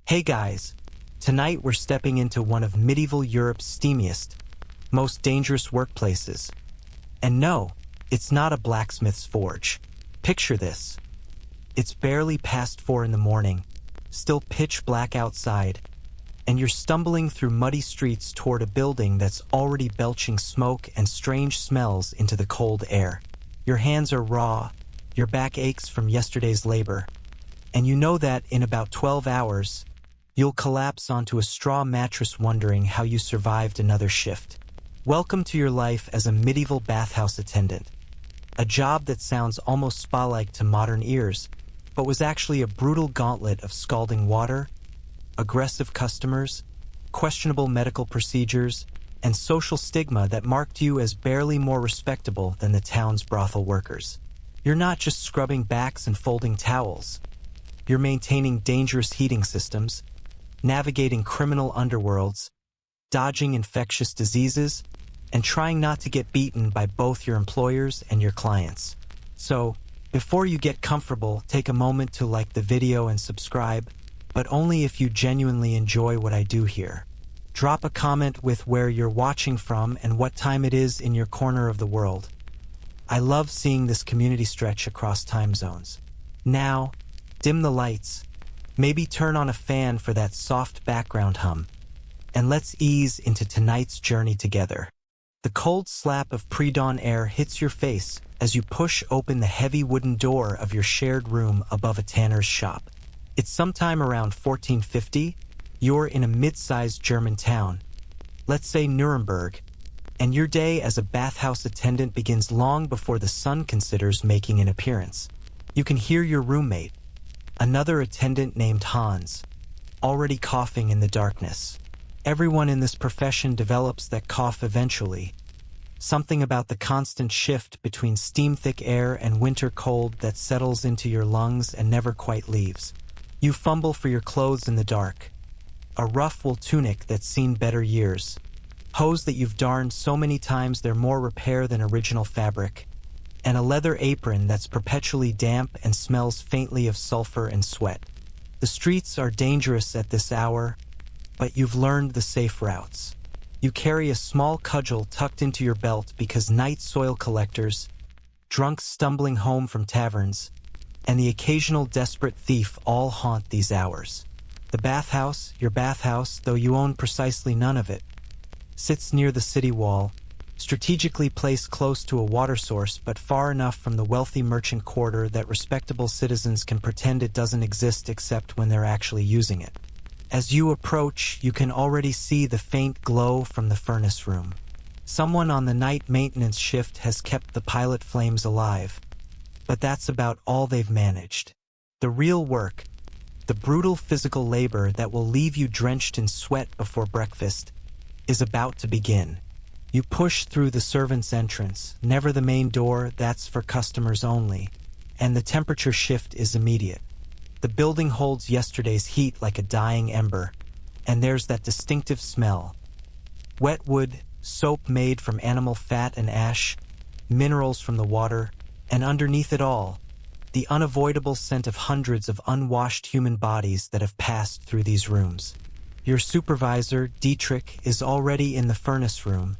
Hey guys, tonight we're stepping into one of medieval Europe's steamiest, most dangerous workplaces. And no, it's not a blacksmith's forge. Picture this. It's barely past 4 in the morning, still pitch black outside, and you're stumbling through muddy streets toward a building that's already belching smoke and strange smells into the cold air. Your hands are raw, your back aches from yesterday's labor, and you know that in about 12 hours, you'll collapse onto a straw mattress wondering how you survived another shift. Welcome to your life as a medieval bathhouse attendant. A job that sounds almost spa-like to modern ears, but was actually a brutal gauntlet of scalding water, aggressive customers, questionable medical procedures, and social stigma that marked you as barely more respectable than the town's brothel workers. You're not just scrubbing backs and folding towels. You're maintaining dangerous heating systems, navigating criminal underworlds, dodging infectious diseases, and trying not to get beaten by both your employers and your clients. So, before you get comfortable, take a moment to like the video and subscribe, but only if you genuinely enjoy what I do here. Drop a comment with where you're watching from and what time it is in your corner of the world. I love seeing this community stretch across time zones. Now, dim the lights. Maybe turn on a fan for that soft background hum. And let's ease into tonight's journey together. The cold slap of pre-dawn air hits your face as you push open the heavy wooden door of your shared room above a tanner's shop. It's sometime around 1450. You're in a mid-sized German town, let's say Nuremberg, and your day as a bathhouse attendant begins long before the sun considers making an appearance. You can hear your roommate, another attendant named Hans, already coughing in the darkness. Everyone in this profession develops that cough eventually. Something about the constant shift between steam-thick air and winter cold that settles into your lungs and never quite leaves. You fumble for your clothes in the dark. A rough wool tunic that's seen better years. Hose that you've darned so many times they're more repair than original fabric. And a leather apron that's perpetually damp and smells faintly of sulfur and sweat. The streets are dangerous at this hour, but you've learned the safe routes. You carry a small cudgel tucked into your belt because night soil collectors, drunks stumbling home from taverns, and the occasional desperate thief all haunt these hours. The bathhouse, your bathhouse, though you own precisely none of it, sits near the city wall, strategically placed close to a water source but far enough from the wealthy merchant quarter that respectable citizens can pretend it doesn't exist except when they're actually using it. As you approach, you can already see the faint glow from the furnace room. Someone on the night maintenance shift has kept the pilot flames alive, but that's about all they've managed. The real work, the brutal physical labor that will leave you drenched in sweat before breakfast, is about to begin. You push through the servant's entrance, never the main door, that's for customers only, and the temperature shift is immediate. The building holds yesterday's heat like a dying ember, and there's that distinctive smell. Wet wood, soap made from animal fat and ash, minerals from the water, and underneath it all, the unavoidable scent of hundreds of unwashed human bodies that have passed through these rooms. Your supervisor, Dietrich, is already in the furnace room,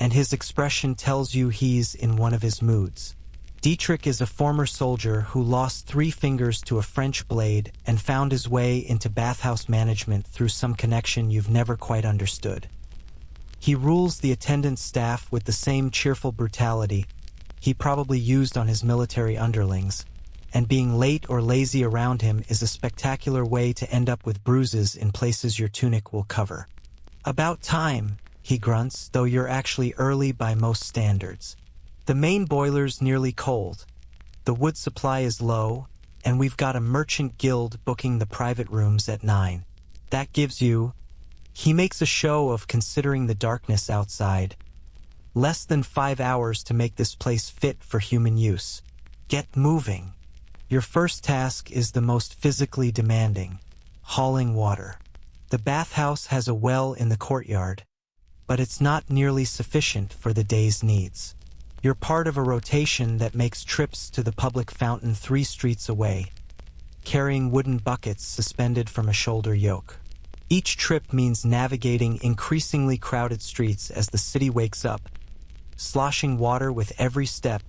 and his expression tells you he's in one of his moods. Dietrich is a former soldier who lost 3 fingers to a French blade and found his way into bathhouse management through some connection you've never quite understood. He rules the attendant staff with the same cheerful brutality he probably used on his military underlings, and being late or lazy around him is a spectacular way to end up with bruises in places your tunic will cover. "About time," he grunts, though you're actually early by most standards. The main boiler's nearly cold, the wood supply is low, and we've got a merchant guild booking the private rooms at 9. That gives you, he makes a show of considering the darkness outside, less than 5 hours to make this place fit for human use. Get moving. Your first task is the most physically demanding, hauling water. The bathhouse has a well in the courtyard, but it's not nearly sufficient for the day's needs. You're part of a rotation that makes trips to the public fountain 3 streets away. carrying wooden buckets suspended from a shoulder yoke. Each trip means navigating increasingly crowded streets as the city wakes up, sloshing water with every step,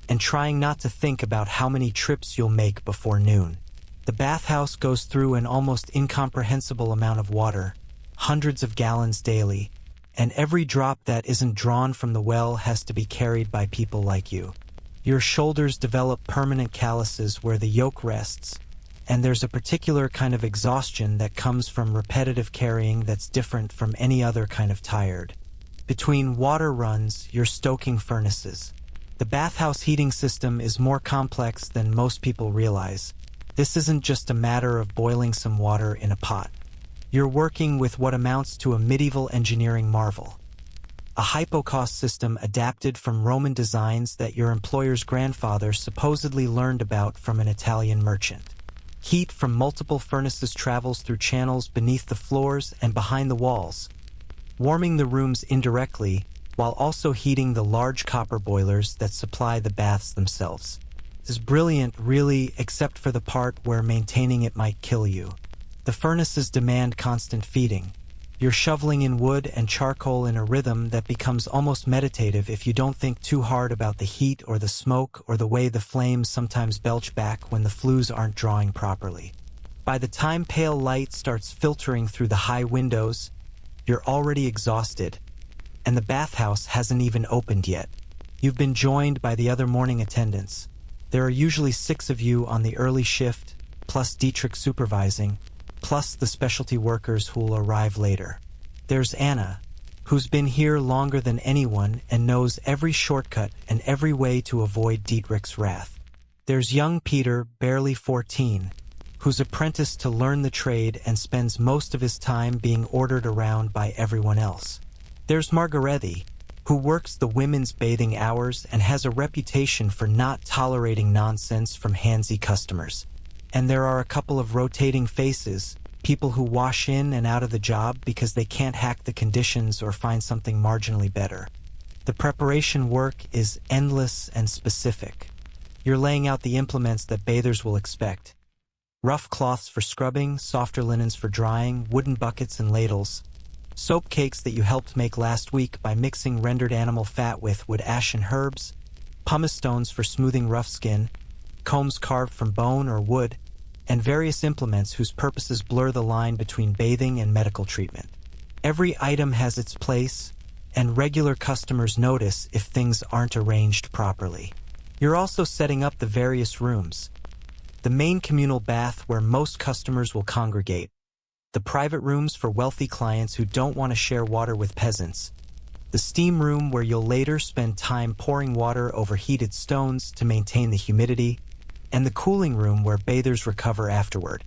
and trying not to think about how many trips you'll make before noon. The bathhouse goes through an almost incomprehensible amount of water, hundreds of gallons daily, and every drop that isn't drawn from the well has to be carried by people like you. Your shoulders develop permanent calluses where the yoke rests, and there's a particular kind of exhaustion that comes from repetitive carrying that's different from any other kind of tired. Between water runs, you're stoking furnaces. The bathhouse heating system is more complex than most people realize. This isn't just a matter of boiling some water in a pot. You're working with what amounts to a medieval engineering marvel. A hypocaust system adapted from Roman designs that your employer's grandfather supposedly learned about from an Italian merchant. Heat from multiple furnaces travels through channels beneath the floors and behind the walls, warming the rooms indirectly while also heating the large copper boilers that supply the baths themselves. This is brilliant, really, except for the part where maintaining it might kill you. The furnaces demand constant feeding. You're shoveling in wood and charcoal in a rhythm that becomes almost meditative if you don't think too hard about the heat or the smoke or the way the flames sometimes belch back when the flues aren't drawing properly. By the time pale light starts filtering through the high windows, you're already exhausted, and the bathhouse hasn't even opened yet. You've been joined by the other morning attendants. There are usually 6 of you on the early shift, plus Dietrich supervising, plus the specialty workers who'll arrive later. There's Anna, who's been here longer than anyone and knows every shortcut and every way to avoid Dietrich's wrath. There's young Peter, barely 14, who's apprenticed to learn the trade and spends most of his time being ordered around by everyone else. There's Margaretti, who works the women's bathing hours and has a reputation for not tolerating nonsense from handsy customers. And there are a couple of rotating faces, people who wash in and out of the job because they can't hack the conditions or find something marginally better. The preparation work is endless and specific. You're laying out the implements that bathers will expect. Rough cloths for scrubbing, softer linens for drying, wooden buckets and ladles. Soap cakes that you helped make last week by mixing rendered animal fat with wood ash and herbs, pumice stones for smoothing rough skin, combs carved from bone or wood, and various implements whose purposes blur the line between bathing and medical treatment. Every item has its place, and regular customers notice if things aren't arranged properly. You're also setting up the various rooms. The main communal bath where most customers will congregate. The private rooms for wealthy clients who don't want to share water with peasants. The steam room where you'll later spend time pouring water over heated stones to maintain the humidity. And the cooling room where bathers recover afterward.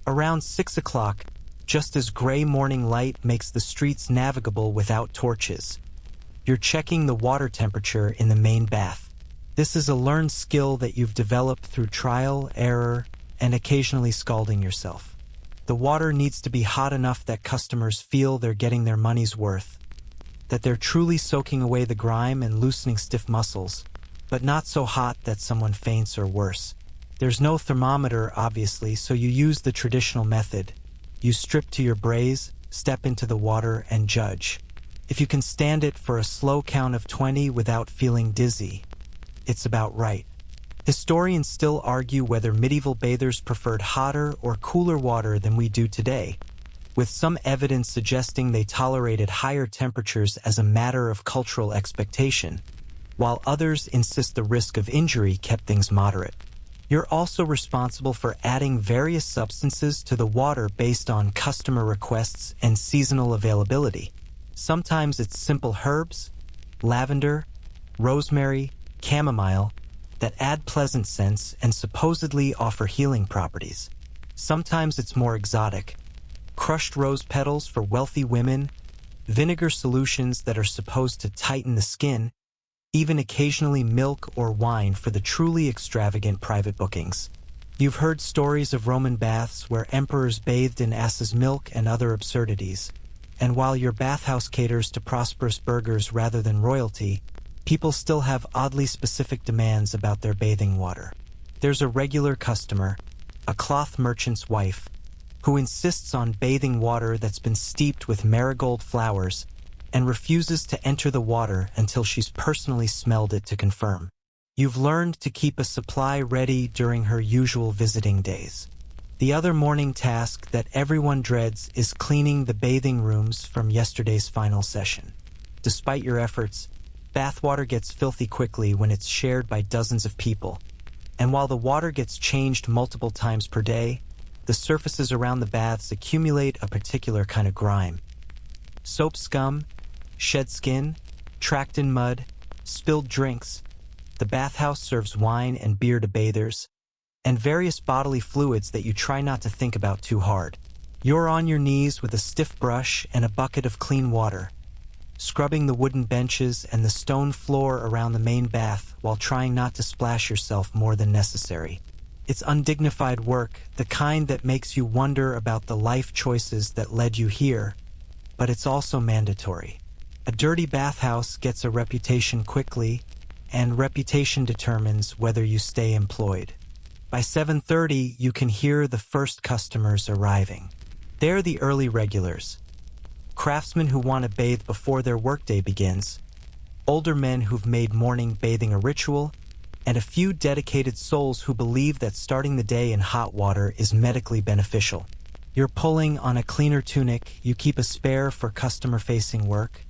Around 6 o'clock, just as gray morning light makes the streets navigable without torches, you're checking the water temperature in the main bath. This is a learned skill that you've developed through trial, error, and occasionally scalding yourself. The water needs to be hot enough that customers feel they're getting their money's worth, that they're truly soaking away the grime and loosening stiff muscles, but not so hot that someone faints or worse. There's no thermometer, obviously, so you use the traditional method. You strip to your braise, step into the water, and judge. If you can stand it for a slow count of 20 without feeling dizzy, it's about right. Historians still argue whether medieval bathers preferred hotter or cooler water than we do today, with some evidence suggesting they tolerated higher temperatures as a matter of cultural expectation, while others insist the risk of injury kept things moderate. You're also responsible for adding various substances to the water based on customer requests and seasonal availability. Sometimes it's simple herbs, lavender, rosemary, chamomile, that add pleasant scents and supposedly offer healing properties. Sometimes it's more exotic. Crushed rose petals for wealthy women, vinegar solutions that are supposed to tighten the skin, even occasionally milk or wine for the truly extravagant private bookings. You've heard stories of Roman baths where emperors bathed in ass's milk and other absurdities. And while your bathhouse caters to prosperous burghers rather than royalty, people still have oddly specific demands about their bathing water. There's a regular customer, a cloth merchant's wife, who insists on bathing water that's been steeped with marigold flowers and refuses to enter the water until she's personally smelled it to confirm. You've learned to keep a supply ready during her usual visiting days. The other morning task that everyone dreads is cleaning the bathing rooms from yesterday's final session. Despite your efforts, bathwater gets filthy quickly when it's shared by dozens of people. And while the water gets changed multiple times per day, the surfaces around the baths accumulate a particular kind of grime. Soap scum, shed skin, tracked in mud, spilled drinks. The bathhouse serves wine and beer to bathers, and various bodily fluids that you try not to think about too hard. You're on your knees with a stiff brush and a bucket of clean water, scrubbing the wooden benches and the stone floor around the main bath while trying not to splash yourself more than necessary. It's undignified work, the kind that makes you wonder about the life choices that led you here, but it's also mandatory. A dirty bathhouse gets a reputation quickly, and reputation determines whether you stay employed. By 7:30, you can hear the first customers arriving. They're the early regulars. Craftsmen who want to bathe before their workday begins, older men who've made morning bathing a ritual, and a few dedicated souls who believe that starting the day in hot water is medically beneficial. You're pulling on a cleaner tunic, you keep a spare for customer-facing work,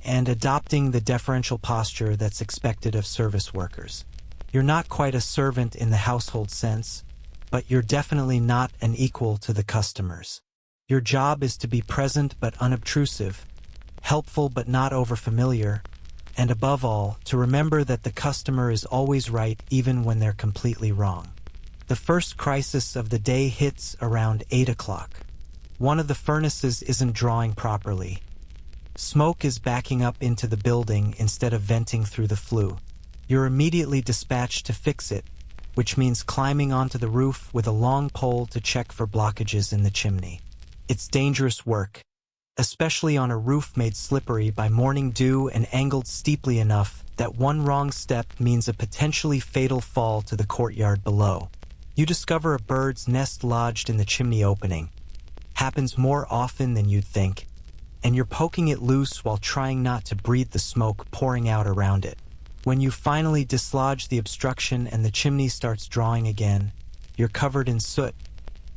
and adopting the deferential posture that's expected of service workers. You're not quite a servant in the household sense, but you're definitely not an equal to the customers. Your job is to be present but unobtrusive, helpful but not overfamiliar, and above all, to remember that the customer is always right even when they're completely wrong. The first crisis of the day hits around 8 o'clock. One of the furnaces isn't drawing properly. Smoke is backing up into the building instead of venting through the flue. You're immediately dispatched to fix it, which means climbing onto the roof with a long pole to check for blockages in the chimney. It's dangerous work, especially on a roof made slippery by morning dew and angled steeply enough that one wrong step means a potentially fatal fall to the courtyard below. You discover a bird's nest lodged in the chimney opening. Happens more often than you'd think, and you're poking it loose while trying not to breathe the smoke pouring out around it. When you finally dislodge the obstruction and the chimney starts drawing again, you're covered in soot,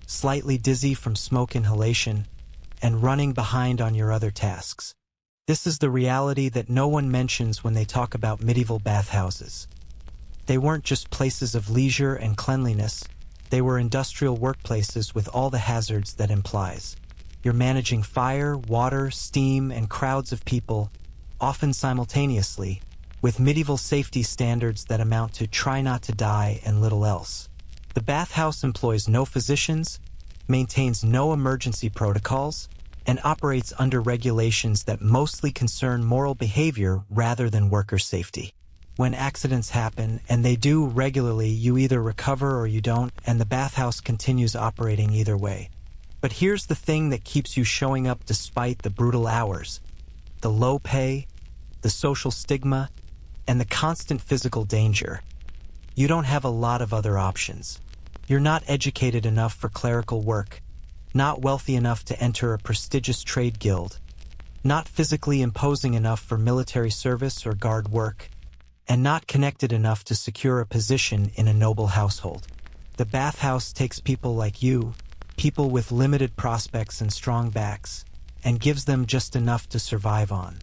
slightly dizzy from smoke inhalation, and running behind on your other tasks. This is the reality that no one mentions when they talk about medieval bathhouses. They weren't just places of leisure and cleanliness, they were industrial workplaces with all the hazards that implies. You're managing fire, water, steam, and crowds of people, often simultaneously, with medieval safety standards that amount to try not to die and little else. The bathhouse employs no physicians, maintains no emergency protocols, and operates under regulations that mostly concern moral behavior rather than worker safety. When accidents happen, and they do regularly, you either recover or you don't, and the bathhouse continues operating either way. But here's the thing that keeps you showing up despite the brutal hours: the low pay, the social stigma, and the constant physical danger. You don't have a lot of other options. You're not educated enough for clerical work, not wealthy enough to enter a prestigious trade guild, not physically imposing enough for military service or guard work, and not connected enough to secure a position in a noble household. The bathhouse takes people like you, people with limited prospects and strong backs, and gives them just enough to survive on.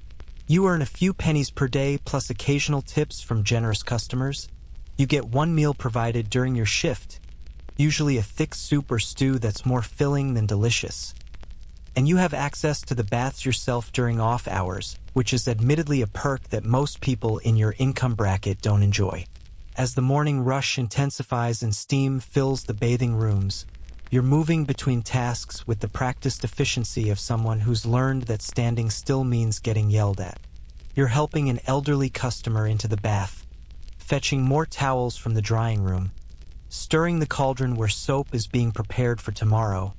You earn a few pennies per day plus occasional tips from generous customers. You get one meal provided during your shift, usually a thick soup or stew that's more filling than delicious. And you have access to the baths yourself during off hours, which is admittedly a perk that most people in your income bracket don't enjoy. As the morning rush intensifies and steam fills the bathing rooms, you're moving between tasks with the practiced efficiency of someone who's learned that standing still means getting yelled at. You're helping an elderly customer into the bath, fetching more towels from the drying room, stirring the cauldron where soap is being prepared for tomorrow,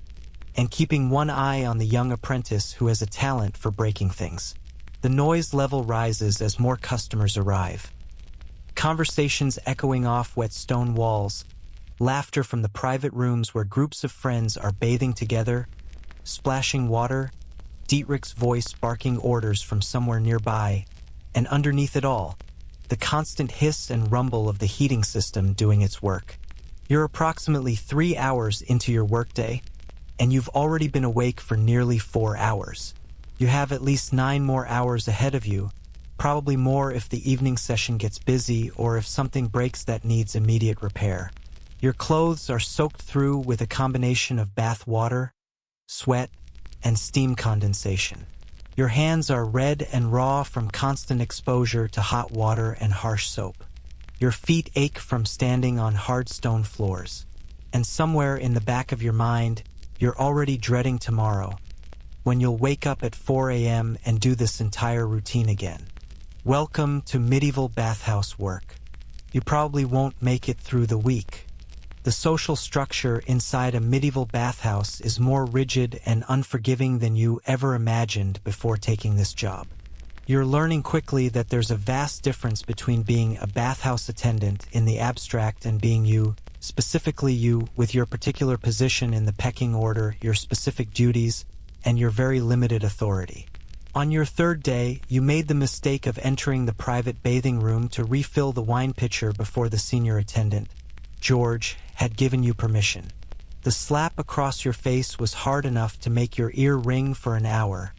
and keeping one eye on the young apprentice who has a talent for breaking things. The noise level rises as more customers arrive. Conversations echoing off wet stone walls, laughter from the private rooms where groups of friends are bathing together, splashing water, Dietrich's voice barking orders from somewhere nearby, and underneath it all, the constant hiss and rumble of the heating system doing its work. You're approximately 3 hours into your workday, and you've already been awake for nearly 4 hours. You have at least 9 more hours ahead of you, probably more if the evening session gets busy or if something breaks that needs immediate repair. Your clothes are soaked through with a combination of bath water, sweat, and steam condensation. Your hands are red and raw from constant exposure to hot water and harsh soap. Your feet ache from standing on hard stone floors. And somewhere in the back of your mind, you're already dreading tomorrow, when you'll wake up at 4 a.m. and do this entire routine again. Welcome to medieval bathhouse work. You probably won't make it through the week. The social structure inside a medieval bathhouse is more rigid and unforgiving than you ever imagined before taking this job. You're learning quickly that there's a vast difference between being a bathhouse attendant in the abstract and being you, specifically you, with your particular position in the pecking order, your specific duties, and your very limited authority. On your 3rd day, you made the mistake of entering the private bathing room to refill the wine pitcher before the senior attendant, George, had given you permission. The slap across your face was hard enough to make your ear ring for an hour,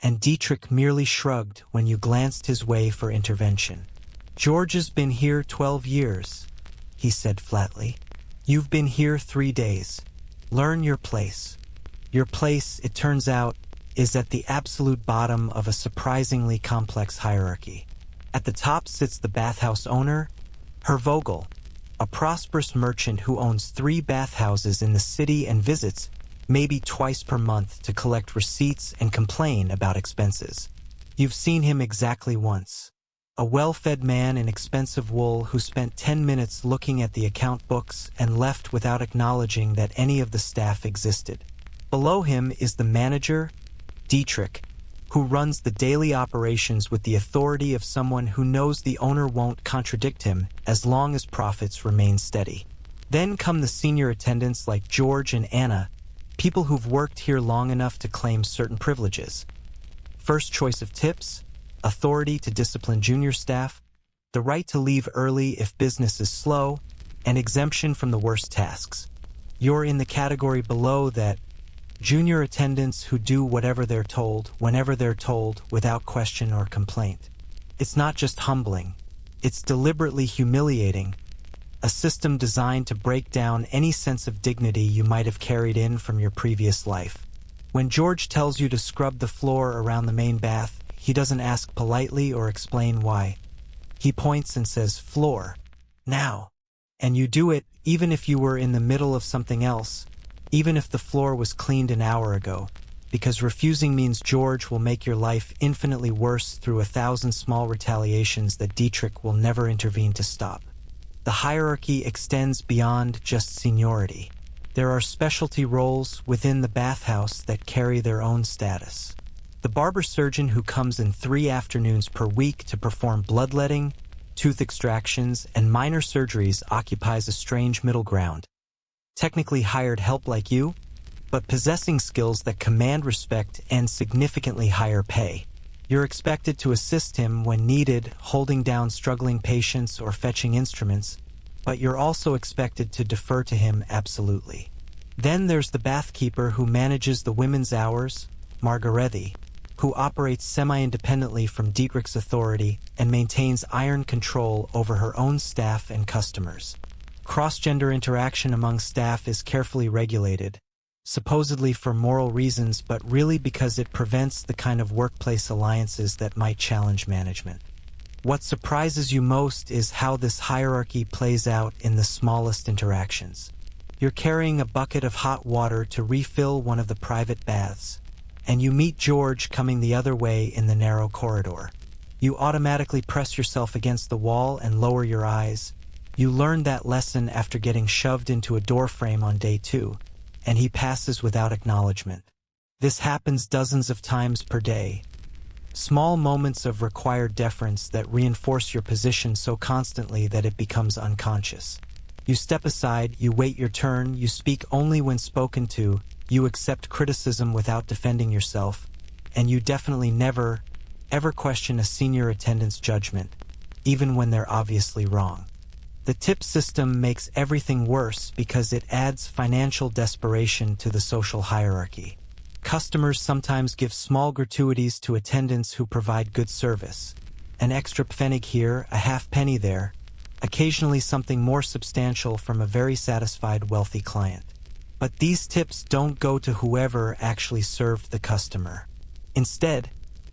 and Dietrich merely shrugged when you glanced his way for intervention. George has been here 12 years, he said flatly. You've been here 3 days. Learn your place. Your place, it turns out, is at the absolute bottom of a surprisingly complex hierarchy. At the top sits the bathhouse owner, Herr Vogel, a prosperous merchant who owns 3 bathhouses in the city and visits maybe twice per month to collect receipts and complain about expenses. You've seen him exactly once. A well-fed man in expensive wool who spent 10 minutes looking at the account books and left without acknowledging that any of the staff existed. Below him is the manager, Dietrich, who runs the daily operations with the authority of someone who knows the owner won't contradict him as long as profits remain steady. Then come the senior attendants like George and Anna, people who've worked here long enough to claim certain privileges. First choice of tips, authority to discipline junior staff, the right to leave early if business is slow, and exemption from the worst tasks. You're in the category below that, junior attendants who do whatever they're told, whenever they're told, without question or complaint. It's not just humbling, it's deliberately humiliating, a system designed to break down any sense of dignity you might have carried in from your previous life. When George tells you to scrub the floor around the main bath, he doesn't ask politely or explain why. He points and says, "Floor. Now." And you do it even if you were in the middle of something else, even if the floor was cleaned an hour ago, because refusing means George will make your life infinitely worse through 1,000 small retaliations that Dietrich will never intervene to stop. The hierarchy extends beyond just seniority. There are specialty roles within the bathhouse that carry their own status. The barber surgeon who comes in 3 afternoons per week to perform bloodletting, tooth extractions, and minor surgeries occupies a strange middle ground. Technically hired help like you, but possessing skills that command respect and significantly higher pay. You're expected to assist him when needed, holding down struggling patients or fetching instruments, but you're also expected to defer to him absolutely. Then there's the bathkeeper who manages the women's hours, Margarethi, who operates semi-independently from Dietrich's authority and maintains iron control over her own staff and customers. Cross-gender interaction among staff is carefully regulated, supposedly for moral reasons, but really because it prevents the kind of workplace alliances that might challenge management. What surprises you most is how this hierarchy plays out in the smallest interactions. You're carrying a bucket of hot water to refill one of the private baths, and you meet George coming the other way in the narrow corridor. You automatically press yourself against the wall and lower your eyes. You learned that lesson after getting shoved into a doorframe on day 2, and he passes without acknowledgement. This happens dozens of times per day. Small moments of required deference that reinforce your position so constantly that it becomes unconscious. You step aside, you wait your turn, you speak only when spoken to, you accept criticism without defending yourself, and you definitely never, ever question a senior attendant's judgment, even when they're obviously wrong. The tip system makes everything worse because it adds financial desperation to the social hierarchy. Customers sometimes give small gratuities to attendants who provide good service. An extra pfennig here, a half penny there, occasionally something more substantial from a very satisfied wealthy client. But these tips don't go to whoever actually served the customer. Instead,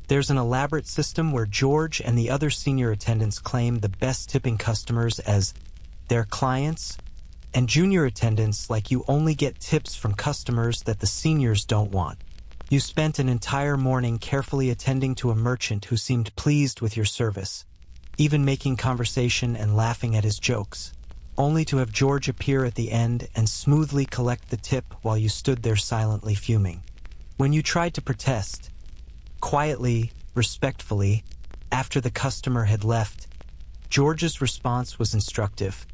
there's an elaborate system where George and the other senior attendants claim the best tipping customers as their clients, and junior attendants like you only get tips from customers that the seniors don't want. You spent an entire morning carefully attending to a merchant who seemed pleased with your service, even making conversation and laughing at his jokes, only to have George appear at the end and smoothly collect the tip while you stood there silently fuming. When you tried to protest, quietly, respectfully, after the customer had left, George's response was instructive.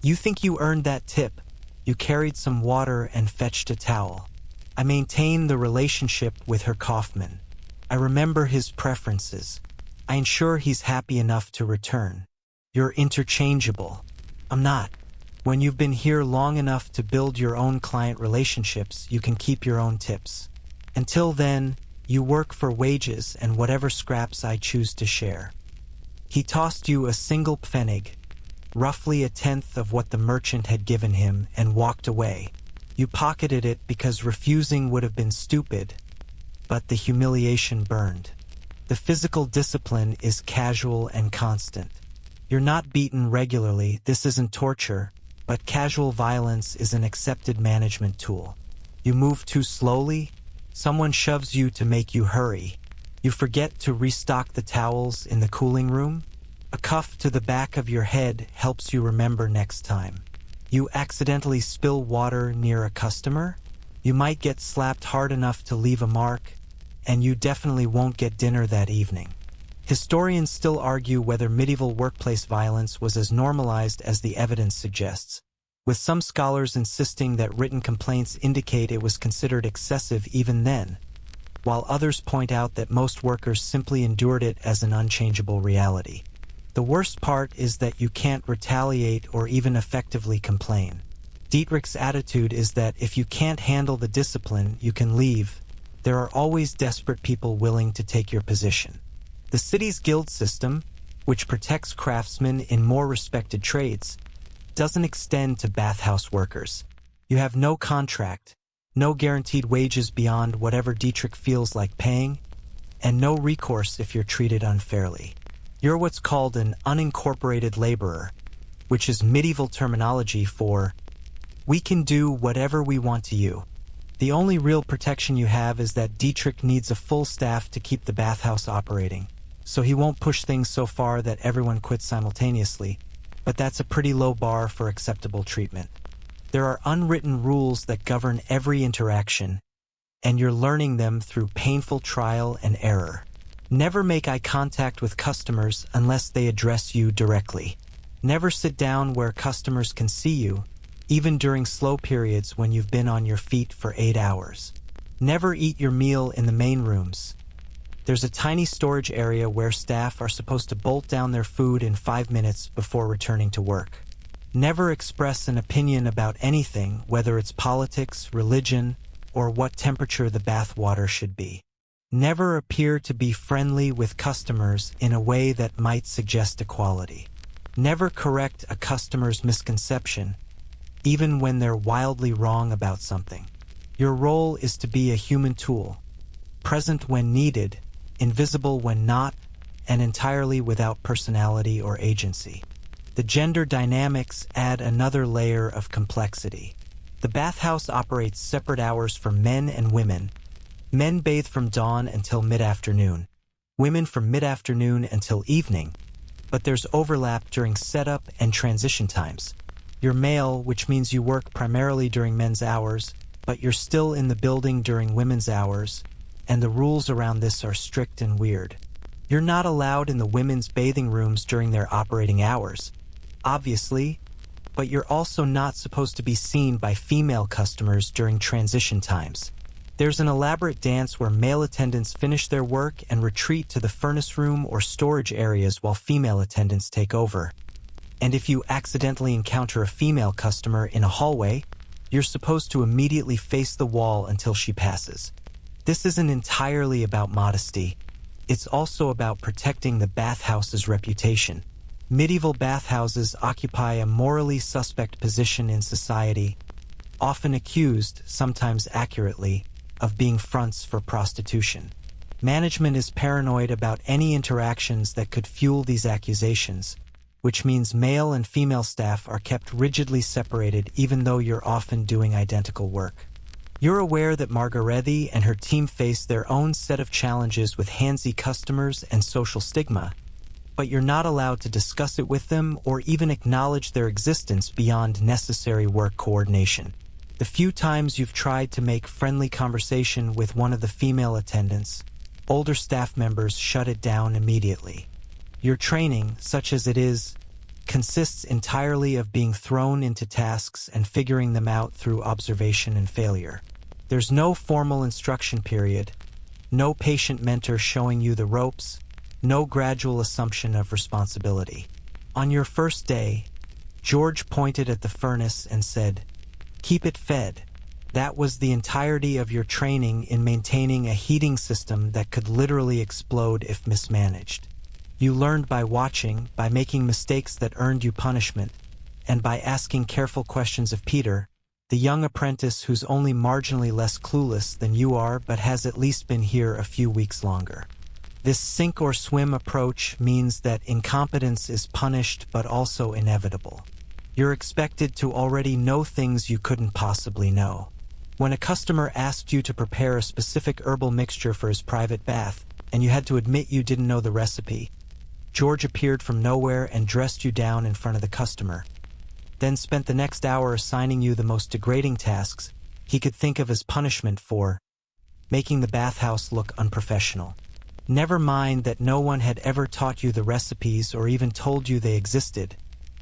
"You think you earned that tip. You carried some water and fetched a towel." I maintain the relationship with Herr Kaufman. I remember his preferences. I ensure he's happy enough to return. You're interchangeable. I'm not. When you've been here long enough to build your own client relationships, you can keep your own tips. Until then, you work for wages and whatever scraps I choose to share. He tossed you a single pfennig, roughly a tenth of what the merchant had given him, and walked away. You pocketed it because refusing would have been stupid, but the humiliation burned. The physical discipline is casual and constant. You're not beaten regularly, this isn't torture, but casual violence is an accepted management tool. You move too slowly, someone shoves you to make you hurry. You forget to restock the towels in the cooling room. A cuff to the back of your head helps you remember next time. You accidentally spill water near a customer. You might get slapped hard enough to leave a mark, and you definitely won't get dinner that evening. Historians still argue whether medieval workplace violence was as normalized as the evidence suggests, with some scholars insisting that written complaints indicate it was considered excessive even then, while others point out that most workers simply endured it as an unchangeable reality. The worst part is that you can't retaliate or even effectively complain. Dietrich's attitude is that if you can't handle the discipline, you can leave. There are always desperate people willing to take your position. The city's guild system, which protects craftsmen in more respected trades, doesn't extend to bathhouse workers. You have no contract, no guaranteed wages beyond whatever Dietrich feels like paying, and no recourse if you're treated unfairly. You're what's called an unincorporated laborer, which is medieval terminology for, we can do whatever we want to you. The only real protection you have is that Dietrich needs a full staff to keep the bathhouse operating, so he won't push things so far that everyone quits simultaneously, but that's a pretty low bar for acceptable treatment. There are unwritten rules that govern every interaction, and you're learning them through painful trial and error. Never make eye contact with customers unless they address you directly. Never sit down where customers can see you, even during slow periods when you've been on your feet for 8 hours. Never eat your meal in the main rooms. There's a tiny storage area where staff are supposed to bolt down their food in 5 minutes before returning to work. Never express an opinion about anything, whether it's politics, religion, or what temperature the bath water should be. Never appear to be friendly with customers in a way that might suggest equality. Never correct a customer's misconception, even when they're wildly wrong about something. Your role is to be a human tool, present when needed, invisible when not, and entirely without personality or agency. The gender dynamics add another layer of complexity. The bathhouse operates separate hours for men and women. Men bathe from dawn until mid-afternoon, women from mid-afternoon until evening, but there's overlap during setup and transition times. You're male, which means you work primarily during men's hours, but you're still in the building during women's hours, and the rules around this are strict and weird. You're not allowed in the women's bathing rooms during their operating hours. Obviously, but you're also not supposed to be seen by female customers during transition times. There's an elaborate dance where male attendants finish their work and retreat to the furnace room or storage areas while female attendants take over. And if you accidentally encounter a female customer in a hallway, you're supposed to immediately face the wall until she passes. This isn't entirely about modesty. It's also about protecting the bathhouse's reputation. Medieval bathhouses occupy a morally suspect position in society, often accused, sometimes accurately, of being fronts for prostitution. Management is paranoid about any interactions that could fuel these accusations, which means male and female staff are kept rigidly separated even though you're often doing identical work. You're aware that Margarethi and her team face their own set of challenges with handsy customers and social stigma, but you're not allowed to discuss it with them or even acknowledge their existence beyond necessary work coordination. The few times you've tried to make friendly conversation with one of the female attendants, older staff members shut it down immediately. Your training, such as it is, consists entirely of being thrown into tasks and figuring them out through observation and failure. There's no formal instruction period, no patient mentor showing you the ropes, no gradual assumption of responsibility. On your first day, George pointed at the furnace and said, "Keep it fed." That was the entirety of your training in maintaining a heating system that could literally explode if mismanaged. You learned by watching, by making mistakes that earned you punishment, and by asking careful questions of Peter, the young apprentice who's only marginally less clueless than you are but has at least been here a few weeks longer. This sink or swim approach means that incompetence is punished but also inevitable. You're expected to already know things you couldn't possibly know. When a customer asked you to prepare a specific herbal mixture for his private bath, and you had to admit you didn't know the recipe, George appeared from nowhere and dressed you down in front of the customer, then spent the next hour assigning you the most degrading tasks he could think of as punishment for making the bathhouse look unprofessional. Never mind that no one had ever taught you the recipes or even told you they existed.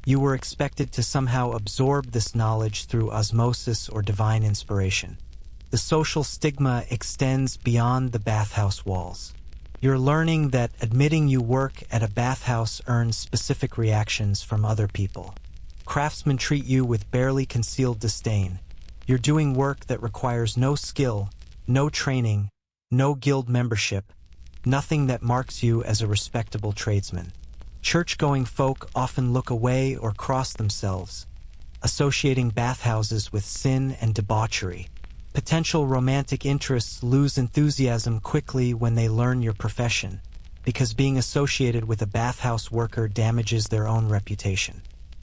You were expected to somehow absorb this knowledge through osmosis or divine inspiration. The social stigma extends beyond the bathhouse walls. You're learning that admitting you work at a bathhouse earns specific reactions from other people. Craftsmen treat you with barely concealed disdain. You're doing work that requires no skill, no training, no guild membership, nothing that marks you as a respectable tradesman. Church-going folk often look away or cross themselves, associating bathhouses with sin and debauchery. Potential romantic interests lose enthusiasm quickly when they learn your profession, because being associated with a bathhouse worker damages their own reputation.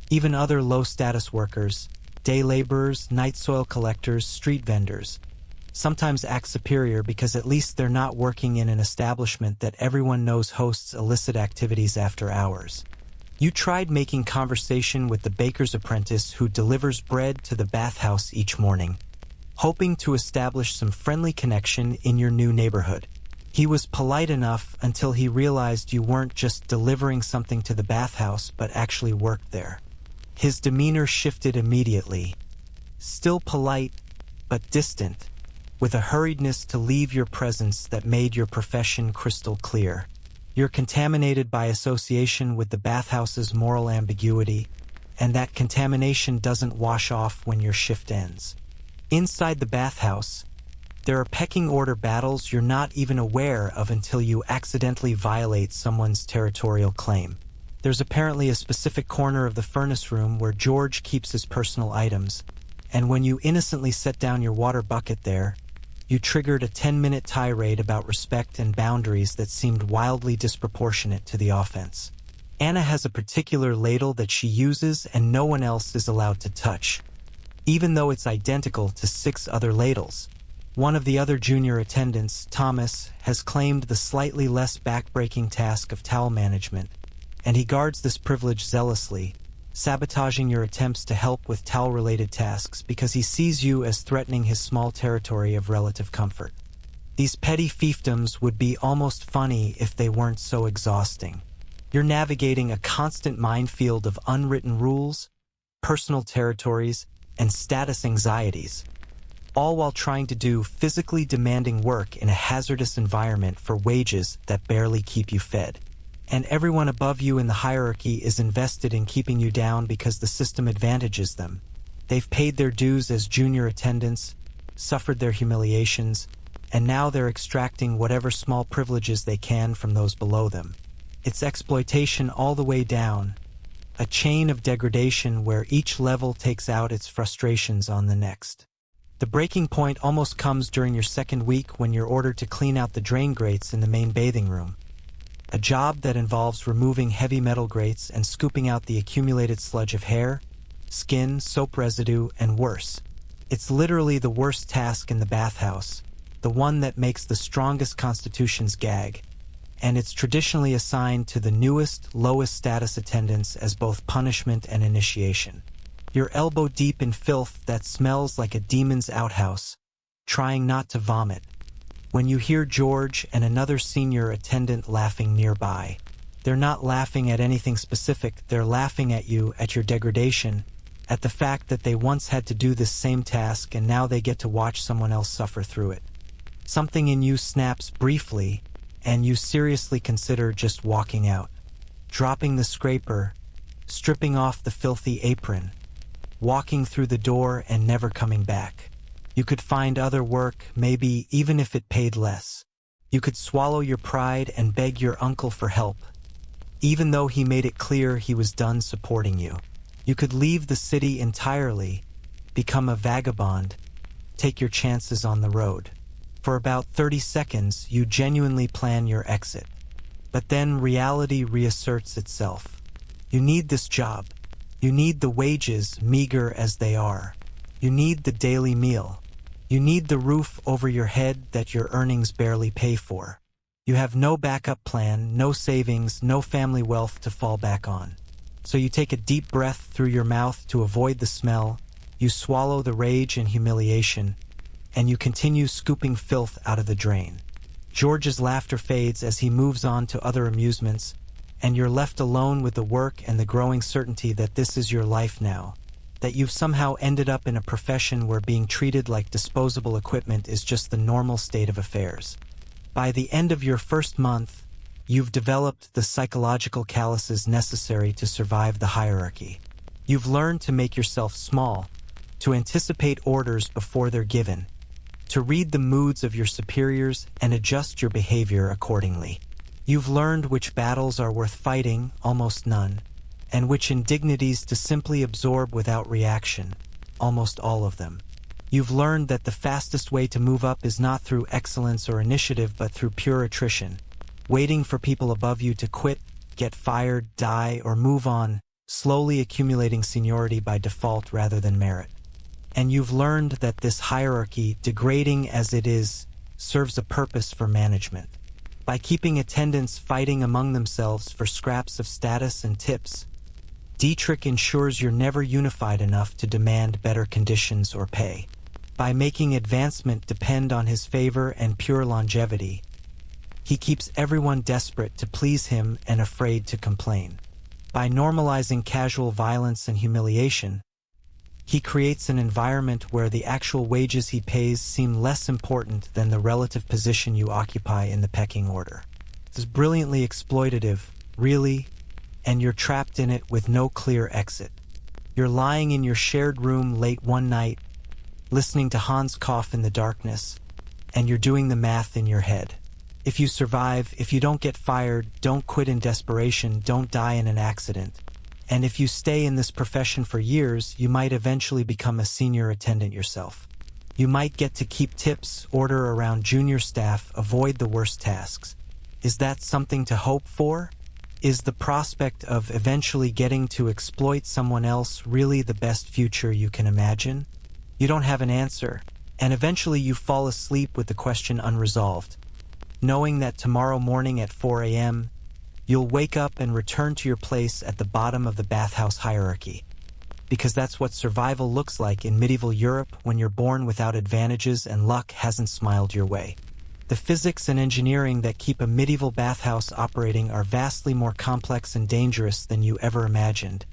Even other low-status workers, day laborers, night soil collectors, street vendors, sometimes act superior because at least they're not working in an establishment that everyone knows hosts illicit activities after hours. You tried making conversation with the baker's apprentice who delivers bread to the bathhouse each morning, hoping to establish some friendly connection in your new neighborhood. He was polite enough until he realized you weren't just delivering something to the bathhouse but actually worked there. His demeanor shifted immediately. Still polite, but distant, with a hurriedness to leave your presence that made your profession crystal clear. You're contaminated by association with the bathhouse's moral ambiguity, and that contamination doesn't wash off when your shift ends. Inside the bathhouse, there are pecking order battles you're not even aware of until you accidentally violate someone's territorial claim. There's apparently a specific corner of the furnace room where George keeps his personal items, and when you innocently set down your water bucket there, you triggered a 10-minute tirade about respect and boundaries that seemed wildly disproportionate to the offense. Anna has a particular ladle that she uses and no one else is allowed to touch, even though it's identical to 6 other ladles. One of the other junior attendants, Thomas, has claimed the slightly less back-breaking task of towel management, and he guards this privilege zealously, sabotaging your attempts to help with towel-related tasks because he sees you as threatening his small territory of relative comfort. These petty fiefdoms would be almost funny if they weren't so exhausting. You're navigating a constant minefield of unwritten rules, personal territories, and status anxieties, all while trying to do physically demanding work in a hazardous environment for wages that barely keep you fed. And everyone above you in the hierarchy is invested in keeping you down because the system advantages them. They've paid their dues as junior attendants, suffered their humiliations, and now they're extracting whatever small privileges they can from those below them. It's exploitation all the way down, a chain of degradation where each level takes out its frustrations on the next. The breaking point almost comes during your second week when you're ordered to clean out the drain grates in the main bathing room, a job that involves removing heavy metal grates and scooping out the accumulated sludge of hair, skin, soap residue, and worse. It's literally the worst task in the bathhouse, the one that makes the strongest constitutions gag, and it's traditionally assigned to the newest, lowest status attendants as both punishment and initiation. You're elbow deep in filth that smells like a demon's outhouse, trying not to vomit, when you hear George and another senior attendant laughing nearby. They're not laughing at anything specific, they're laughing at you, at your degradation, at the fact that they once had to do this same task and now they get to watch someone else suffer through it. Something in you snaps briefly, and you seriously consider just walking out, dropping the scraper, stripping off the filthy apron, walking through the door and never coming back. You could find other work, maybe even if it paid less. You could swallow your pride and beg your uncle for help, even though he made it clear he was done supporting you. You could leave the city entirely, become a vagabond, take your chances on the road. For about 30 seconds, you genuinely plan your exit. But then reality reasserts itself. You need this job. You need the wages, meager as they are. You need the daily meal. You need the roof over your head that your earnings barely pay for. You have no backup plan, no savings, no family wealth to fall back on. So you take a deep breath through your mouth to avoid the smell, you swallow the rage and humiliation, and you continue scooping filth out of the drain. George's laughter fades as he moves on to other amusements, and you're left alone with the work and the growing certainty that this is your life now, that you've somehow ended up in a profession where being treated like disposable equipment is just the normal state of affairs. By the end of your first month, you've developed the psychological calluses necessary to survive the hierarchy. You've learned to make yourself small, to anticipate orders before they're given, to read the moods of your superiors and adjust your behavior accordingly. You've learned which battles are worth fighting, almost none, and which indignities to simply absorb without reaction, almost all of them. You've learned that the fastest way to move up is not through excellence or initiative but through pure attrition, waiting for people above you to quit, get fired, die, or move on, slowly accumulating seniority by default rather than merit. And you've learned that this hierarchy, degrading as it is, serves a purpose for management. By keeping attendants fighting among themselves for scraps of status and tips, Dietrich ensures you're never unified enough to demand better conditions or pay. By making advancement depend on his favor and pure longevity, he keeps everyone desperate to please him and afraid to complain. By normalizing casual violence and humiliation, he creates an environment where the actual wages he pays seem less important than the relative position you occupy in the pecking order. This is brilliantly exploitative, really, and you're trapped in it with no clear exit. You're lying in your shared room late one night, listening to Hans cough in the darkness, and you're doing the math in your head. If you survive, if you don't get fired, don't quit in desperation, don't die in an accident, and if you stay in this profession for years, you might eventually become a senior attendant yourself. You might get to keep tips, order around junior staff, avoid the worst tasks. Is that something to hope for? Is the prospect of eventually getting to exploit someone else really the best future you can imagine? You don't have an answer, and eventually you fall asleep with the question unresolved, knowing that tomorrow morning at 4 a.m., you'll wake up and return to your place at the bottom of the bathhouse hierarchy. Because that's what survival looks like in medieval Europe when you're born without advantages and luck hasn't smiled your way. The physics and engineering that keep a medieval bathhouse operating are vastly more complex and dangerous than you ever imagined.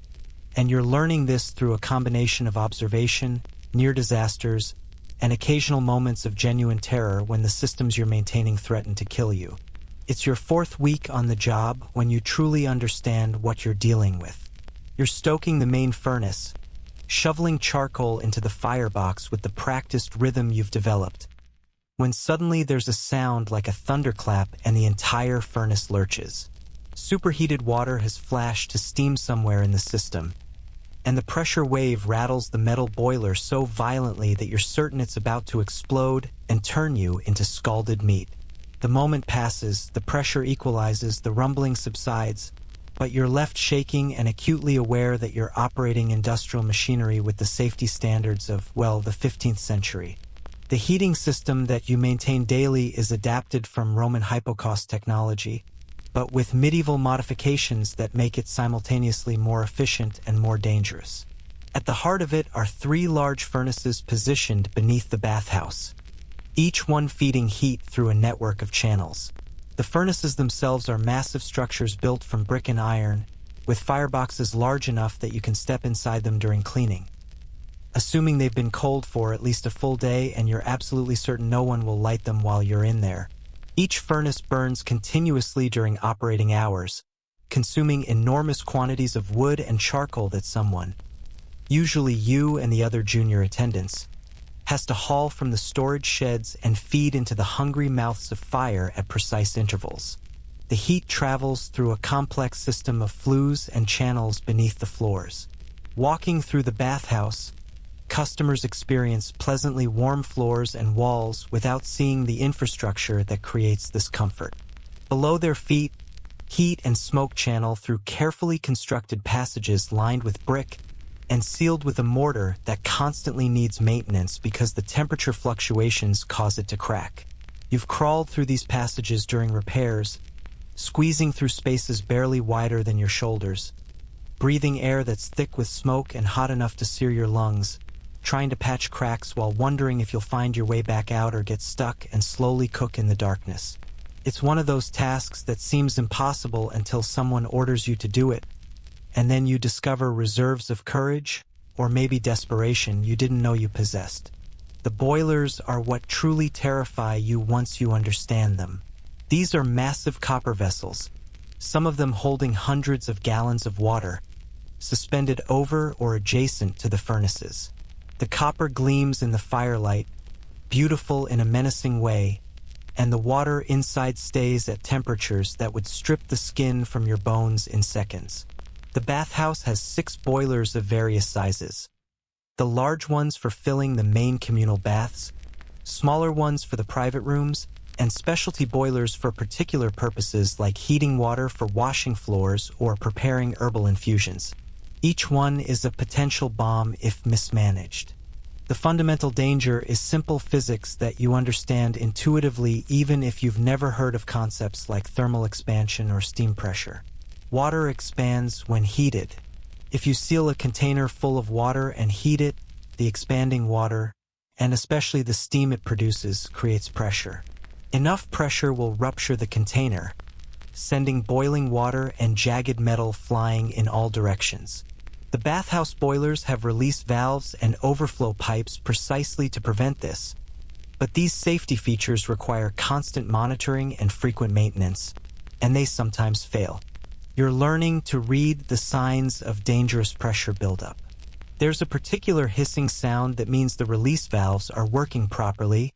And you're learning this through a combination of observation, near disasters, and occasional moments of genuine terror when the systems you're maintaining threaten to kill you. It's your 4th week on the job when you truly understand what you're dealing with. You're stoking the main furnace, shoveling charcoal into the firebox with the practiced rhythm you've developed, when suddenly there's a sound like a thunderclap and the entire furnace lurches. Superheated water has flashed to steam somewhere in the system, and the pressure wave rattles the metal boiler so violently that you're certain it's about to explode and turn you into scalded meat. The moment passes, the pressure equalizes, the rumbling subsides, but you're left shaking and acutely aware that you're operating industrial machinery with the safety standards of, well, the 15th century. The heating system that you maintain daily is adapted from Roman hypocaust technology, but with medieval modifications that make it simultaneously more efficient and more dangerous. At the heart of it are 3 large furnaces positioned beneath the bathhouse, each one feeding heat through a network of channels. The furnaces themselves are massive structures built from brick and iron, with fireboxes large enough that you can step inside them during cleaning. Assuming they've been cold for at least a full day and you're absolutely certain no one will light them while you're in there. Each furnace burns continuously during operating hours, consuming enormous quantities of wood and charcoal that someone, usually you and the other junior attendants, has to haul from the storage sheds and feed into the hungry mouths of fire at precise intervals. The heat travels through a complex system of flues and channels beneath the floors. Walking through the bathhouse, customers experience pleasantly warm floors and walls without seeing the infrastructure that creates this comfort. Below their feet, heat and smoke channel through carefully constructed passages lined with brick and sealed with a mortar that constantly needs maintenance because the temperature fluctuations cause it to crack. You've crawled through these passages during repairs, squeezing through spaces barely wider than your shoulders, breathing air that's thick with smoke and hot enough to sear your lungs, trying to patch cracks while wondering if you'll find your way back out or get stuck and slowly cook in the darkness. It's one of those tasks that seems impossible until someone orders you to do it, and then you discover reserves of courage, or maybe desperation, you didn't know you possessed. The boilers are what truly terrify you once you understand them. These are massive copper vessels, some of them holding hundreds of gallons of water, suspended over or adjacent to the furnaces. The copper gleams in the firelight, beautiful in a menacing way, and the water inside stays at temperatures that would strip the skin from your bones in seconds. The bathhouse has 6 boilers of various sizes. The large ones for filling the main communal baths, smaller ones for the private rooms, and specialty boilers for particular purposes like heating water for washing floors or preparing herbal infusions. Each one is a potential bomb if mismanaged. The fundamental danger is simple physics that you understand intuitively even if you've never heard of concepts like thermal expansion or steam pressure. Water expands when heated. If you seal a container full of water and heat it, the expanding water, and especially the steam it produces, creates pressure. Enough pressure will rupture the container, sending boiling water and jagged metal flying in all directions. The bathhouse boilers have release valves and overflow pipes precisely to prevent this, but these safety features require constant monitoring and frequent maintenance, and they sometimes fail. You're learning to read the signs of dangerous pressure buildup. There's a particular hissing sound that means the release valves are working properly,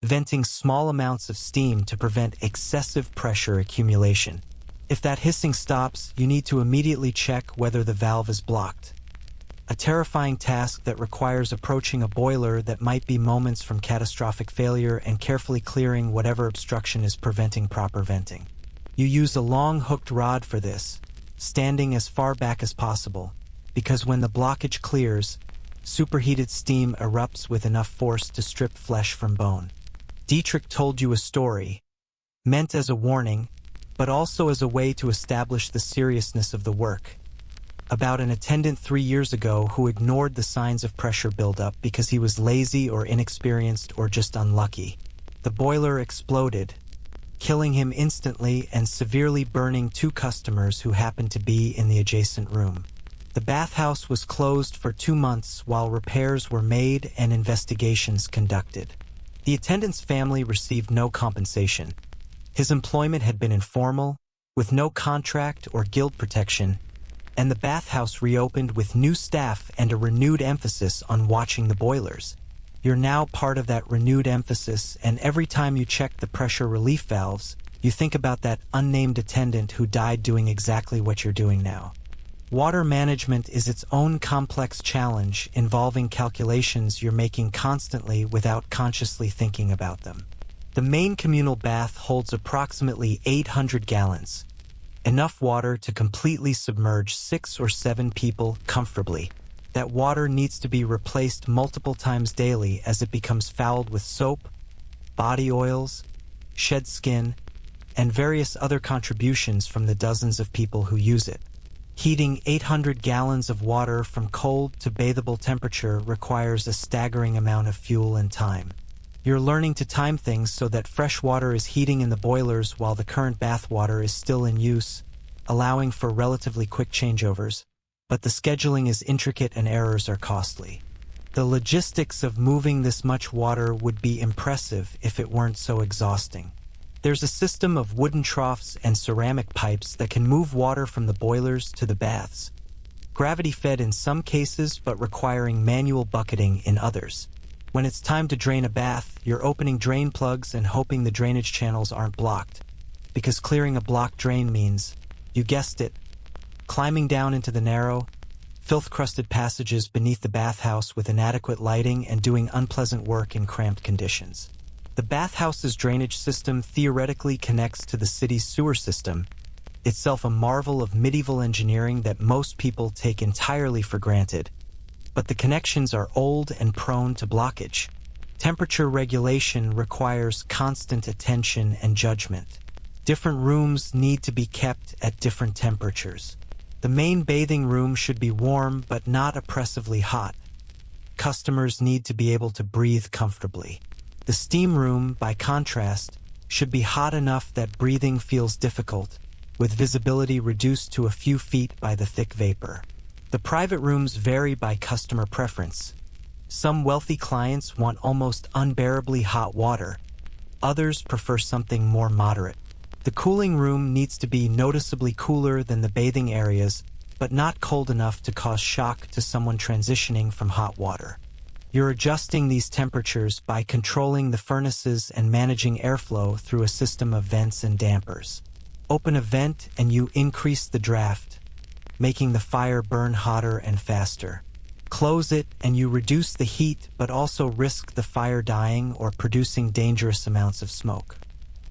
venting small amounts of steam to prevent excessive pressure accumulation. If that hissing stops, you need to immediately check whether the valve is blocked. A terrifying task that requires approaching a boiler that might be moments from catastrophic failure and carefully clearing whatever obstruction is preventing proper venting. You use a long hooked rod for this, standing as far back as possible, because when the blockage clears, superheated steam erupts with enough force to strip flesh from bone. Dietrich told you a story, meant as a warning, but also as a way to establish the seriousness of the work, about an attendant 3 years ago who ignored the signs of pressure buildup because he was lazy or inexperienced or just unlucky. The boiler exploded, killing him instantly and severely burning 2 customers who happened to be in the adjacent room. The bathhouse was closed for 2 months while repairs were made and investigations conducted. The attendant's family received no compensation. His employment had been informal, with no contract or guild protection, and the bathhouse reopened with new staff and a renewed emphasis on watching the boilers. You're now part of that renewed emphasis, and every time you check the pressure relief valves, you think about that unnamed attendant who died doing exactly what you're doing now. Water management is its own complex challenge involving calculations you're making constantly without consciously thinking about them. The main communal bath holds approximately 800 gallons, enough water to completely submerge 6 or 7 people comfortably. That water needs to be replaced multiple times daily as it becomes fouled with soap, body oils, shed skin, and various other contributions from the dozens of people who use it. Heating 800 gallons of water from cold to bathable temperature requires a staggering amount of fuel and time. You're learning to time things so that fresh water is heating in the boilers while the current bath water is still in use, allowing for relatively quick changeovers, but the scheduling is intricate and errors are costly. The logistics of moving this much water would be impressive if it weren't so exhausting. There's a system of wooden troughs and ceramic pipes that can move water from the boilers to the baths, gravity-fed in some cases but requiring manual bucketing in others. When it's time to drain a bath, you're opening drain plugs and hoping the drainage channels aren't blocked, because clearing a blocked drain means, you guessed it, climbing down into the narrow, filth-crusted passages beneath the bathhouse with inadequate lighting and doing unpleasant work in cramped conditions. The bathhouse's drainage system theoretically connects to the city's sewer system, itself a marvel of medieval engineering that most people take entirely for granted. But the connections are old and prone to blockage. Temperature regulation requires constant attention and judgment. Different rooms need to be kept at different temperatures. The main bathing room should be warm but not oppressively hot. Customers need to be able to breathe comfortably. The steam room, by contrast, should be hot enough that breathing feels difficult, with visibility reduced to a few feet by the thick vapor. The private rooms vary by customer preference. Some wealthy clients want almost unbearably hot water. Others prefer something more moderate. The cooling room needs to be noticeably cooler than the bathing areas, but not cold enough to cause shock to someone transitioning from hot water. You're adjusting these temperatures by controlling the furnaces and managing airflow through a system of vents and dampers. Open a vent and you increase the draft, making the fire burn hotter and faster. Close it and you reduce the heat but also risk the fire dying or producing dangerous amounts of smoke.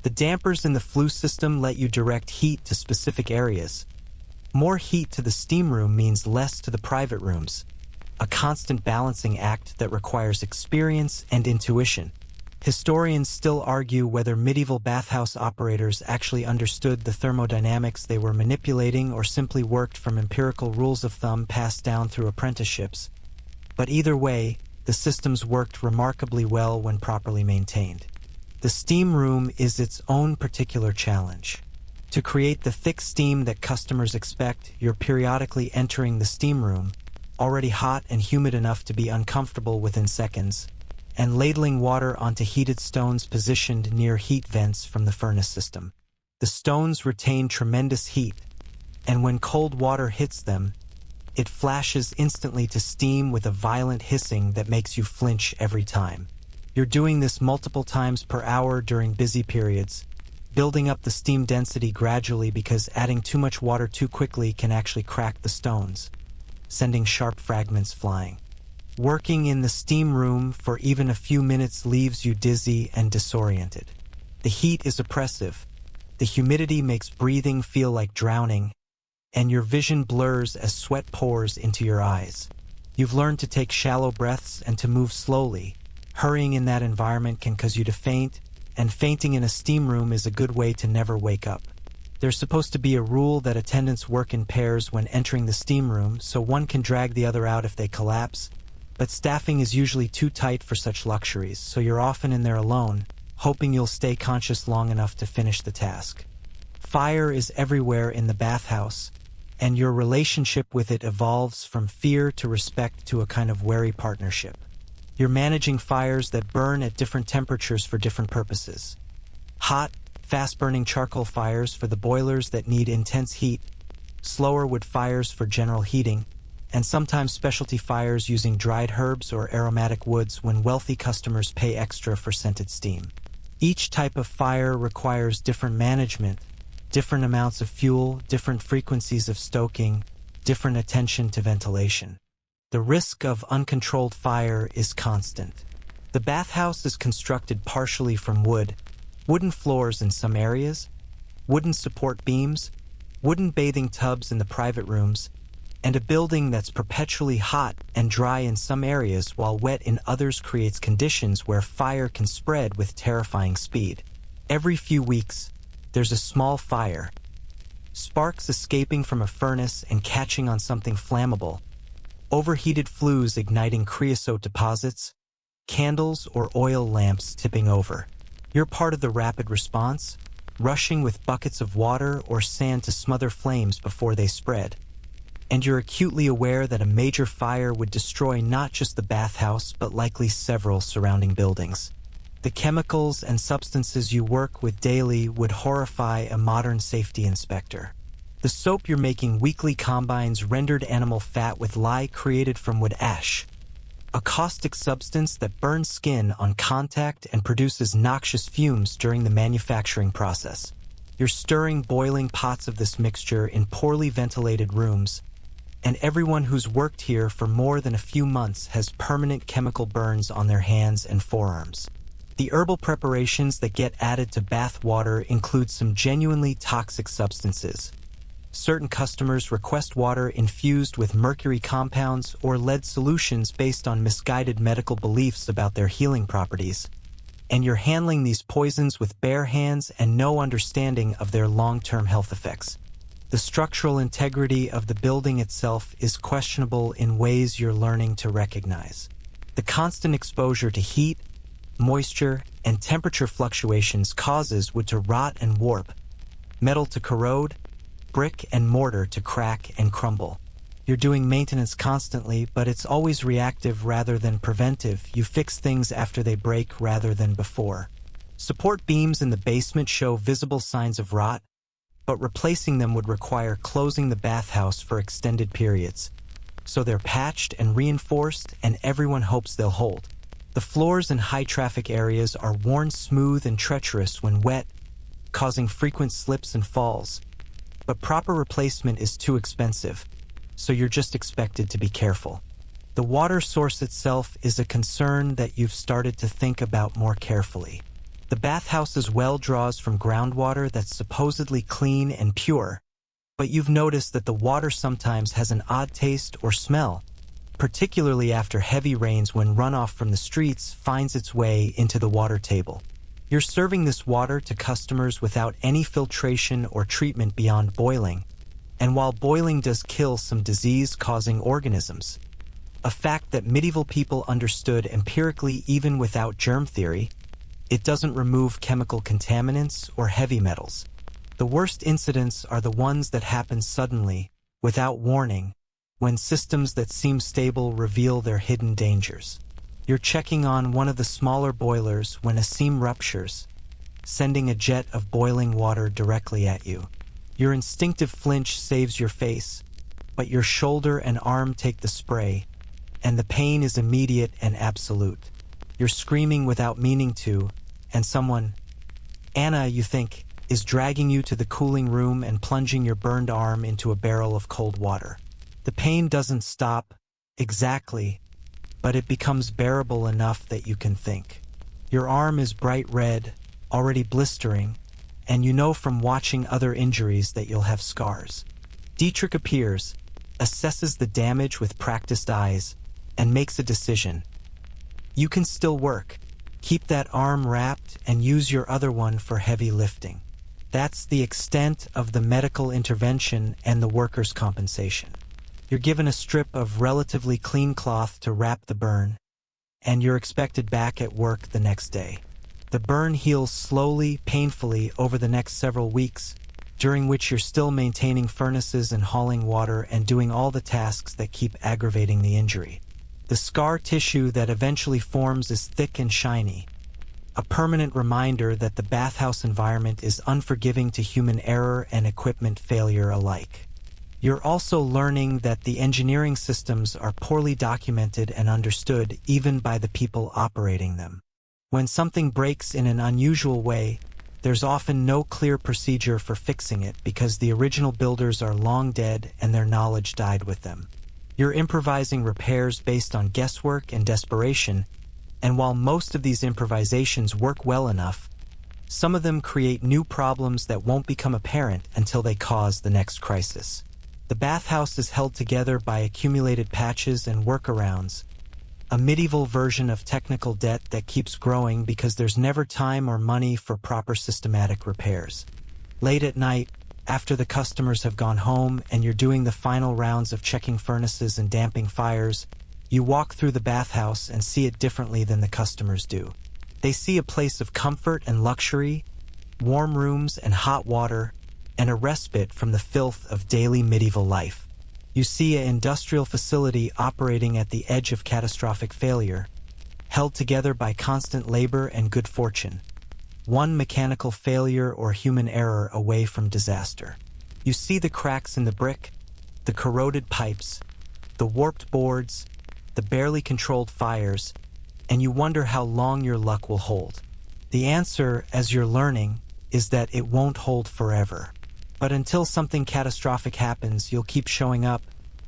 The dampers in the flue system let you direct heat to specific areas. More heat to the steam room means less to the private rooms, a constant balancing act that requires experience and intuition. Historians still argue whether medieval bathhouse operators actually understood the thermodynamics they were manipulating or simply worked from empirical rules of thumb passed down through apprenticeships. But either way, the systems worked remarkably well when properly maintained. The steam room is its own particular challenge. To create the thick steam that customers expect, you're periodically entering the steam room, already hot and humid enough to be uncomfortable within seconds, and ladling water onto heated stones positioned near heat vents from the furnace system. The stones retain tremendous heat, and when cold water hits them, it flashes instantly to steam with a violent hissing that makes you flinch every time. You're doing this multiple times per hour during busy periods, building up the steam density gradually because adding too much water too quickly can actually crack the stones, sending sharp fragments flying. Working in the steam room for even a few minutes leaves you dizzy and disoriented. The heat is oppressive, the humidity makes breathing feel like drowning, and your vision blurs as sweat pours into your eyes. You've learned to take shallow breaths and to move slowly. Hurrying in that environment can cause you to faint, and fainting in a steam room is a good way to never wake up. There's supposed to be a rule that attendants work in pairs when entering the steam room, so one can drag the other out if they collapse, but staffing is usually too tight for such luxuries, so you're often in there alone, hoping you'll stay conscious long enough to finish the task. Fire is everywhere in the bathhouse, and your relationship with it evolves from fear to respect to a kind of wary partnership. You're managing fires that burn at different temperatures for different purposes. Hot, fast-burning charcoal fires for the boilers that need intense heat, slower wood fires for general heating, and sometimes specialty fires using dried herbs or aromatic woods when wealthy customers pay extra for scented steam. Each type of fire requires different management, different amounts of fuel, different frequencies of stoking, different attention to ventilation. The risk of uncontrolled fire is constant. The bathhouse is constructed partially from wood, wooden floors in some areas, wooden support beams, wooden bathing tubs in the private rooms, and a building that's perpetually hot and dry in some areas while wet in others creates conditions where fire can spread with terrifying speed. Every few weeks, there's a small fire, sparks escaping from a furnace and catching on something flammable, overheated flues igniting creosote deposits, candles or oil lamps tipping over. You're part of the rapid response, rushing with buckets of water or sand to smother flames before they spread. And you're acutely aware that a major fire would destroy not just the bathhouse but likely several surrounding buildings. The chemicals and substances you work with daily would horrify a modern safety inspector. The soap you're making weekly combines rendered animal fat with lye created from wood ash, a caustic substance that burns skin on contact and produces noxious fumes during the manufacturing process. You're stirring boiling pots of this mixture in poorly ventilated rooms, and everyone who's worked here for more than a few months has permanent chemical burns on their hands and forearms. The herbal preparations that get added to bath water include some genuinely toxic substances. Certain customers request water infused with mercury compounds or lead solutions based on misguided medical beliefs about their healing properties, and you're handling these poisons with bare hands and no understanding of their long-term health effects. The structural integrity of the building itself is questionable in ways you're learning to recognize. The constant exposure to heat, moisture, and temperature fluctuations causes wood to rot and warp, metal to corrode, brick and mortar to crack and crumble. You're doing maintenance constantly, but it's always reactive rather than preventive. You fix things after they break rather than before. Support beams in the basement show visible signs of rot, but replacing them would require closing the bathhouse for extended periods. So they're patched and reinforced, and everyone hopes they'll hold. The floors in high-traffic areas are worn smooth and treacherous when wet, causing frequent slips and falls. But proper replacement is too expensive, so you're just expected to be careful. The water source itself is a concern that you've started to think about more carefully. The bathhouse's well draws from groundwater that's supposedly clean and pure, but you've noticed that the water sometimes has an odd taste or smell, particularly after heavy rains when runoff from the streets finds its way into the water table. You're serving this water to customers without any filtration or treatment beyond boiling, and while boiling does kill some disease-causing organisms, a fact that medieval people understood empirically even without germ theory, it doesn't remove chemical contaminants or heavy metals. The worst incidents are the ones that happen suddenly, without warning, when systems that seem stable reveal their hidden dangers. You're checking on one of the smaller boilers when a seam ruptures, sending a jet of boiling water directly at you. Your instinctive flinch saves your face, but your shoulder and arm take the spray, and the pain is immediate and absolute. You're screaming without meaning to, and someone, Anna, you think, is dragging you to the cooling room and plunging your burned arm into a barrel of cold water. The pain doesn't stop, exactly, but it becomes bearable enough that you can think. Your arm is bright red, already blistering, and you know from watching other injuries that you'll have scars. Dietrich appears, assesses the damage with practiced eyes, and makes a decision. You can still work. Keep that arm wrapped and use your other one for heavy lifting. That's the extent of the medical intervention and the workers' compensation. You're given a strip of relatively clean cloth to wrap the burn, and you're expected back at work the next day. The burn heals slowly, painfully over the next several weeks, during which you're still maintaining furnaces and hauling water and doing all the tasks that keep aggravating the injury. The scar tissue that eventually forms is thick and shiny, a permanent reminder that the bathhouse environment is unforgiving to human error and equipment failure alike. You're also learning that the engineering systems are poorly documented and understood even by the people operating them. When something breaks in an unusual way, there's often no clear procedure for fixing it because the original builders are long dead and their knowledge died with them. You're improvising repairs based on guesswork and desperation, and while most of these improvisations work well enough, some of them create new problems that won't become apparent until they cause the next crisis. The bathhouse is held together by accumulated patches and workarounds, a medieval version of technical debt that keeps growing because there's never time or money for proper systematic repairs. Late at night, after the customers have gone home and you're doing the final rounds of checking furnaces and damping fires, you walk through the bathhouse and see it differently than the customers do. They see a place of comfort and luxury, warm rooms and hot water, and a respite from the filth of daily medieval life. You see an industrial facility operating at the edge of catastrophic failure, held together by constant labor and good fortune, one mechanical failure or human error away from disaster. You see the cracks in the brick, the corroded pipes, the warped boards, the barely controlled fires, and you wonder how long your luck will hold. The answer, as you're learning, is that it won't hold forever. But until something catastrophic happens, you'll keep showing up,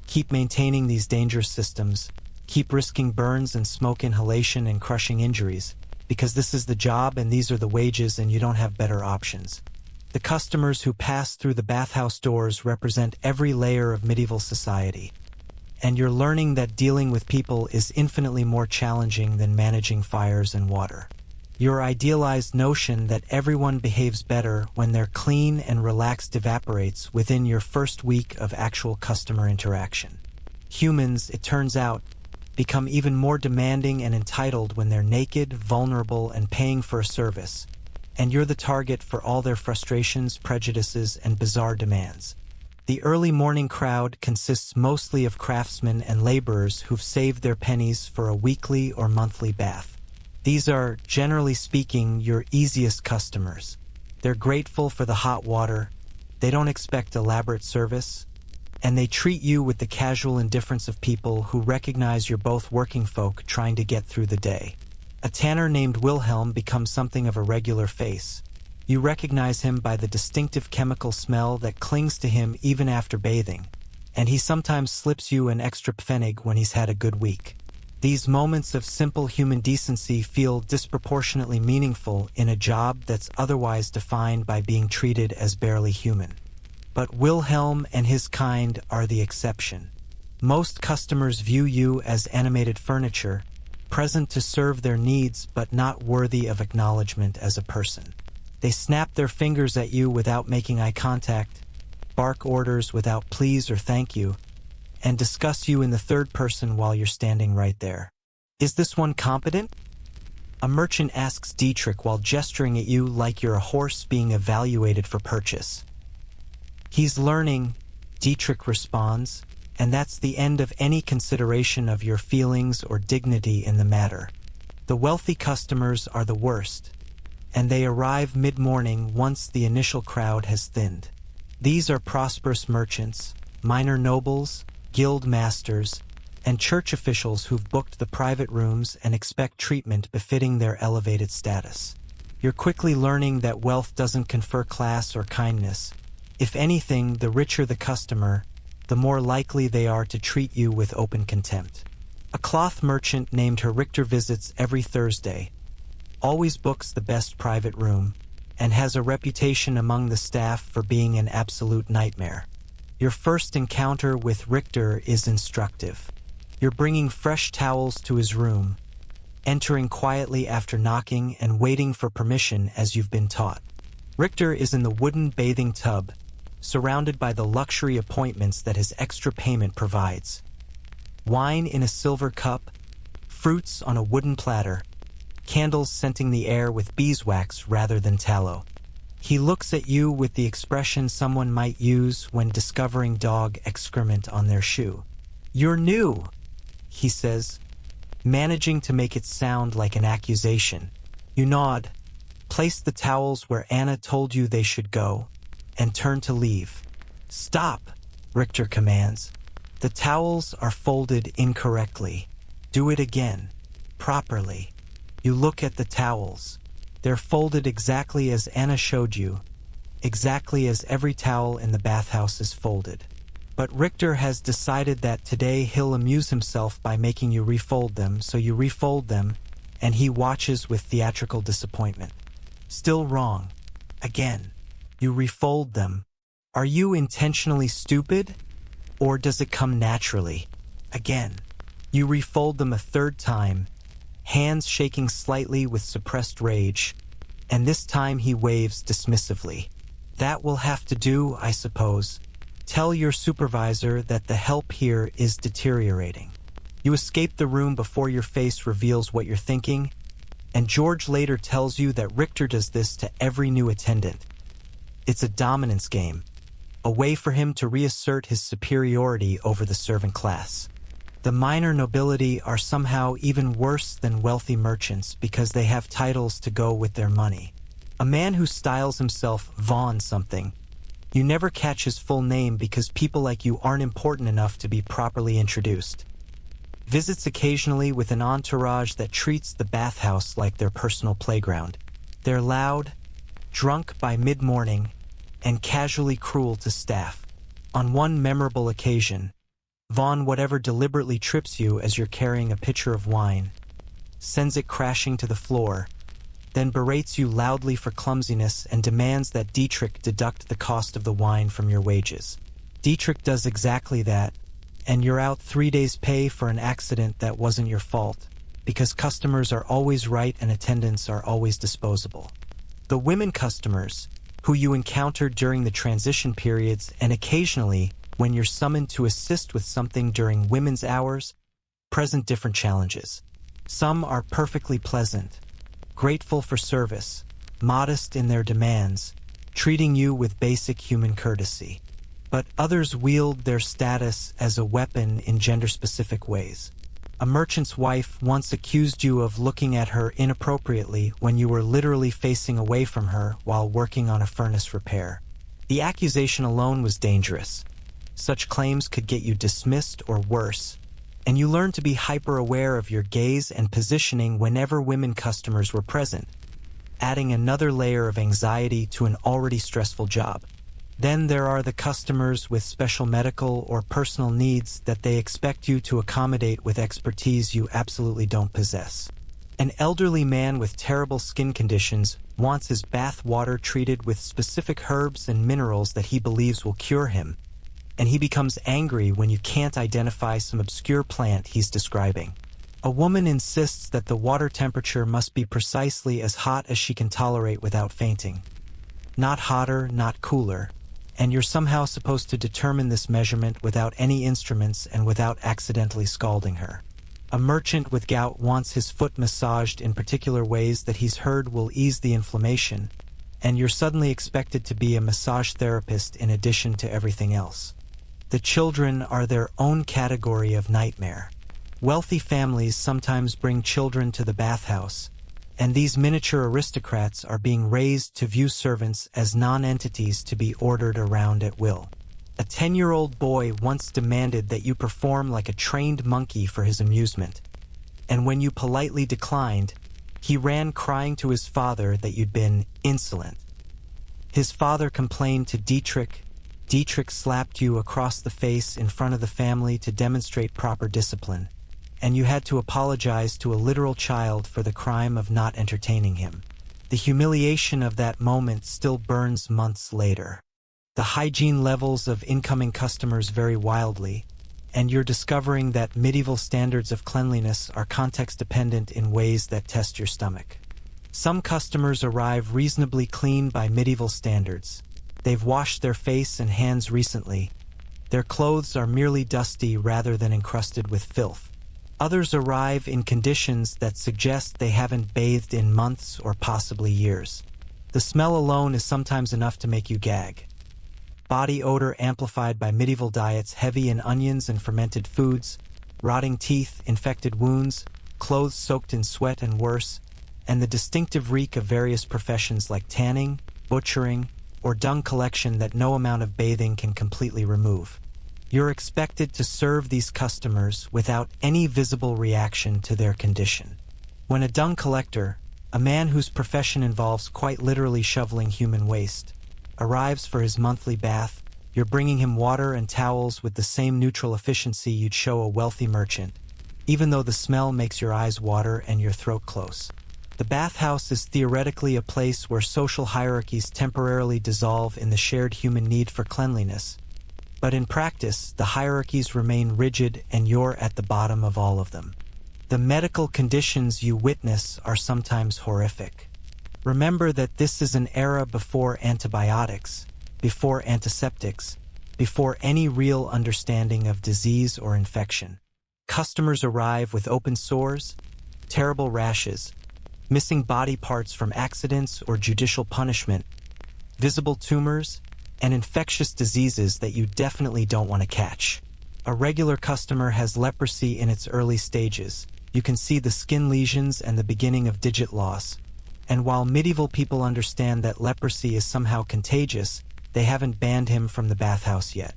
keep maintaining these dangerous systems, keep risking burns and smoke inhalation and crushing injuries, because this is the job and these are the wages and you don't have better options. The customers who pass through the bathhouse doors represent every layer of medieval society, and you're learning that dealing with people is infinitely more challenging than managing fires and water. Your idealized notion that everyone behaves better when they're clean and relaxed evaporates within your first week of actual customer interaction. Humans, it turns out, become even more demanding and entitled when they're naked, vulnerable, and paying for a service, and you're the target for all their frustrations, prejudices, and bizarre demands. The early morning crowd consists mostly of craftsmen and laborers who've saved their pennies for a weekly or monthly bath. These are, generally speaking, your easiest customers. They're grateful for the hot water, they don't expect elaborate service, and they treat you with the casual indifference of people who recognize you're both working folk trying to get through the day. A tanner named Wilhelm becomes something of a regular face. You recognize him by the distinctive chemical smell that clings to him even after bathing, and he sometimes slips you an extra pfennig when he's had a good week. These moments of simple human decency feel disproportionately meaningful in a job that's otherwise defined by being treated as barely human. But Wilhelm and his kind are the exception. Most customers view you as animated furniture, present to serve their needs but not worthy of acknowledgement as a person. They snap their fingers at you without making eye contact, bark orders without please or thank you, and discuss you in the third person while you're standing right there. Is this one competent? A merchant asks Dietrich while gesturing at you like you're a horse being evaluated for purchase. He's learning, Dietrich responds, and that's the end of any consideration of your feelings or dignity in the matter. The wealthy customers are the worst, and they arrive mid-morning once the initial crowd has thinned. These are prosperous merchants, minor nobles, guild masters, and church officials who've booked the private rooms and expect treatment befitting their elevated status. You're quickly learning that wealth doesn't confer class or kindness. If anything, the richer the customer, the more likely they are to treat you with open contempt. A cloth merchant named Richter visits every Thursday, always books the best private room, and has a reputation among the staff for being an absolute nightmare. Your first encounter with Richter is instructive. You're bringing fresh towels to his room, entering quietly after knocking and waiting for permission as you've been taught. Richter is in the wooden bathing tub, surrounded by the luxury appointments that his extra payment provides. Wine in a silver cup, fruits on a wooden platter, candles scenting the air with beeswax rather than tallow. He looks at you with the expression someone might use when discovering dog excrement on their shoe. "You're new," he says, managing to make it sound like an accusation. You nod, place the towels where Anna told you they should go, and turn to leave. "Stop," Richter commands. "The towels are folded incorrectly. Do it again, properly." You look at the towels. They're folded exactly as Anna showed you, exactly as every towel in the bathhouse is folded. But Richter has decided that today he'll amuse himself by making you refold them, so you refold them, and he watches with theatrical disappointment. Still wrong. Again. You refold them. Are you intentionally stupid? Or does it come naturally? Again. You refold them a third time, hands shaking slightly with suppressed rage, and this time he waves dismissively. "That will have to do, I suppose. Tell your supervisor that the help here is deteriorating." You escape the room before your face reveals what you're thinking, and George later tells you that Richter does this to every new attendant. It's a dominance game, a way for him to reassert his superiority over the servant class. The minor nobility are somehow even worse than wealthy merchants because they have titles to go with their money. A man who styles himself Vaughn something, you never catch his full name because people like you aren't important enough to be properly introduced. Visits occasionally with an entourage that treats the bathhouse like their personal playground. They're loud, drunk by mid-morning, and casually cruel to staff. On one memorable occasion, Vaughn whatever deliberately trips you as you're carrying a pitcher of wine, sends it crashing to the floor, then berates you loudly for clumsiness and demands that Dietrich deduct the cost of the wine from your wages. Dietrich does exactly that, and you're out 3 days' pay for an accident that wasn't your fault, because customers are always right and attendants are always disposable. The women customers, who you encountered during the transition periods and occasionally when you're summoned to assist with something during women's hours, present different challenges. Some are perfectly pleasant, grateful for service, modest in their demands, treating you with basic human courtesy. But others wield their status as a weapon in gender-specific ways. A merchant's wife once accused you of looking at her inappropriately when you were literally facing away from her while working on a furnace repair. The accusation alone was dangerous. Such claims could get you dismissed or worse, and you learned to be hyper-aware of your gaze and positioning whenever women customers were present, adding another layer of anxiety to an already stressful job. Then there are the customers with special medical or personal needs that they expect you to accommodate with expertise you absolutely don't possess. An elderly man with terrible skin conditions wants his bath water treated with specific herbs and minerals that he believes will cure him, and he becomes angry when you can't identify some obscure plant he's describing. A woman insists that the water temperature must be precisely as hot as she can tolerate without fainting. Not hotter, not cooler, and you're somehow supposed to determine this measurement without any instruments and without accidentally scalding her. A merchant with gout wants his foot massaged in particular ways that he's heard will ease the inflammation, and you're suddenly expected to be a massage therapist in addition to everything else. The children are their own category of nightmare. Wealthy families sometimes bring children to the bathhouse, and these miniature aristocrats are being raised to view servants as non-entities to be ordered around at will. A 10-year-old boy once demanded that you perform like a trained monkey for his amusement, and when you politely declined, he ran crying to his father that you'd been insolent. His father complained to Dietrich. Dietrich slapped you across the face in front of the family to demonstrate proper discipline, and you had to apologize to a literal child for the crime of not entertaining him. The humiliation of that moment still burns months later. The hygiene levels of incoming customers vary wildly, and you're discovering that medieval standards of cleanliness are context-dependent in ways that test your stomach. Some customers arrive reasonably clean by medieval standards. They've washed their face and hands recently. Their clothes are merely dusty rather than encrusted with filth. Others arrive in conditions that suggest they haven't bathed in months or possibly years. The smell alone is sometimes enough to make you gag. Body odor amplified by medieval diets heavy in onions and fermented foods, rotting teeth, infected wounds, clothes soaked in sweat and worse, and the distinctive reek of various professions like tanning, butchering, or dung collection that no amount of bathing can completely remove. You're expected to serve these customers without any visible reaction to their condition. When a dung collector, a man whose profession involves quite literally shoveling human waste, arrives for his monthly bath, you're bringing him water and towels with the same neutral efficiency you'd show a wealthy merchant, even though the smell makes your eyes water and your throat close. The bathhouse is theoretically a place where social hierarchies temporarily dissolve in the shared human need for cleanliness. But in practice, the hierarchies remain rigid and you're at the bottom of all of them. The medical conditions you witness are sometimes horrific. Remember that this is an era before antibiotics, before antiseptics, before any real understanding of disease or infection. Customers arrive with open sores, terrible rashes, missing body parts from accidents or judicial punishment, visible tumors, and infectious diseases that you definitely don't want to catch. A regular customer has leprosy in its early stages. You can see the skin lesions and the beginning of digit loss. And while medieval people understand that leprosy is somehow contagious, they haven't banned him from the bathhouse yet.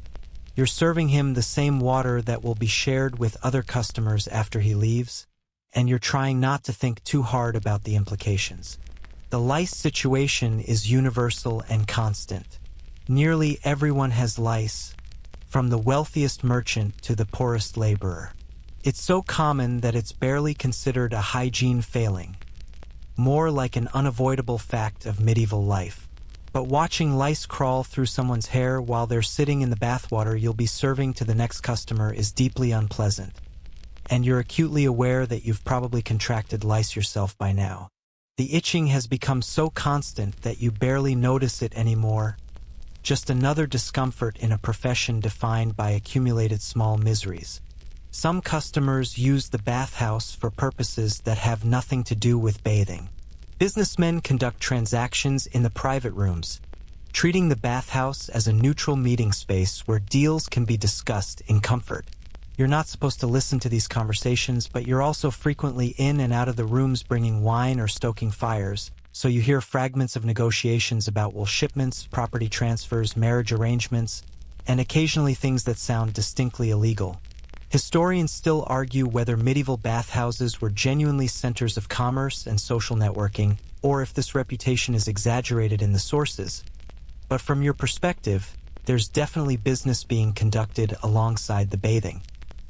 You're serving him the same water that will be shared with other customers after he leaves, and you're trying not to think too hard about the implications. The lice situation is universal and constant. Nearly everyone has lice, from the wealthiest merchant to the poorest laborer. It's so common that it's barely considered a hygiene failing, more like an unavoidable fact of medieval life. But watching lice crawl through someone's hair while they're sitting in the bathwater you'll be serving to the next customer is deeply unpleasant. And you're acutely aware that you've probably contracted lice yourself by now. The itching has become so constant that you barely notice it anymore. Just another discomfort in a profession defined by accumulated small miseries. Some customers use the bathhouse for purposes that have nothing to do with bathing. Businessmen conduct transactions in the private rooms, treating the bathhouse as a neutral meeting space where deals can be discussed in comfort. You're not supposed to listen to these conversations, but you're also frequently in and out of the rooms bringing wine or stoking fires, so you hear fragments of negotiations about wool shipments, property transfers, marriage arrangements, and occasionally things that sound distinctly illegal. Historians still argue whether medieval bathhouses were genuinely centers of commerce and social networking, or if this reputation is exaggerated in the sources. But from your perspective, there's definitely business being conducted alongside the bathing.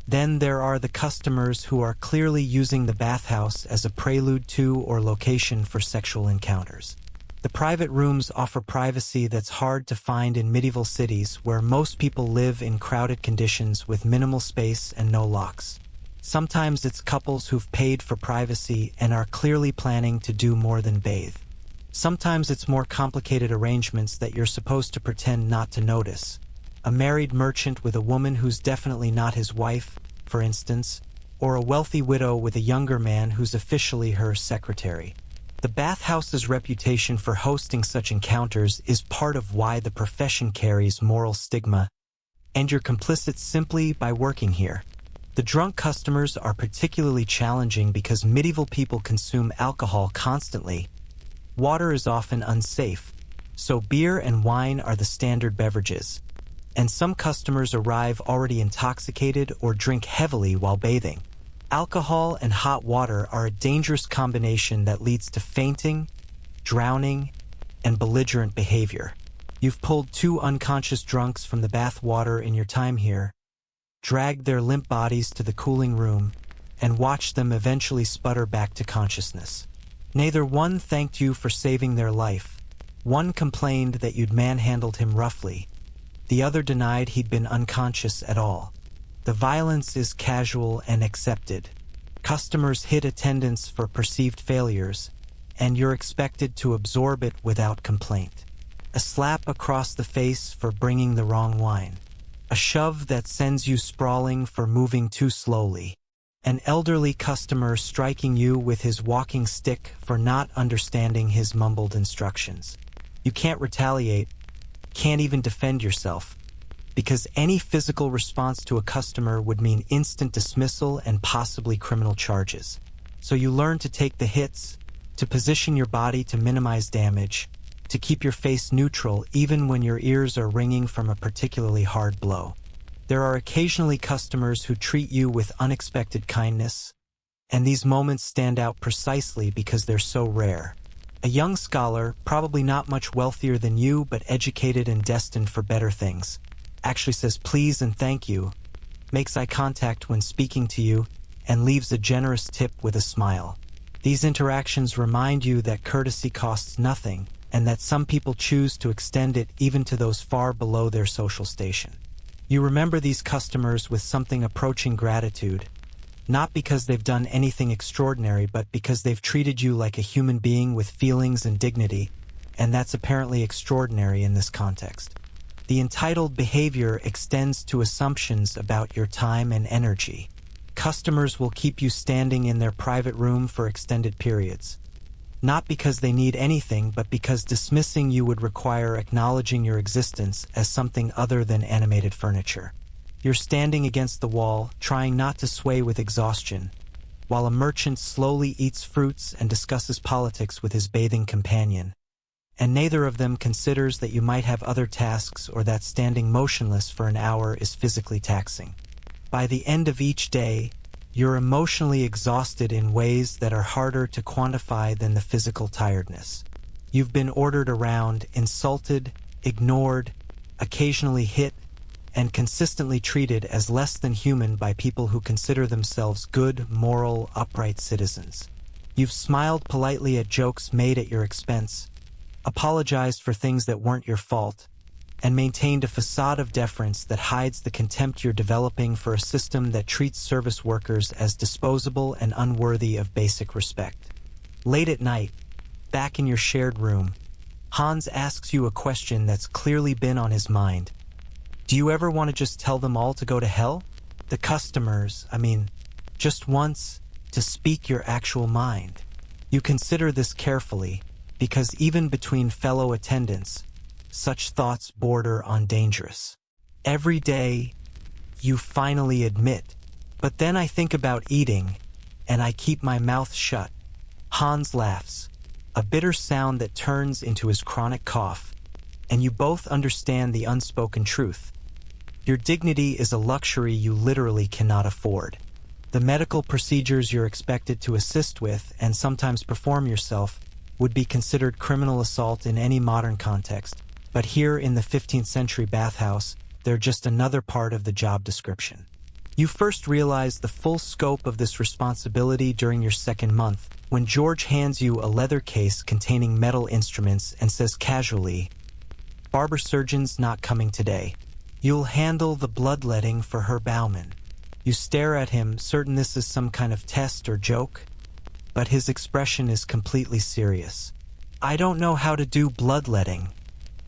Then there are the customers who are clearly using the bathhouse as a prelude to or location for sexual encounters. The private rooms offer privacy that's hard to find in medieval cities where most people live in crowded conditions with minimal space and no locks. Sometimes it's couples who've paid for privacy and are clearly planning to do more than bathe. Sometimes it's more complicated arrangements that you're supposed to pretend not to notice. A married merchant with a woman who's definitely not his wife, for instance, or a wealthy widow with a younger man who's officially her secretary. The bathhouse's reputation for hosting such encounters is part of why the profession carries moral stigma, and you're complicit simply by working here. The drunk customers are particularly challenging because medieval people consume alcohol constantly. Water is often unsafe, so beer and wine are the standard beverages. And some customers arrive already intoxicated or drink heavily while bathing. Alcohol and hot water are a dangerous combination that leads to fainting, drowning, and belligerent behavior. You've pulled 2 unconscious drunks from the bath water in your time here, dragged their limp bodies to the cooling room, and watched them eventually sputter back to consciousness. Neither one thanked you for saving their life. One complained that you'd manhandled him roughly. The other denied he'd been unconscious at all. The violence is casual and accepted. Customers hit attendants for perceived failures, and you're expected to absorb it without complaint. A slap across the face for bringing the wrong wine. A shove that sends you sprawling for moving too slowly. An elderly customer striking you with his walking stick for not understanding his mumbled instructions. You can't retaliate, can't even defend yourself, because any physical response to a customer would mean instant dismissal and possibly criminal charges. So you learn to take the hits, to position your body to minimize damage, to keep your face neutral even when your ears are ringing from a particularly hard blow. There are occasionally customers who treat you with unexpected kindness, and these moments stand out precisely because they're so rare. A young scholar, probably not much wealthier than you but educated and destined for better things, actually says please and thank you, makes eye contact when speaking to you, and leaves a generous tip with a smile. These interactions remind you that courtesy costs nothing, and that some people choose to extend it even to those far below their social station. You remember these customers with something approaching gratitude, not because they've done anything extraordinary, but because they've treated you like a human being with feelings and dignity, and that's apparently extraordinary in this context. The entitled behavior extends to assumptions about your time and energy. Customers will keep you standing in their private room for extended periods, not because they need anything, but because dismissing you would require acknowledging your existence as something other than animated furniture. You're standing against the wall, trying not to sway with exhaustion, while a merchant slowly eats fruits and discusses politics with his bathing companion, and neither of them considers that you might have other tasks or that standing motionless for an hour is physically taxing. By the end of each day, you're emotionally exhausted in ways that are harder to quantify than the physical tiredness. You've been ordered around, insulted, ignored, occasionally hit, and consistently treated as less than human by people who consider themselves good, moral, upright citizens. You've smiled politely at jokes made at your expense, apologized for things that weren't your fault, and maintained a facade of deference that hides the contempt you're developing for a system that treats service workers as disposable and unworthy of basic respect. Late at night, back in your shared room, Hans asks you a question that's clearly been on his mind. Do you ever want to just tell them all to go to hell? The customers, just once, to speak your actual mind. You consider this carefully, because even between fellow attendants, such thoughts border on dangerous. Every day, you finally admit, but then I think about eating, and I keep my mouth shut. Hans laughs, a bitter sound that turns into his chronic cough, and you both understand the unspoken truth. Your dignity is a luxury you literally cannot afford. The medical procedures you're expected to assist with, and sometimes perform yourself, would be considered criminal assault in any modern context. But here in the 15th century bathhouse, they're just another part of the job description. You first realize the full scope of this responsibility during your second month, when George hands you a leather case containing metal instruments and says casually, "Barber surgeon's not coming today. You'll handle the bloodletting for her Bauman." You stare at him, certain this is some kind of test or joke, but his expression is completely serious. "I don't know how to do bloodletting,"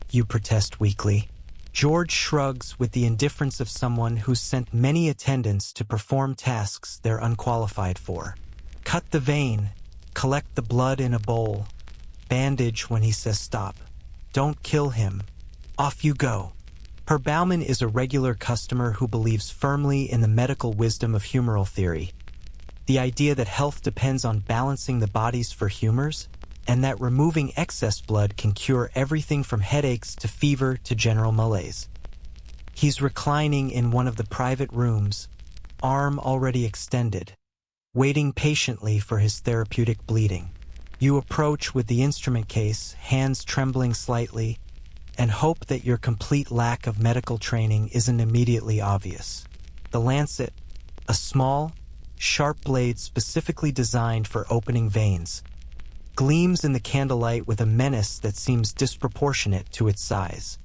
you protest weakly. George shrugs with the indifference of someone who's sent many attendants to perform tasks they're unqualified for. Cut the vein, collect the blood in a bowl, bandage when he says stop. Don't kill him. Off you go. Her Bauman is a regular customer who believes firmly in the medical wisdom of humoral theory, the idea that health depends on balancing the bodies for humors, and that removing excess blood can cure everything from headaches to fever to general malaise. He's reclining in one of the private rooms, arm already extended, waiting patiently for his therapeutic bleeding. You approach with the instrument case, hands trembling slightly, and hope that your complete lack of medical training isn't immediately obvious. The lancet, a small, sharp blade specifically designed for opening veins, gleams in the candlelight with a menace that seems disproportionate to its size.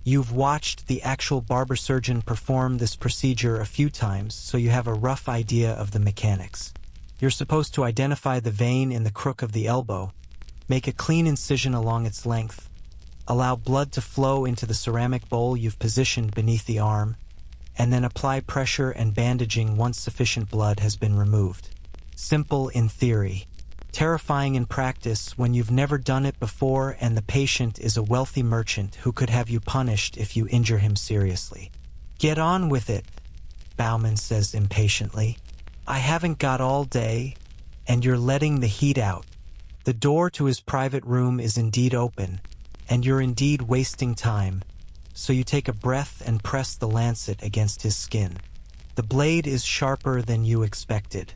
You've watched the actual barber surgeon perform this procedure a few times, so you have a rough idea of the mechanics. You're supposed to identify the vein in the crook of the elbow, make a clean incision along its length, allow blood to flow into the ceramic bowl you've positioned beneath the arm, and then apply pressure and bandaging once sufficient blood has been removed. Simple in theory, terrifying in practice when you've never done it before and the patient is a wealthy merchant who could have you punished if you injure him seriously. "Get on with it," Bauman says impatiently. "I haven't got all day, and you're letting the heat out." The door to his private room is indeed open, and you're indeed wasting time, so you take a breath and press the lancet against his skin. The blade is sharper than you expected.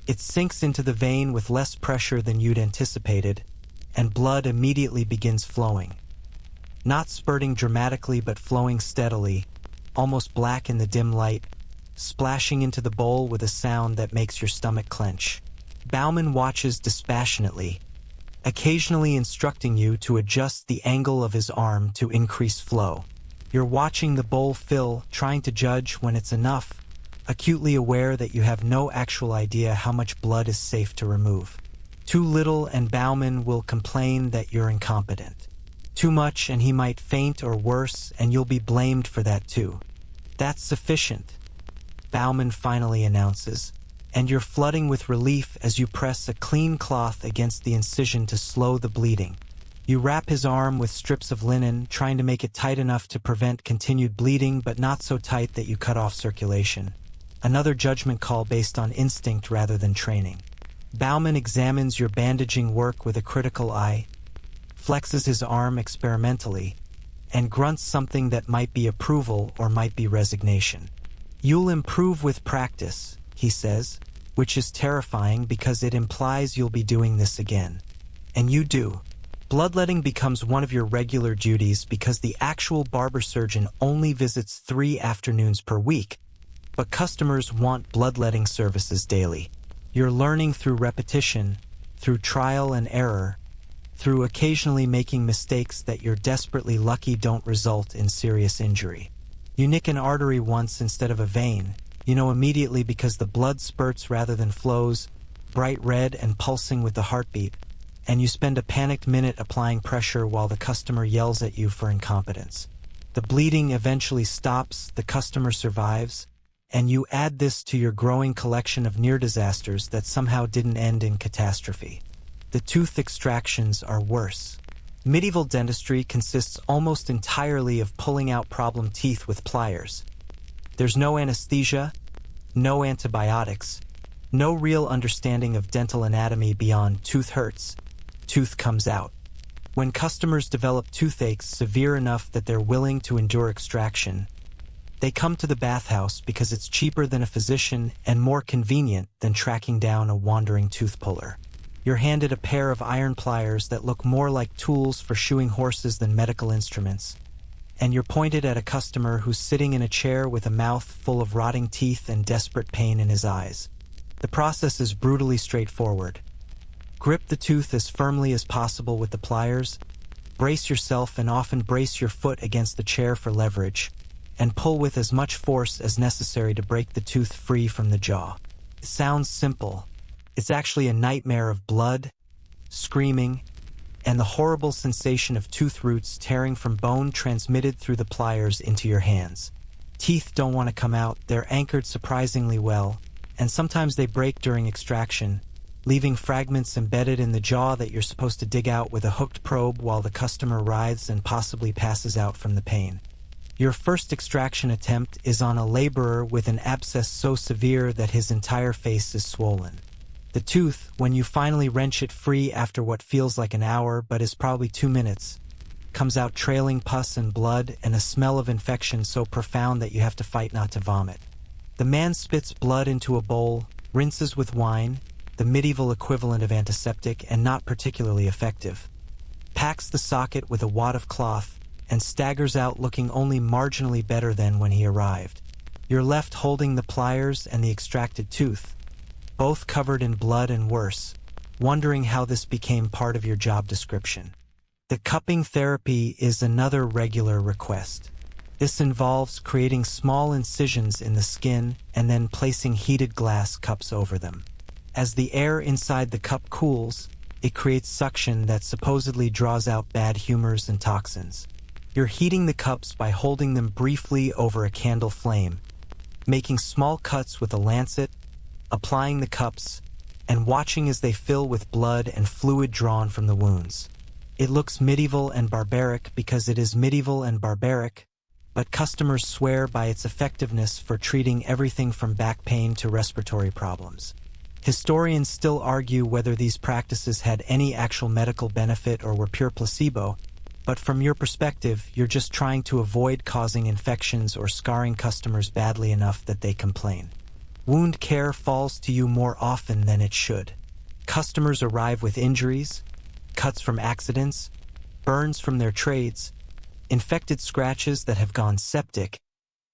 It sinks into the vein with less pressure than you'd anticipated, and blood immediately begins flowing. Not spurting dramatically but flowing steadily, almost black in the dim light, splashing into the bowl with a sound that makes your stomach clench. Bauman watches dispassionately, occasionally instructing you to adjust the angle of his arm to increase flow. You're watching the bowl fill, trying to judge when it's enough, acutely aware that you have no actual idea how much blood is safe to remove. Too little and Bauman will complain that you're incompetent. Too much and he might faint or worse, and you'll be blamed for that too. "That's sufficient," Bauman finally announces, and you're flooding with relief as you press a clean cloth against the incision to slow the bleeding. You wrap his arm with strips of linen, trying to make it tight enough to prevent continued bleeding but not so tight that you cut off circulation. Another judgment call based on instinct rather than training. Bauman examines your bandaging work with a critical eye, flexes his arm experimentally, and grunts something that might be approval or might be resignation. "You'll improve with practice," he says, which is terrifying because it implies you'll be doing this again. And you do. Bloodletting becomes one of your regular duties because the actual barber surgeon only visits 3 afternoons per week, but customers want bloodletting services daily. You're learning through repetition, through trial and error, through occasionally making mistakes that you're desperately lucky don't result in serious injury. You nick an artery once instead of a vein, you know immediately because the blood spurts rather than flows, bright red and pulsing with the heartbeat, and you spend a panicked minute applying pressure while the customer yells at you for incompetence. The bleeding eventually stops, the customer survives, and you add this to your growing collection of near disasters that somehow didn't end in catastrophe. The tooth extractions are worse. Medieval dentistry consists almost entirely of pulling out problem teeth with pliers. There's no anesthesia, no antibiotics, no real understanding of dental anatomy beyond tooth hurts, tooth comes out. When customers develop toothaches severe enough that they're willing to endure extraction, they come to the bathhouse because it's cheaper than a physician and more convenient than tracking down a wandering tooth puller. You're handed a pair of iron pliers that look more like tools for shoeing horses than medical instruments, and you're pointed at a customer who's sitting in a chair with a mouth full of rotting teeth and desperate pain in his eyes. The process is brutally straightforward. Grip the tooth as firmly as possible with the pliers, brace yourself and often brace your foot against the chair for leverage, and pull with as much force as necessary to break the tooth free from the jaw. It sounds simple. It's actually a nightmare of blood, screaming, and the horrible sensation of tooth roots tearing from bone transmitted through the pliers into your hands. Teeth don't want to come out, they're anchored surprisingly well, and sometimes they break during extraction, leaving fragments embedded in the jaw that you're supposed to dig out with a hooked probe while the customer writhes and possibly passes out from the pain. Your first extraction attempt is on a laborer with an abscess so severe that his entire face is swollen. The tooth, when you finally wrench it free after what feels like an hour but is probably 2 minutes, comes out trailing pus and blood and a smell of infection so profound that you have to fight not to vomit. The man spits blood into a bowl, rinses with wine, the medieval equivalent of antiseptic and not particularly effective, packs the socket with a wad of cloth, and staggers out looking only marginally better than when he arrived. You're left holding the pliers and the extracted tooth, both covered in blood and worse, wondering how this became part of your job description. The cupping therapy is another regular request. This involves creating small incisions in the skin and then placing heated glass cups over them. As the air inside the cup cools, it creates suction that supposedly draws out bad humors and toxins. You're heating the cups by holding them briefly over a candle flame, making small cuts with a lancet, applying the cups, and watching as they fill with blood and fluid drawn from the wounds. It looks medieval and barbaric because it is medieval and barbaric, but customers swear by its effectiveness for treating everything from back pain to respiratory problems. Historians still argue whether these practices had any actual medical benefit or were pure placebo, but from your perspective, you're just trying to avoid causing infections or scarring customers badly enough that they complain. Wound care falls to you more often than it should. Customers arrive with injuries, cuts from accidents, burns from their trades, infected scratches that have gone septic,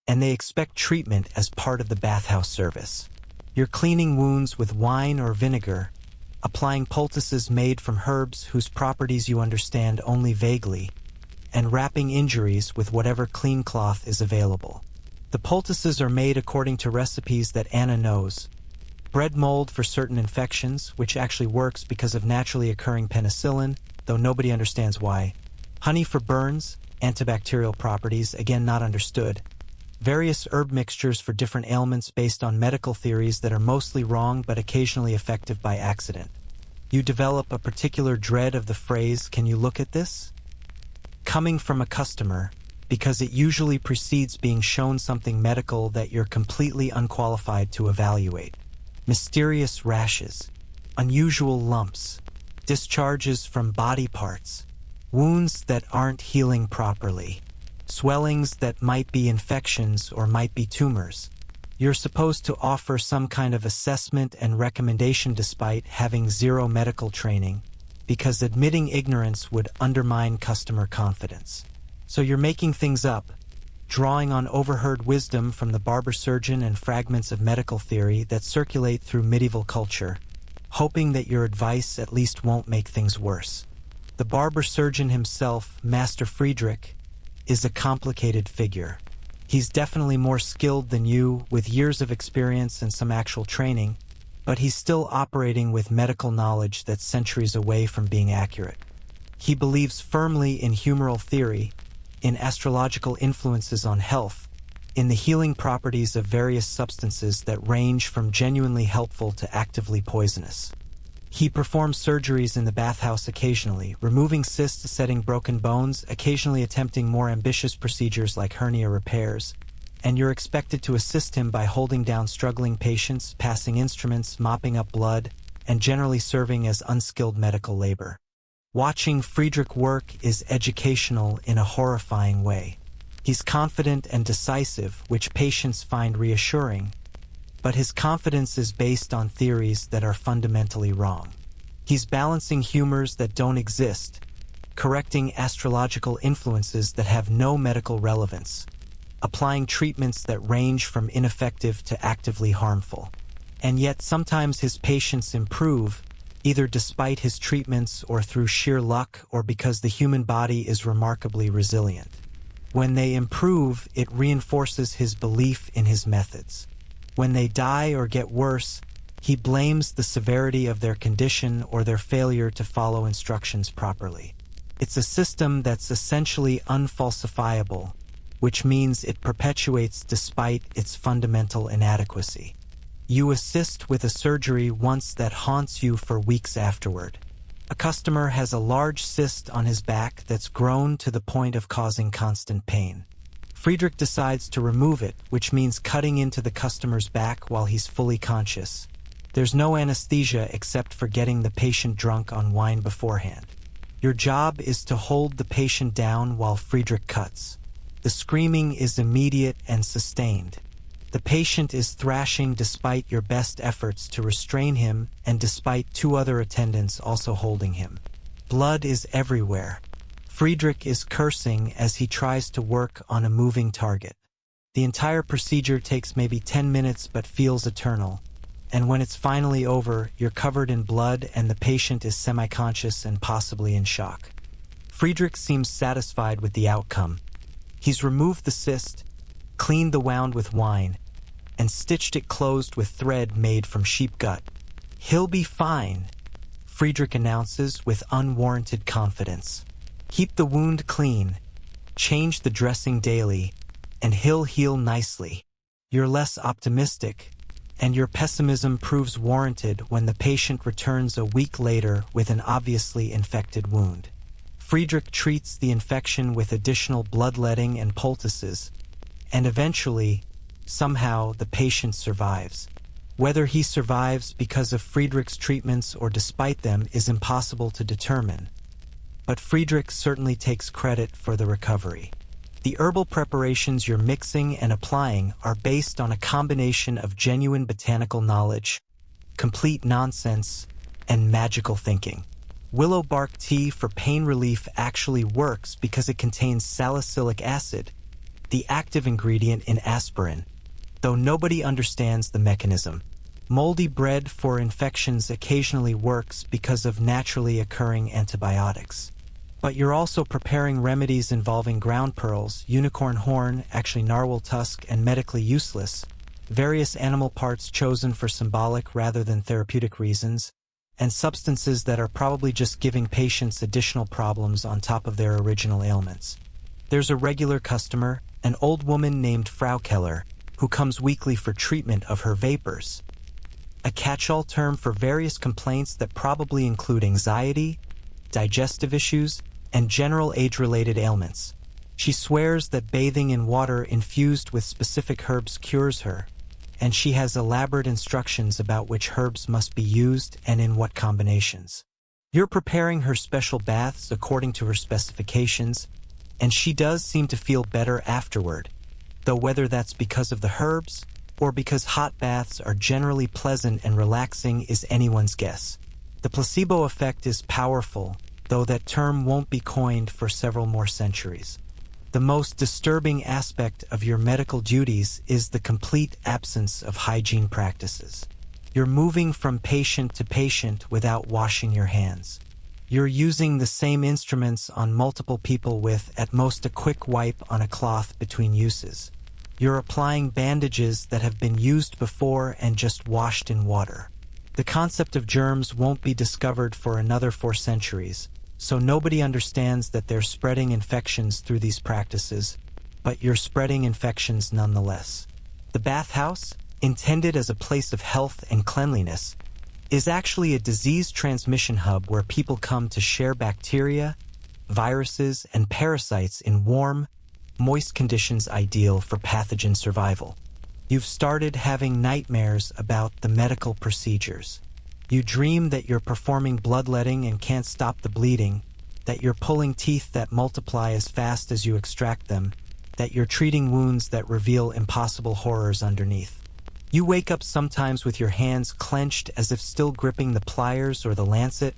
and they expect treatment as part of the bathhouse service. You're cleaning wounds with wine or vinegar, applying poultices made from herbs whose properties you understand only vaguely, and wrapping injuries with whatever clean cloth is available. The poultices are made according to recipes that Anna knows. Bread mold for certain infections, which actually works because of naturally occurring penicillin, though nobody understands why. Honey for burns, antibacterial properties, again not understood. Various herb mixtures for different ailments based on medical theories that are mostly wrong but occasionally effective by accident. You develop a particular dread of the phrase, "Can you look at this?" coming from a customer, because it usually precedes being shown something medical that you're completely unqualified to evaluate. Mysterious rashes, unusual lumps, discharges from body parts, wounds that aren't healing properly, swellings that might be infections or might be tumors. You're supposed to offer some kind of assessment and recommendation despite having zero medical training, because admitting ignorance would undermine customer confidence. So you're making things up, drawing on overheard wisdom from the barber surgeon and fragments of medical theory that circulate through medieval culture, hoping that your advice at least won't make things worse. The barber surgeon himself, Master Friedrich, is a complicated figure. He's definitely more skilled than you, with years of experience and some actual training, but he's still operating with medical knowledge that's centuries away from being accurate. He believes firmly in humoral theory, in astrological influences on health, in the healing properties of various substances that range from genuinely helpful to actively poisonous. He performs surgeries in the bathhouse occasionally, removing cysts, setting broken bones, occasionally attempting more ambitious procedures like hernia repairs, and you're expected to assist him by holding down struggling patients, passing instruments, mopping up blood, and generally serving as unskilled medical labor. Watching Friedrich work is educational in a horrifying way. He's confident and decisive, which patients find reassuring, but his confidence is based on theories that are fundamentally wrong. He's balancing humors that don't exist, correcting astrological influences that have no medical relevance, applying treatments that range from ineffective to actively harmful. And yet sometimes his patients improve, either despite his treatments or through sheer luck or because the human body is remarkably resilient. When they improve, it reinforces his belief in his methods. When they die or get worse, he blames the severity of their condition or their failure to follow instructions properly. It's a system that's essentially unfalsifiable, which means it perpetuates despite its fundamental inadequacy. You assist with a surgery once that haunts you for weeks afterward. A customer has a large cyst on his back that's grown to the point of causing constant pain. Friedrich decides to remove it, which means cutting into the customer's back while he's fully conscious. There's no anesthesia except for getting the patient drunk on wine beforehand. Your job is to hold the patient down while Friedrich cuts. The screaming is immediate and sustained. The patient is thrashing despite your best efforts to restrain him and despite two other attendants also holding him. Blood is everywhere. Friedrich is cursing as he tries to work on a moving target. The entire procedure takes maybe 10 minutes but feels eternal, and when it's finally over, you're covered in blood and the patient is semi-conscious and possibly in shock. Friedrich seems satisfied with the outcome. He's removed the cyst, cleaned the wound with wine, and stitched it closed with thread made from sheep gut. "He'll be fine," Friedrich announces with unwarranted confidence. "Keep the wound clean, change the dressing daily, and he'll heal nicely." you're less optimistic, and your pessimism proves warranted when the patient returns a week later with an obviously infected wound. Friedrich treats the infection with additional bloodletting and poultices, and eventually, somehow, the patient survives. Whether he survives because of Friedrich's treatments or despite them is impossible to determine, but Friedrich certainly takes credit for the recovery. The herbal preparations you're mixing and applying are based on a combination of genuine botanical knowledge, complete nonsense, and magical thinking. Willow bark tea for pain relief actually works because it contains salicylic acid, the active ingredient in aspirin, though nobody understands the mechanism. Moldy bread for infections occasionally works because of naturally occurring antibiotics. But you're also preparing remedies involving ground pearls, unicorn horn, actually narwhal tusk, and medically useless, various animal parts chosen for symbolic rather than therapeutic reasons, and substances that are probably just giving patients additional problems on top of their original ailments. There's a regular customer, an old woman named Frau Keller, who comes weekly for treatment of her vapors, a catch-all term for various complaints that probably include anxiety, digestive issues, and general age-related ailments. She swears that bathing in water infused with specific herbs cures her, and she has elaborate instructions about which herbs must be used and in what combinations. You're preparing her special baths according to her specifications, and she does seem to feel better afterward, though whether that's because of the herbs or because hot baths are generally pleasant and relaxing is anyone's guess. The placebo effect is powerful, though that term won't be coined for several more centuries. The most disturbing aspect of your medical duties is the complete absence of hygiene practices. You're moving from patient to patient without washing your hands. You're using the same instruments on multiple people with, at most, a quick wipe on a cloth between uses. You're applying bandages that have been used before and just washed in water. The concept of germs won't be discovered for another 4 centuries, so nobody understands that they're spreading infections through these practices, but you're spreading infections nonetheless. The bathhouse, intended as a place of health and cleanliness, is actually a disease transmission hub where people come to share bacteria, viruses, and parasites in warm, moist conditions ideal for pathogen survival. You've started having nightmares about the medical procedures. You dream that you're performing bloodletting and can't stop the bleeding, that you're pulling teeth that multiply as fast as you extract them, that you're treating wounds that reveal impossible horrors underneath. You wake up sometimes with your hands clenched as if still gripping the pliers or the lancet,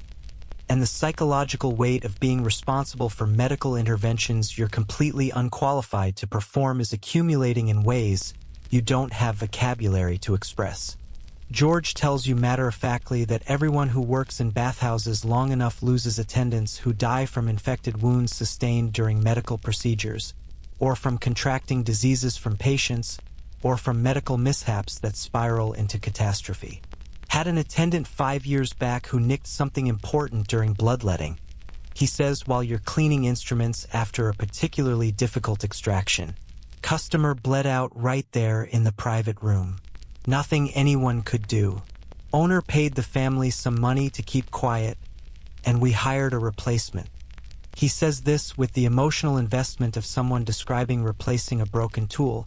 and the psychological weight of being responsible for medical interventions you're completely unqualified to perform is accumulating in ways you don't have vocabulary to express. George tells you matter-of-factly that everyone who works in bathhouses long enough loses attendants who die from infected wounds sustained during medical procedures, or from contracting diseases from patients, or from medical mishaps that spiral into catastrophe. Had an attendant 5 years back who nicked something important during bloodletting. He says while you're cleaning instruments after a particularly difficult extraction. Customer bled out right there in the private room. Nothing anyone could do. Owner paid the family some money to keep quiet, and we hired a replacement. He says this with the emotional investment of someone describing replacing a broken tool,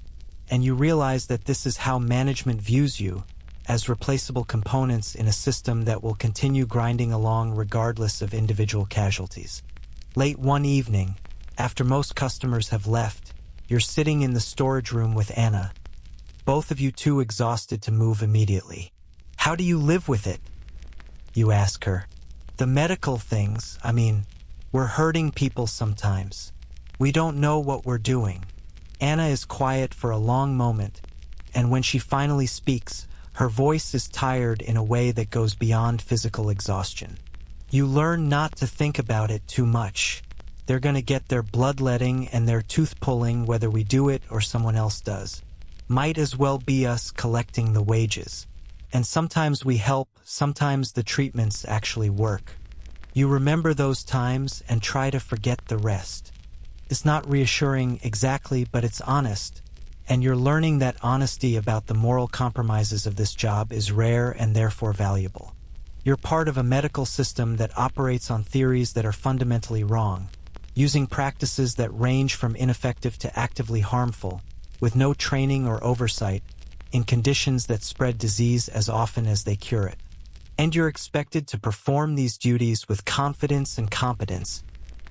and you realize that this is how management views you, as replaceable components in a system that will continue grinding along regardless of individual casualties. Late one evening, after most customers have left, you're sitting in the storage room with Anna, both of you too exhausted to move immediately. How do you live with it? You ask her. The medical things, we're hurting people sometimes. We don't know what we're doing. Anna is quiet for a long moment, and when she finally speaks, her voice is tired in a way that goes beyond physical exhaustion. You learn not to think about it too much. They're going to get their bloodletting and their tooth pulling whether we do it or someone else does. Might as well be us collecting the wages. And sometimes we help, sometimes the treatments actually work. You remember those times and try to forget the rest. It's not reassuring exactly, but it's honest, And you're learning that honesty about the moral compromises of this job is rare and therefore valuable. You're part of a medical system that operates on theories that are fundamentally wrong, using practices that range from ineffective to actively harmful, with no training or oversight, in conditions that spread disease as often as they cure it. And you're expected to perform these duties with confidence and competence,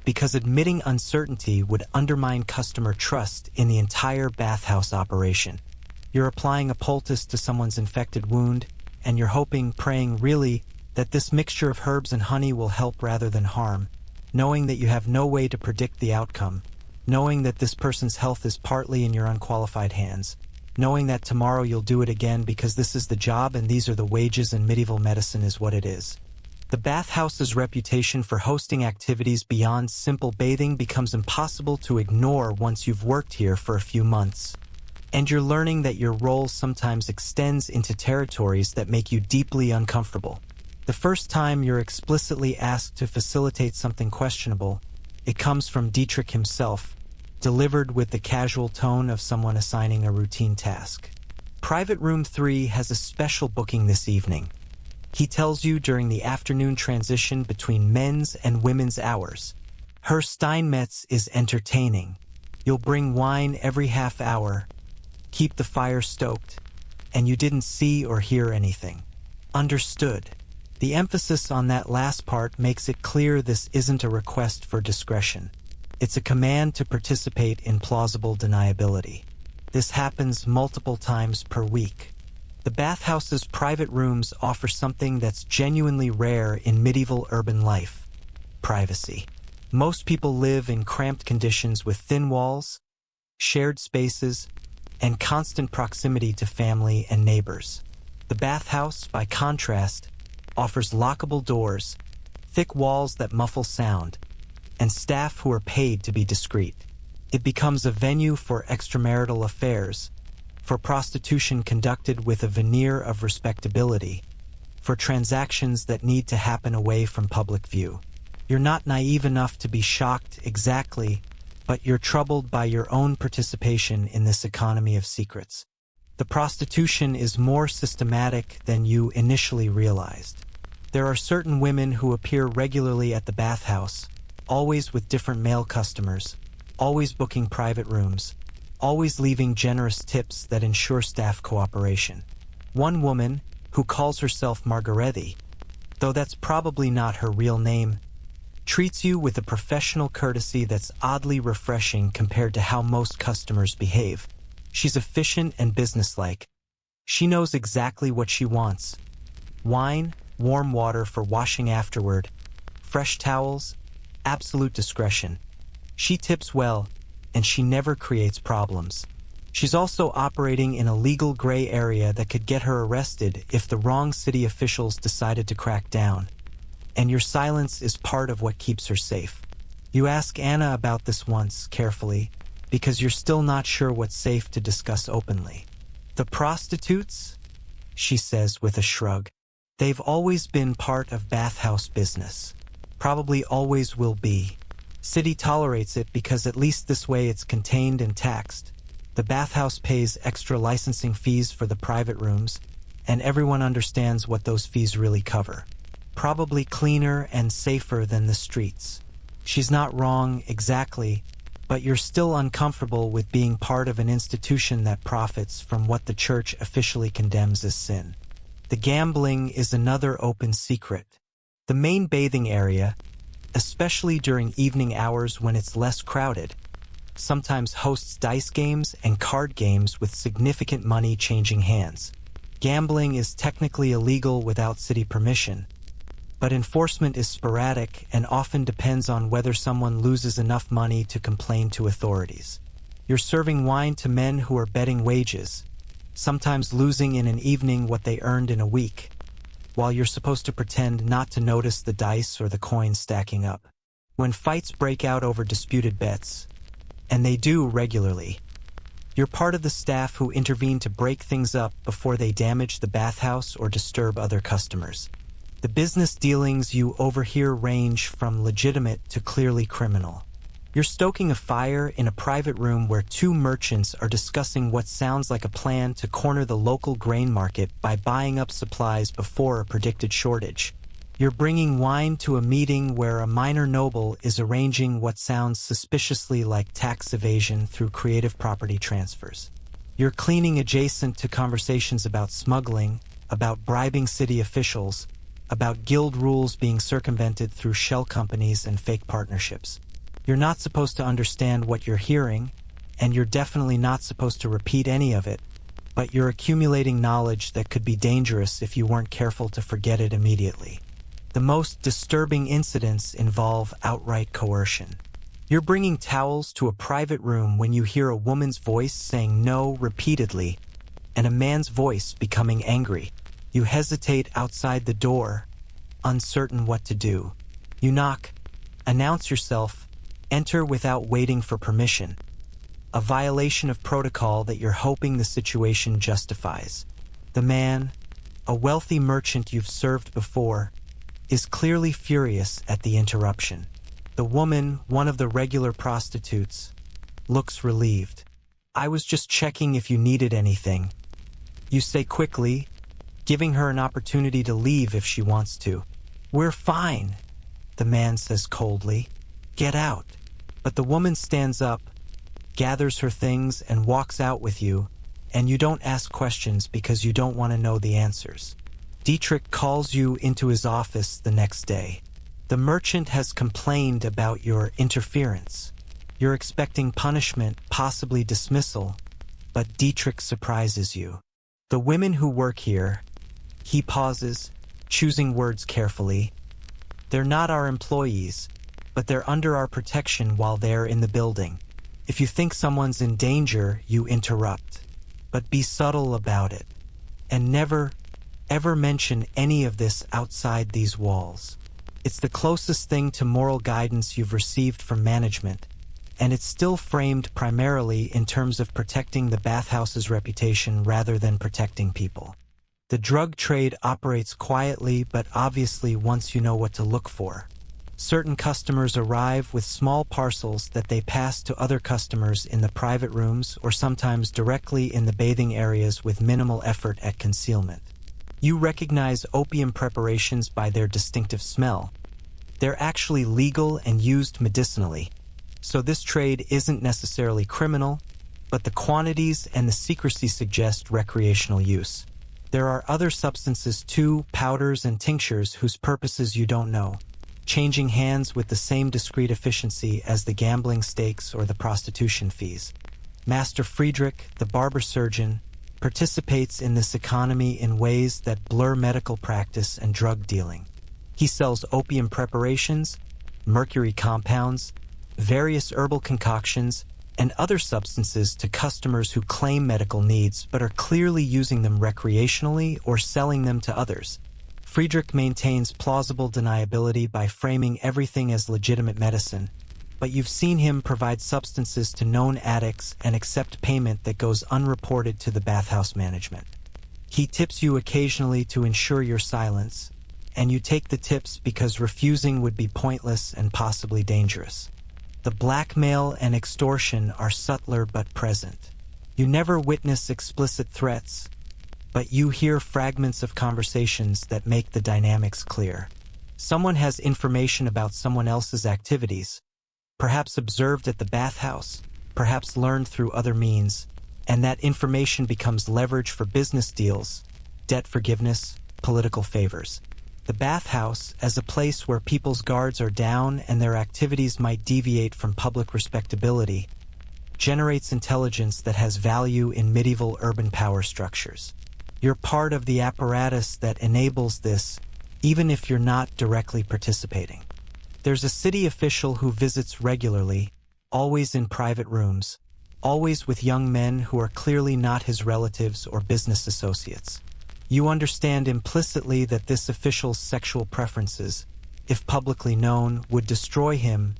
because admitting uncertainty would undermine customer trust in the entire bathhouse operation. You're applying a poultice to someone's infected wound, and you're hoping, praying really, that this mixture of herbs and honey will help rather than harm, knowing that you have no way to predict the outcome, knowing that this person's health is partly in your unqualified hands, knowing that tomorrow you'll do it again because this is the job and these are the wages and medieval medicine is what it is. The bathhouse's reputation for hosting activities beyond simple bathing becomes impossible to ignore once you've worked here for a few months. And you're learning that your role sometimes extends into territories that make you deeply uncomfortable. The first time you're explicitly asked to facilitate something questionable, it comes from Dietrich himself, delivered with the casual tone of someone assigning a routine task. Private Room 3 has a special booking this evening. He tells you during the afternoon transition between men's and women's hours. Herr Steinmetz is entertaining. You'll bring wine every half hour, keep the fire stoked, and you didn't see or hear anything. Understood. The emphasis on that last part makes it clear this isn't a request for discretion. It's a command to participate in plausible deniability. This happens multiple times per week. The bathhouse's private rooms offer something that's genuinely rare in medieval urban life: privacy. Most people live in cramped conditions with thin walls, shared spaces, and constant proximity to family and neighbors. The bathhouse, by contrast, offers lockable doors, thick walls that muffle sound, and staff who are paid to be discreet. It becomes a venue for extramarital affairs, for prostitution conducted with a veneer of respectability, for transactions that need to happen away from public view. You're not naive enough to be shocked exactly, but you're troubled by your own participation in this economy of secrets. The prostitution is more systematic than you initially realized. There are certain women who appear regularly at the bathhouse, always with different male customers, always booking private rooms, always leaving generous tips that ensure staff cooperation. One woman, who calls herself Margaretti, though that's probably not her real name, treats you with a professional courtesy that's oddly refreshing compared to how most customers behave. She's efficient and businesslike. She knows exactly what she wants: wine, warm water for washing afterward, fresh towels, absolute discretion. She tips well, and she never creates problems. She's also operating in a legal gray area that could get her arrested if the wrong city officials decided to crack down. And your silence is part of what keeps her safe. You ask Anna about this once, carefully, because you're still not sure what's safe to discuss openly. The prostitutes? She says with a shrug. They've always been part of bathhouse business. Probably always will be. City tolerates it because at least this way it's contained and taxed. The bathhouse pays extra licensing fees for the private rooms, and everyone understands what those fees really cover. Probably cleaner and safer than the streets. She's not wrong exactly, but you're still uncomfortable with being part of an institution that profits from what the church officially condemns as sin. The gambling is another open secret. The main bathing area, especially during evening hours when it's less crowded, sometimes hosts dice games and card games with significant money changing hands. Gambling is technically illegal without city permission, but enforcement is sporadic and often depends on whether someone loses enough money to complain to authorities. You're serving wine to men who are betting wages, sometimes losing in an evening what they earned in a week, while you're supposed to pretend not to notice the dice or the coins stacking up. When fights break out over disputed bets, and they do regularly, you're part of the staff who intervene to break things up before they damage the bathhouse or disturb other customers. The business dealings you overhear range from legitimate to clearly criminal. You're stoking a fire in a private room where two merchants are discussing what sounds like a plan to corner the local grain market by buying up supplies before a predicted shortage. You're bringing wine to a meeting where a minor noble is arranging what sounds suspiciously like tax evasion through creative property transfers. You're cleaning adjacent to conversations about smuggling, about bribing city officials, about guild rules being circumvented through shell companies and fake partnerships. You're not supposed to understand what you're hearing, and you're definitely not supposed to repeat any of it, but you're accumulating knowledge that could be dangerous if you weren't careful to forget it immediately. The most disturbing incidents involve outright coercion. You're bringing towels to a private room when you hear a woman's voice saying no repeatedly, and a man's voice becoming angry. You hesitate outside the door, uncertain what to do. You knock, announce yourself, enter without waiting for permission. A violation of protocol that you're hoping the situation justifies. The man, a wealthy merchant you've served before, is clearly furious at the interruption. The woman, one of the regular prostitutes, looks relieved. "I was just checking if you needed anything." You say quickly, giving her an opportunity to leave if she wants to. "We're fine," the man says coldly. "Get out." But the woman stands up, gathers her things, and walks out with you, and you don't ask questions because you don't want to know the answers. Dietrich calls you into his office the next day. The merchant has complained about your interference. You're expecting punishment, possibly dismissal, but Dietrich surprises you. "The women who work here," he pauses, choosing words carefully, "they're not our employees, but they're under our protection while they're in the building. If you think someone's in danger, you interrupt. But be subtle about it, and never, ever mention any of this outside these walls. It's the closest thing to moral guidance you've received from management, and it's still framed primarily in terms of protecting the bathhouse's reputation rather than protecting people. The drug trade operates quietly but obviously once you know what to look for. Certain customers arrive with small parcels that they pass to other customers in the private rooms or sometimes directly in the bathing areas with minimal effort at concealment. You recognize opium preparations by their distinctive smell. They're actually legal and used medicinally, so this trade isn't necessarily criminal, but the quantities and the secrecy suggest recreational use. There are other substances too, powders and tinctures whose purposes you don't know, changing hands with the same discreet efficiency as the gambling stakes or the prostitution fees. Master Friedrich, the barber surgeon, participates in this economy in ways that blur medical practice and drug dealing. He sells opium preparations, mercury compounds, various herbal concoctions, and other substances to customers who claim medical needs but are clearly using them recreationally or selling them to others. Friedrich maintains plausible deniability by framing everything as legitimate medicine, but you've seen him provide substances to known addicts and accept payment that goes unreported to the bathhouse management. He tips you occasionally to ensure your silence, and you take the tips because refusing would be pointless and possibly dangerous. The blackmail and extortion are subtler but present. You never witness explicit threats, but you hear fragments of conversations that make the dynamics clear. Someone has information about someone else's activities, perhaps observed at the bathhouse, perhaps learned through other means, and that information becomes leverage for business deals, debt forgiveness, political favors. The bathhouse, as a place where people's guards are down and their activities might deviate from public respectability, generates intelligence that has value in medieval urban power structures. You're part of the apparatus that enables this, even if you're not directly participating. There's a city official who visits regularly, always in private rooms, always with young men who are clearly not his relatives or business associates. You understand implicitly that this official's sexual preferences, if publicly known, would destroy him.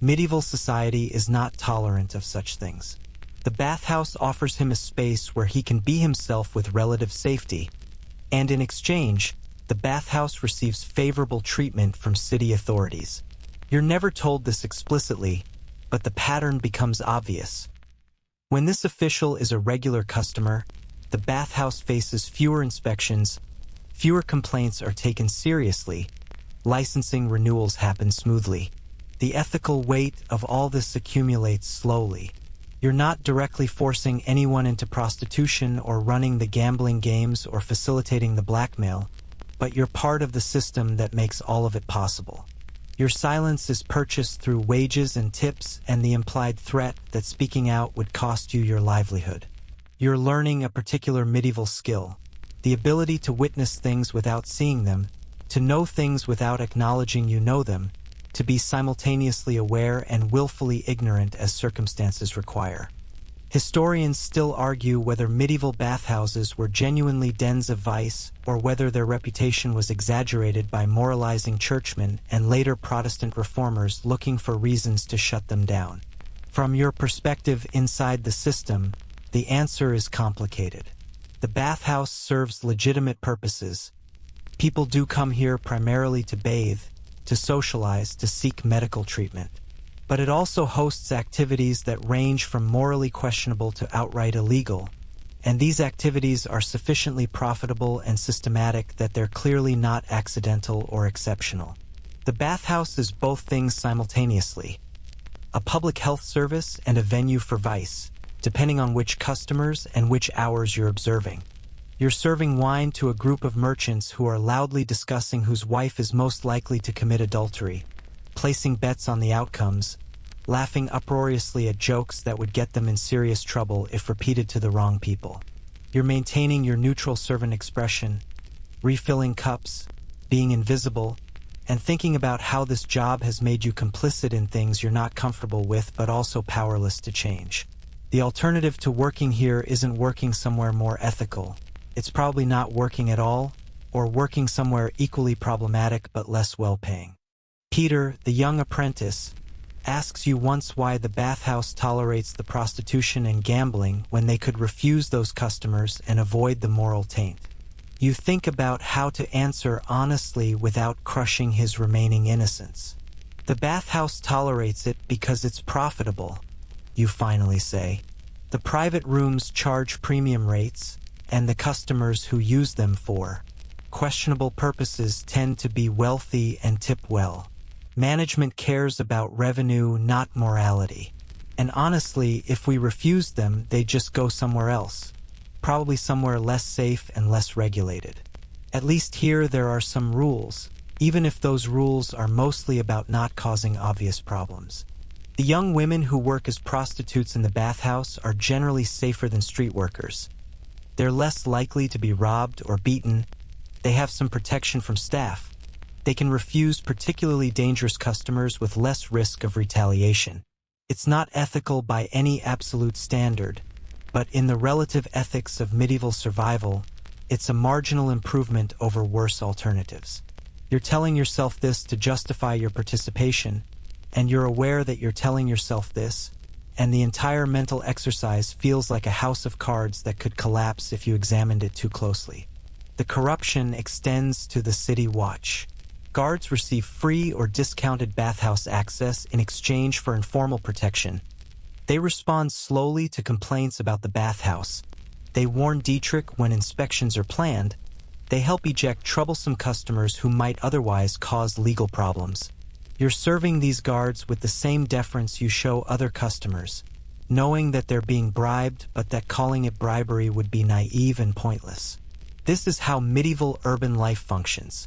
Medieval society is not tolerant of such things. The bathhouse offers him a space where he can be himself with relative safety, and in exchange, the bathhouse receives favorable treatment from city authorities. You're never told this explicitly, but the pattern becomes obvious. When this official is a regular customer, the bathhouse faces fewer inspections, fewer complaints are taken seriously, licensing renewals happen smoothly. The ethical weight of all this accumulates slowly. You're not directly forcing anyone into prostitution or running the gambling games or facilitating the blackmail, but you're part of the system that makes all of it possible. Your silence is purchased through wages and tips and the implied threat that speaking out would cost you your livelihood. You're learning a particular medieval skill, the ability to witness things without seeing them, to know things without acknowledging you know them, to be simultaneously aware and willfully ignorant as circumstances require. Historians still argue whether medieval bathhouses were genuinely dens of vice or whether their reputation was exaggerated by moralizing churchmen and later Protestant reformers looking for reasons to shut them down. From your perspective inside the system, the answer is complicated. The bathhouse serves legitimate purposes. People do come here primarily to bathe, to socialize, to seek medical treatment. But it also hosts activities that range from morally questionable to outright illegal, and these activities are sufficiently profitable and systematic that they're clearly not accidental or exceptional. The bathhouse is both things simultaneously: a public health service and a venue for vice, depending on which customers and which hours you're observing. You're serving wine to a group of merchants who are loudly discussing whose wife is most likely to commit adultery, placing bets on the outcomes, laughing uproariously at jokes that would get them in serious trouble if repeated to the wrong people. You're maintaining your neutral servant expression, refilling cups, being invisible, and thinking about how this job has made you complicit in things you're not comfortable with but also powerless to change. The alternative to working here isn't working somewhere more ethical. It's probably not working at all, or working somewhere equally problematic but less well-paying. Peter, the young apprentice, asks you once why the bathhouse tolerates the prostitution and gambling when they could refuse those customers and avoid the moral taint. You think about how to answer honestly without crushing his remaining innocence. The bathhouse tolerates it because it's profitable, you finally say. The private rooms charge premium rates, and the customers who use them for questionable purposes tend to be wealthy and tip well. Management cares about revenue, not morality. And honestly, if we refused them, they'd just go somewhere else, probably somewhere less safe and less regulated. At least here there are some rules, even if those rules are mostly about not causing obvious problems. The young women who work as prostitutes in the bathhouse are generally safer than street workers. They're less likely to be robbed or beaten. They have some protection from staff. They can refuse particularly dangerous customers with less risk of retaliation. It's not ethical by any absolute standard, but in the relative ethics of medieval survival, it's a marginal improvement over worse alternatives. You're telling yourself this to justify your participation, and you're aware that you're telling yourself this, and the entire mental exercise feels like a house of cards that could collapse if you examined it too closely. The corruption extends to the city watch. Guards receive free or discounted bathhouse access in exchange for informal protection. They respond slowly to complaints about the bathhouse. They warn Dietrich when inspections are planned. They help eject troublesome customers who might otherwise cause legal problems. You're serving these guards with the same deference you show other customers, knowing that they're being bribed but that calling it bribery would be naive and pointless. This is how medieval urban life functions.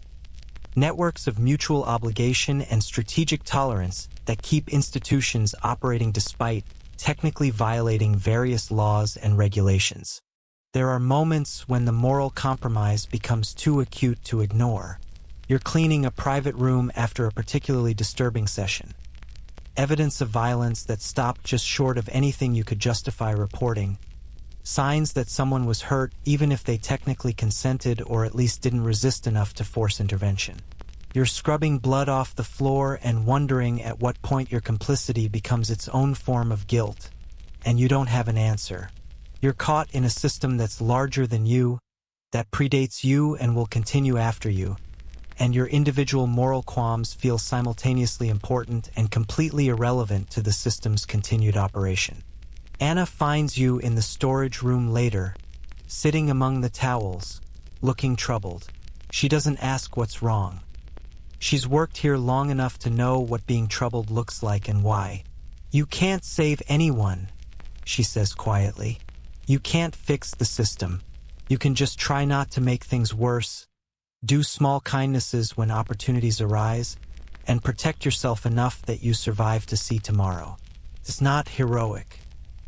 Networks of mutual obligation and strategic tolerance that keep institutions operating despite technically violating various laws and regulations. There are moments when the moral compromise becomes too acute to ignore. You're cleaning a private room after a particularly disturbing session. Evidence of violence that stopped just short of anything you could justify reporting. Signs that someone was hurt even if they technically consented or at least didn't resist enough to force intervention. You're scrubbing blood off the floor and wondering at what point your complicity becomes its own form of guilt, and you don't have an answer. You're caught in a system that's larger than you, that predates you and will continue after you. and your individual moral qualms feel simultaneously important and completely irrelevant to the system's continued operation. Anna finds you in the storage room later, sitting among the towels, looking troubled. She doesn't ask what's wrong. She's worked here long enough to know what being troubled looks like and why. "You can't save anyone," she says quietly. "You can't fix the system. You can just try not to make things worse, do small kindnesses when opportunities arise, and protect yourself enough that you survive to see tomorrow." It's not heroic.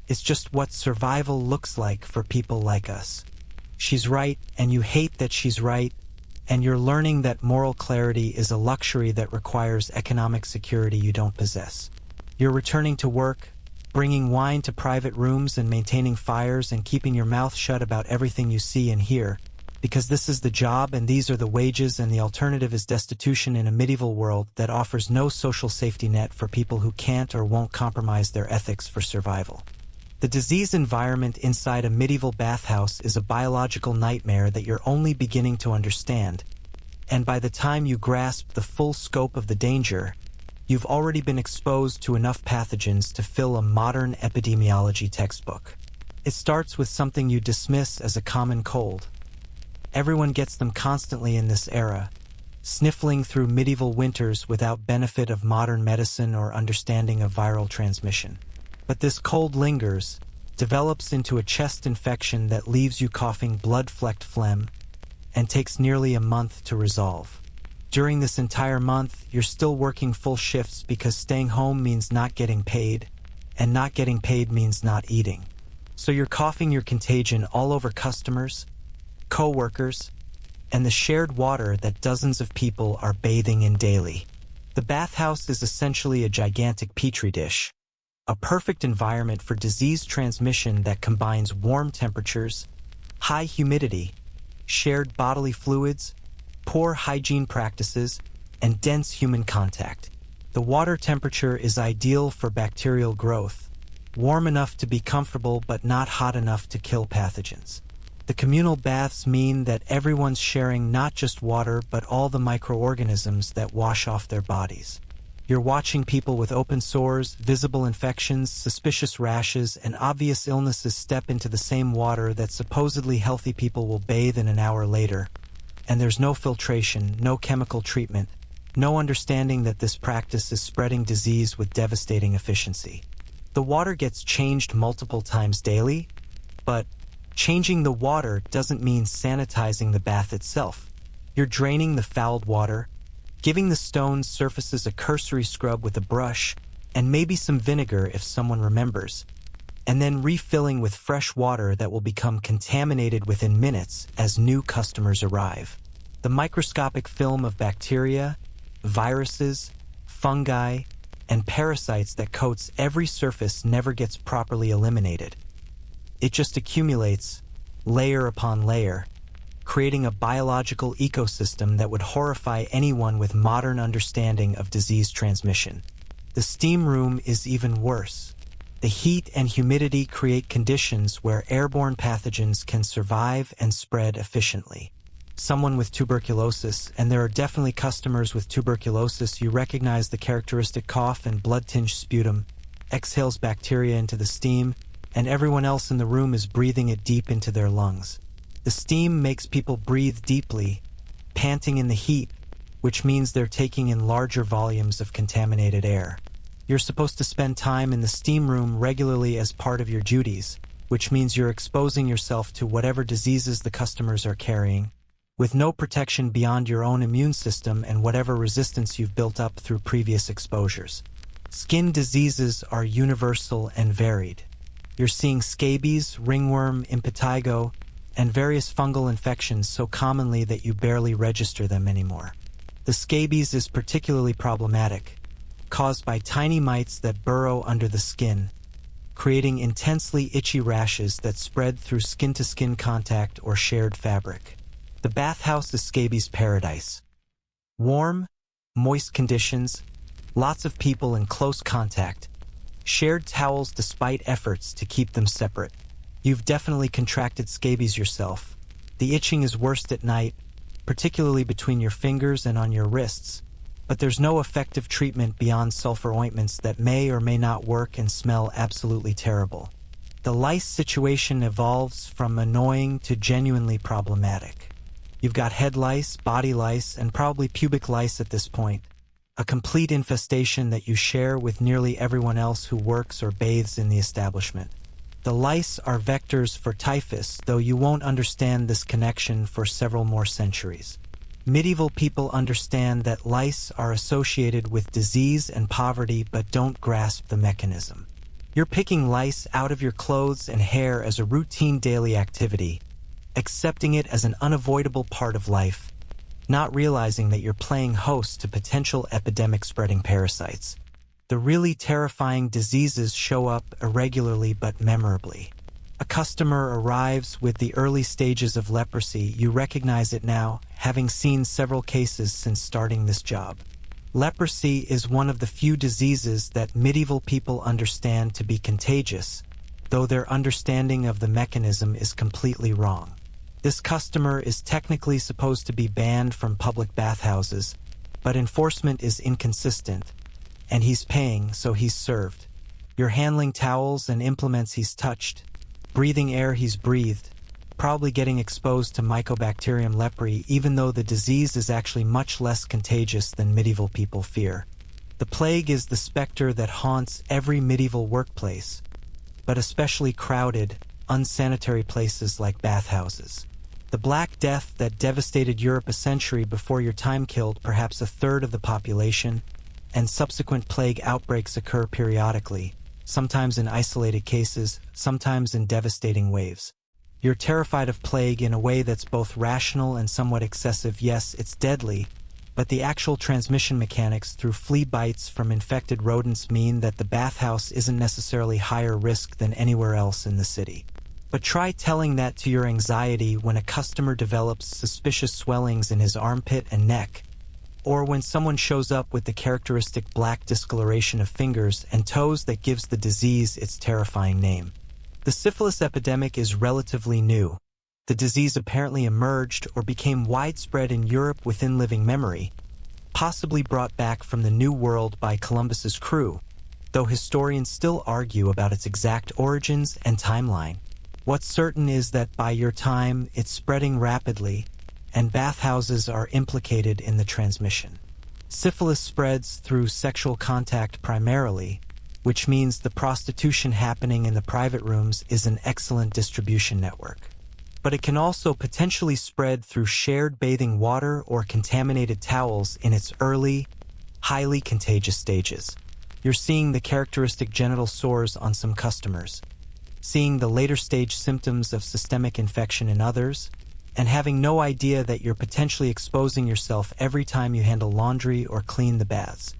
It's just what survival looks like for people like us. She's right, and you hate that she's right, and you're learning that moral clarity is a luxury that requires economic security you don't possess. You're returning to work, bringing wine to private rooms and maintaining fires and keeping your mouth shut about everything you see and hear, because this is the job and these are the wages, and the alternative is destitution in a medieval world that offers no social safety net for people who can't or won't compromise their ethics for survival. The disease environment inside a medieval bathhouse is a biological nightmare that you're only beginning to understand, and by the time you grasp the full scope of the danger, you've already been exposed to enough pathogens to fill a modern epidemiology textbook. It starts with something you dismiss as a common cold. Everyone gets them constantly in this era, sniffling through medieval winters without benefit of modern medicine or understanding of viral transmission. But this cold lingers, develops into a chest infection that leaves you coughing blood-flecked phlegm, and takes nearly a month to resolve. During this entire month, you're still working full shifts because staying home means not getting paid, and not getting paid means not eating. So you're coughing your contagion all over customers, co-workers, and the shared water that dozens of people are bathing in daily. The bathhouse is essentially a gigantic petri dish, a perfect environment for disease transmission that combines warm temperatures, high humidity, shared bodily fluids, poor hygiene practices, and dense human contact. The water temperature is ideal for bacterial growth, warm enough to be comfortable but not hot enough to kill pathogens. The communal baths mean that everyone's sharing not just water but all the microorganisms that wash off their bodies. You're watching people with open sores, visible infections, suspicious rashes, and obvious illnesses step into the same water that supposedly healthy people will bathe in an hour later. And there's no filtration, no chemical treatment, no understanding that this practice is spreading disease with devastating efficiency. The water gets changed multiple times daily, but changing the water doesn't mean sanitizing the bath itself. You're draining the fouled water, giving the stone surfaces a cursory scrub with a brush, and maybe some vinegar if someone remembers, and then refilling with fresh water that will become contaminated within minutes as new customers arrive. The microscopic film of bacteria, viruses, fungi, and parasites that coats every surface never gets properly eliminated. It just accumulates, layer upon layer, creating a biological ecosystem that would horrify anyone with modern understanding of disease transmission. The steam room is even worse. The heat and humidity create conditions where airborne pathogens can survive and spread efficiently. Someone with tuberculosis, and there are definitely customers with tuberculosis, you recognize the characteristic cough and blood-tinged sputum, exhales bacteria into the steam, and everyone else in the room is breathing it deep into their lungs. The steam makes people breathe deeply, panting in the heat, which means they're taking in larger volumes of contaminated air. You're supposed to spend time in the steam room regularly as part of your duties, which means you're exposing yourself to whatever diseases the customers are carrying, with no protection beyond your own immune system and whatever resistance you've built up through previous exposures. Skin diseases are universal and varied. You're seeing scabies, ringworm, impetigo, and various fungal infections so commonly that you barely register them anymore. The scabies is particularly problematic, caused by tiny mites that burrow under the skin, creating intensely itchy rashes that spread through skin-to-skin contact or shared fabric. The bathhouse is scabies' paradise. Warm, moist conditions, lots of people in close contact, shared towels despite efforts to keep them separate. You've definitely contracted scabies yourself. The itching is worst at night, particularly between your fingers and on your wrists, but there's no effective treatment beyond sulfur ointments that may or may not work and smell absolutely terrible. The lice situation evolves from annoying to genuinely problematic. You've got head lice, body lice, and probably pubic lice at this point, a complete infestation that you share with nearly everyone else who works or bathes in the establishment. The lice are vectors for typhus, though you won't understand this connection for several more centuries. Medieval people understand that lice are associated with disease and poverty but don't grasp the mechanism. You're picking lice out of your clothes and hair as a routine daily activity, accepting it as an unavoidable part of life, not realizing that you're playing host to potential epidemic-spreading parasites. The really terrifying diseases show up irregularly but memorably. A customer arrives with the early stages of leprosy. You recognize it now, having seen several cases since starting this job. Leprosy is one of the few diseases that medieval people understand to be contagious, though their understanding of the mechanism is completely wrong. This customer is technically supposed to be banned from public bathhouses, but enforcement is inconsistent, and he's paying, so he's served. You're handling towels and implements he's touched, breathing air he's breathed, probably getting exposed to Mycobacterium leprae, even though the disease is actually much less contagious than medieval people fear. The plague is the specter that haunts every medieval workplace, but especially crowded, unsanitary places like bathhouses. The Black Death that devastated Europe a century before your time killed perhaps a third of the population, and subsequent plague outbreaks occur periodically, sometimes in isolated cases, sometimes in devastating waves. You're terrified of plague in a way that's both rational and somewhat excessive. Yes, it's deadly, but the actual transmission mechanics through flea bites from infected rodents mean that the bathhouse isn't necessarily higher risk than anywhere else in the city. But try telling that to your anxiety when a customer develops suspicious swellings in his armpit and neck, or when someone shows up with the characteristic black discoloration of fingers and toes that gives the disease its terrifying name. The syphilis epidemic is relatively new. The disease apparently emerged or became widespread in Europe within living memory, possibly brought back from the New World by Columbus's crew, though historians still argue about its exact origins and timeline. What's certain is that by your time, it's spreading rapidly, and bathhouses are implicated in the transmission. Syphilis spreads through sexual contact primarily, which means the prostitution happening in the private rooms is an excellent distribution network. But it can also potentially spread through shared bathing water or contaminated towels in its early, highly contagious stages. You're seeing the characteristic genital sores on some customers, seeing the later stage symptoms of systemic infection in others, and having no idea that you're potentially exposing yourself every time you handle laundry or clean the baths.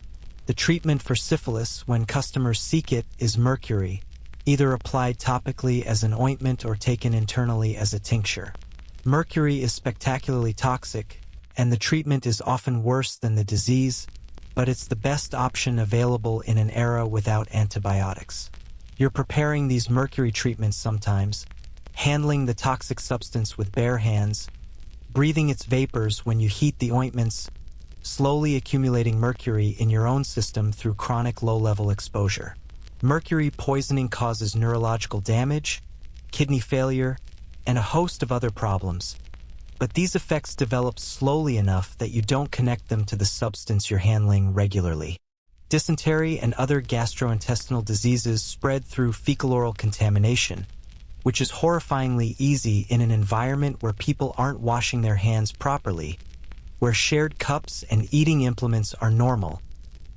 The treatment for syphilis, when customers seek it, is mercury, either applied topically as an ointment or taken internally as a tincture. Mercury is spectacularly toxic, and the treatment is often worse than the disease, but it's the best option available in an era without antibiotics. You're preparing these mercury treatments sometimes, handling the toxic substance with bare hands, breathing its vapors when you heat the ointments, slowly accumulating mercury in your own system through chronic low-level exposure. Mercury poisoning causes neurological damage, kidney failure, and a host of other problems. But these effects develop slowly enough that you don't connect them to the substance you're handling regularly. Dysentery and other gastrointestinal diseases spread through fecal-oral contamination, which is horrifyingly easy in an environment where people aren't washing their hands properly, where shared cups and eating implements are normal,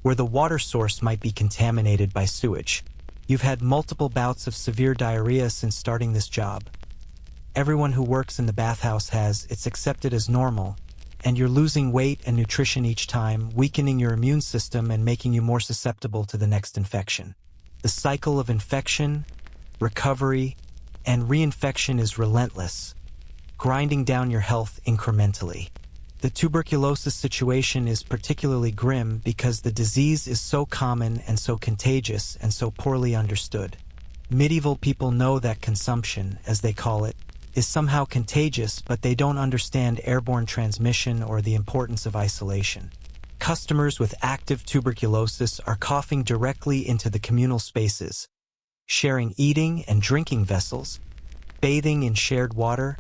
where the water source might be contaminated by sewage. You've had multiple bouts of severe diarrhea since starting this job. Everyone who works in the bathhouse has, it's accepted as normal, and you're losing weight and nutrition each time, weakening your immune system and making you more susceptible to the next infection. The cycle of infection, recovery, and reinfection is relentless, grinding down your health incrementally. The tuberculosis situation is particularly grim because the disease is so common and so contagious and so poorly understood. Medieval people know that consumption, as they call it, is somehow contagious, but they don't understand airborne transmission or the importance of isolation. Customers with active tuberculosis are coughing directly into the communal spaces, sharing eating and drinking vessels, bathing in shared water,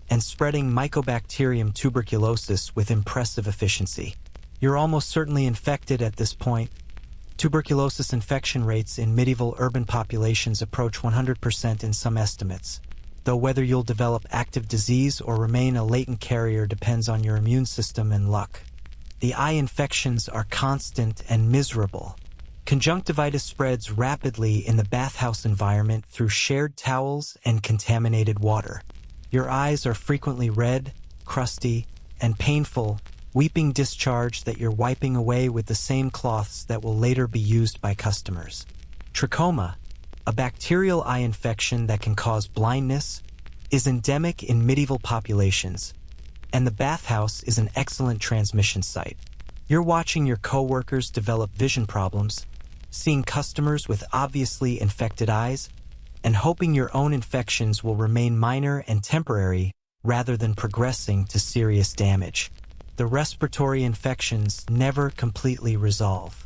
and spreading Mycobacterium tuberculosis with impressive efficiency. You're almost certainly infected at this point. Tuberculosis infection rates in medieval urban populations approach 100% in some estimates, though whether you'll develop active disease or remain a latent carrier depends on your immune system and luck. The eye infections are constant and miserable. Conjunctivitis spreads rapidly in the bathhouse environment through shared towels and contaminated water. Your eyes are frequently red, crusty, and painful, weeping discharge that you're wiping away with the same cloths that will later be used by customers. Trachoma, a bacterial eye infection that can cause blindness, is endemic in medieval populations, and the bathhouse is an excellent transmission site. You're watching your coworkers develop vision problems, seeing customers with obviously infected eyes, and hoping your own infections will remain minor and temporary rather than progressing to serious damage. The respiratory infections never completely resolve.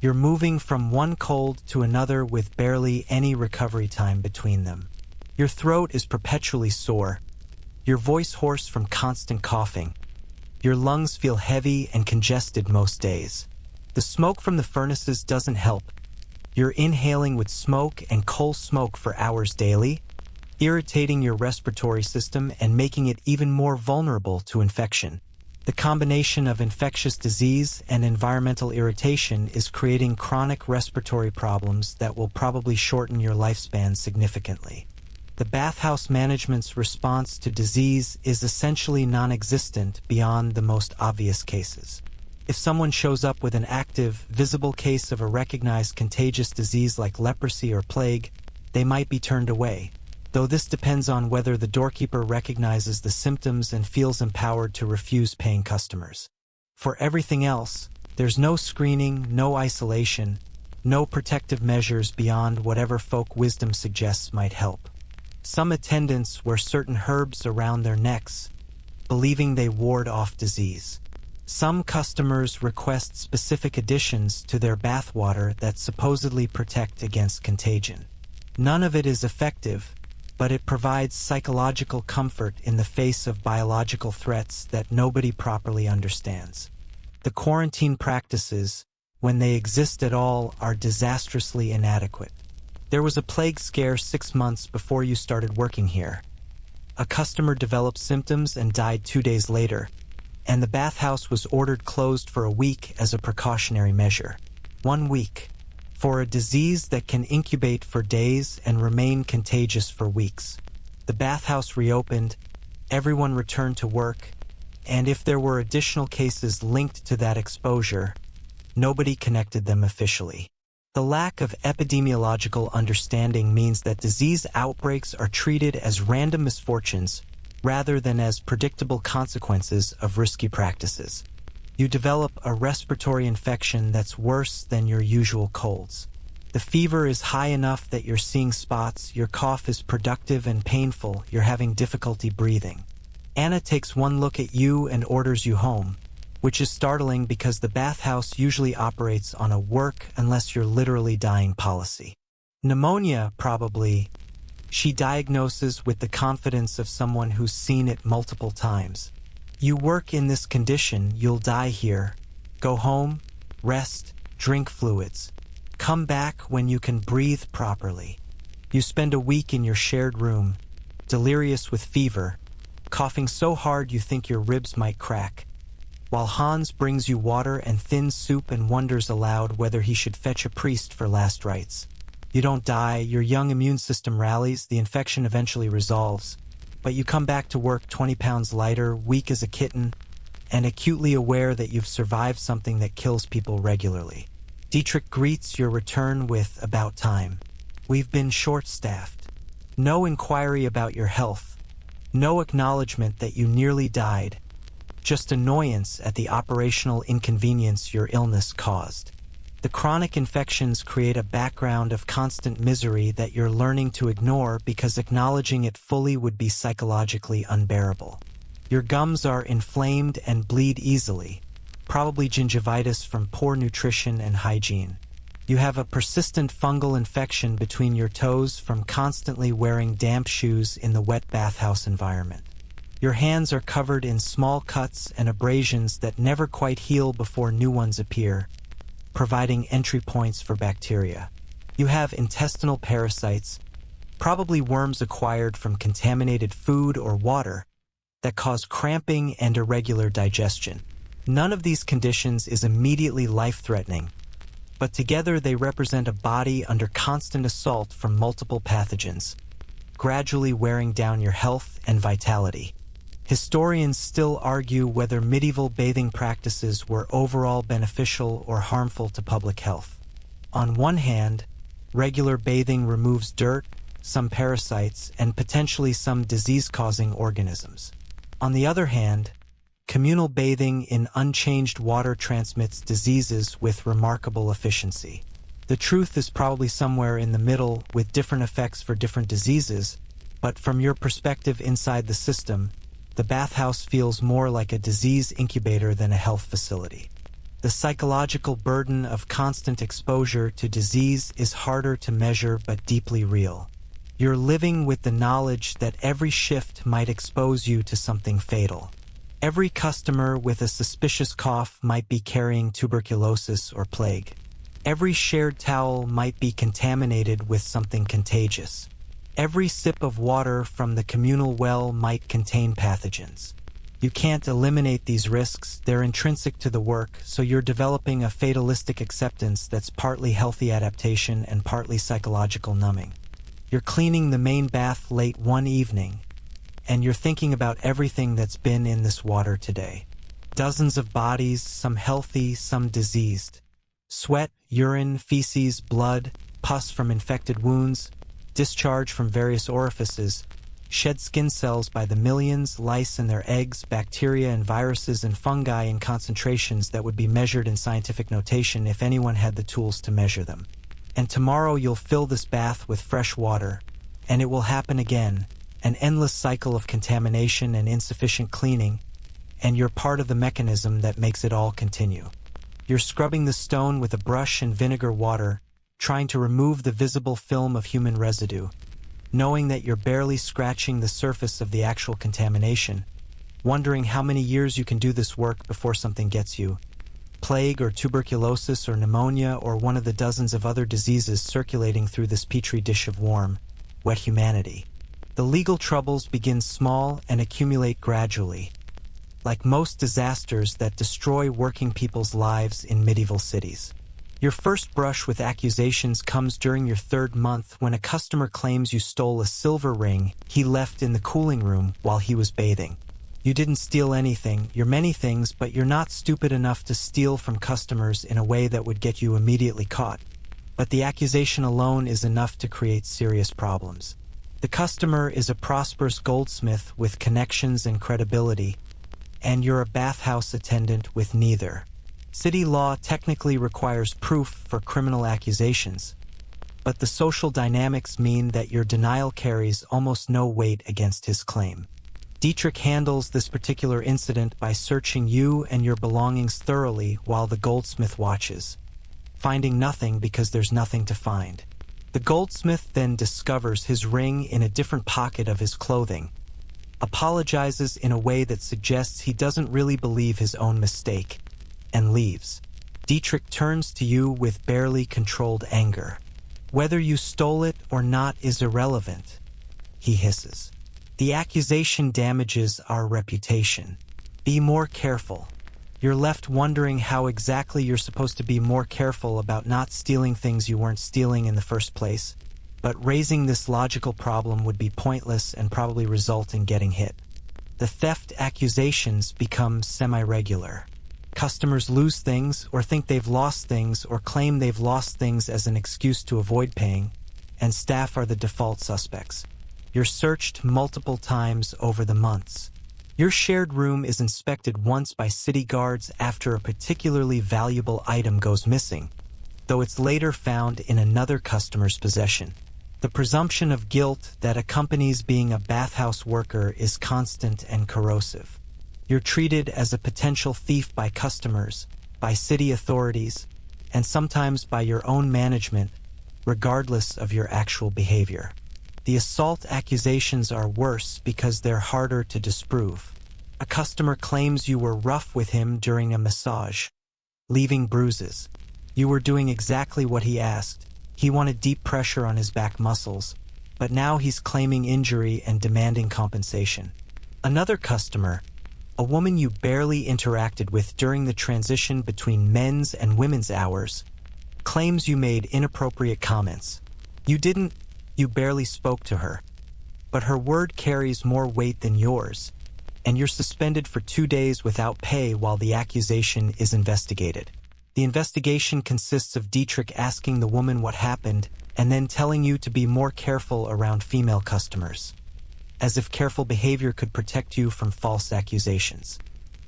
You're moving from one cold to another with barely any recovery time between them. Your throat is perpetually sore, your voice hoarse from constant coughing. Your lungs feel heavy and congested most days. The smoke from the furnaces doesn't help. You're inhaling with smoke and coal smoke for hours daily, irritating your respiratory system and making it even more vulnerable to infection. The combination of infectious disease and environmental irritation is creating chronic respiratory problems that will probably shorten your lifespan significantly. The bathhouse management's response to disease is essentially non-existent beyond the most obvious cases. If someone shows up with an active, visible case of a recognized contagious disease like leprosy or plague, they might be turned away, though this depends on whether the doorkeeper recognizes the symptoms and feels empowered to refuse paying customers. For everything else, there's no screening, no isolation, no protective measures beyond whatever folk wisdom suggests might help. Some attendants wear certain herbs around their necks, believing they ward off disease. Some customers request specific additions to their bathwater that supposedly protect against contagion. None of it is effective, but it provides psychological comfort in the face of biological threats that nobody properly understands. The quarantine practices, when they exist at all, are disastrously inadequate. There was a plague scare 6 months before you started working here. A customer developed symptoms and died 2 days later, and the bathhouse was ordered closed for a week as a precautionary measure. 1 week. For a disease that can incubate for days and remain contagious for weeks. The bathhouse reopened, everyone returned to work, and if there were additional cases linked to that exposure, nobody connected them officially. The lack of epidemiological understanding means that disease outbreaks are treated as random misfortunes rather than as predictable consequences of risky practices. You develop a respiratory infection that's worse than your usual colds. The fever is high enough that you're seeing spots, your cough is productive and painful, you're having difficulty breathing. Anna takes one look at you and orders you home, which is startling because the bathhouse usually operates on a work unless you're literally dying policy. Pneumonia, probably, she diagnoses with the confidence of someone who's seen it multiple times. You work in this condition, you'll die here. Go home, rest, drink fluids. Come back when you can breathe properly. You spend a week in your shared room, delirious with fever, coughing so hard you think your ribs might crack, while Hans brings you water and thin soup and wonders aloud whether he should fetch a priest for last rites. You don't die, your young immune system rallies, the infection eventually resolves, but you come back to work 20 pounds lighter, weak as a kitten, and acutely aware that you've survived something that kills people regularly. Dietrich greets your return with, "About time. We've been short-staffed." No inquiry about your health, no acknowledgement that you nearly died, just annoyance at the operational inconvenience your illness caused. The chronic infections create a background of constant misery that you're learning to ignore because acknowledging it fully would be psychologically unbearable. Your gums are inflamed and bleed easily, probably gingivitis from poor nutrition and hygiene. You have a persistent fungal infection between your toes from constantly wearing damp shoes in the wet bathhouse environment. Your hands are covered in small cuts and abrasions that never quite heal before new ones appear, providing entry points for bacteria. You have intestinal parasites, probably worms acquired from contaminated food or water, that cause cramping and irregular digestion. None of these conditions is immediately life-threatening, but together they represent a body under constant assault from multiple pathogens, gradually wearing down your health and vitality. Historians still argue whether medieval bathing practices were overall beneficial or harmful to public health. On one hand, regular bathing removes dirt, some parasites, and potentially some disease-causing organisms. On the other hand, communal bathing in unchanged water transmits diseases with remarkable efficiency. The truth is probably somewhere in the middle with different effects for different diseases, but from your perspective inside the system, the bathhouse feels more like a disease incubator than a health facility. The psychological burden of constant exposure to disease is harder to measure but deeply real. You're living with the knowledge that every shift might expose you to something fatal. Every customer with a suspicious cough might be carrying tuberculosis or plague. Every shared towel might be contaminated with something contagious. Every sip of water from the communal well might contain pathogens. You can't eliminate these risks, they're intrinsic to the work, so you're developing a fatalistic acceptance that's partly healthy adaptation and partly psychological numbing. You're cleaning the main bath late one evening, and you're thinking about everything that's been in this water today. Dozens of bodies, some healthy, some diseased. Sweat, urine, feces, blood, pus from infected wounds, discharge from various orifices, shed skin cells by the millions, lice and their eggs, bacteria and viruses and fungi in concentrations that would be measured in scientific notation if anyone had the tools to measure them. And tomorrow you'll fill this bath with fresh water, and it will happen again, an endless cycle of contamination and insufficient cleaning, and you're part of the mechanism that makes it all continue. You're scrubbing the stone with a brush and vinegar water, trying to remove the visible film of human residue, knowing that you're barely scratching the surface of the actual contamination, wondering how many years you can do this work before something gets you. Plague or tuberculosis or pneumonia or one of the dozens of other diseases circulating through this petri dish of warm, wet humanity. The legal troubles begin small and accumulate gradually, like most disasters that destroy working people's lives in medieval cities. Your first brush with accusations comes during your third month when a customer claims you stole a silver ring he left in the cooling room while he was bathing. You didn't steal anything, you're many things, but you're not stupid enough to steal from customers in a way that would get you immediately caught. But the accusation alone is enough to create serious problems. The customer is a prosperous goldsmith with connections and credibility, and you're a bathhouse attendant with neither. City law technically requires proof for criminal accusations, but the social dynamics mean that your denial carries almost no weight against his claim. Dietrich handles this particular incident by searching you and your belongings thoroughly while the goldsmith watches, finding nothing because there's nothing to find. The goldsmith then discovers his ring in a different pocket of his clothing, apologizes in a way that suggests he doesn't really believe his own mistake, and leaves. Dietrich turns to you with barely controlled anger. Whether you stole it or not is irrelevant, he hisses. The accusation damages our reputation. Be more careful. You're left wondering how exactly you're supposed to be more careful about not stealing things you weren't stealing in the first place, but raising this logical problem would be pointless and probably result in getting hit. The theft accusations become semi-regular. Customers lose things or think they've lost things or claim they've lost things as an excuse to avoid paying, and staff are the default suspects. You're searched multiple times over the months. Your shared room is inspected once by city guards after a particularly valuable item goes missing, though it's later found in another customer's possession. The presumption of guilt that accompanies being a bathhouse worker is constant and corrosive. You're treated as a potential thief by customers, by city authorities, and sometimes by your own management, regardless of your actual behavior. The assault accusations are worse because they're harder to disprove. A customer claims you were rough with him during a massage, leaving bruises. You were doing exactly what he asked. He wanted deep pressure on his back muscles, but now he's claiming injury and demanding compensation. Another customer, a woman you barely interacted with during the transition between men's and women's hours, claims you made inappropriate comments. You didn't, you barely spoke to her. But her word carries more weight than yours, and you're suspended for 2 days without pay while the accusation is investigated. The investigation consists of Dietrich asking the woman what happened and then telling you to be more careful around female customers, as if careful behavior could protect you from false accusations.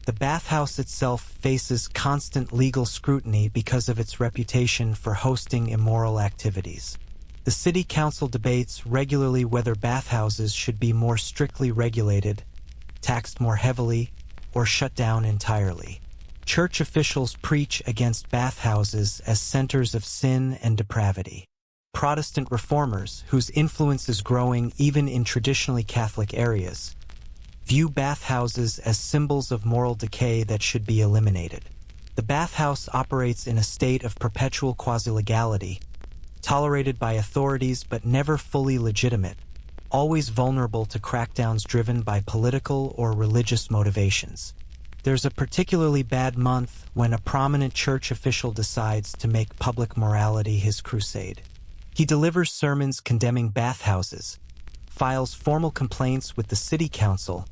The bathhouse itself faces constant legal scrutiny because of its reputation for hosting immoral activities. The city council debates regularly whether bathhouses should be more strictly regulated, taxed more heavily, or shut down entirely. Church officials preach against bathhouses as centers of sin and depravity. Protestant reformers, whose influence is growing even in traditionally Catholic areas, view bathhouses as symbols of moral decay that should be eliminated. The bathhouse operates in a state of perpetual quasi-legality, tolerated by authorities but never fully legitimate, always vulnerable to crackdowns driven by political or religious motivations. There's a particularly bad month when a prominent church official decides to make public morality his crusade. He delivers sermons condemning bathhouses, files formal complaints with the city council,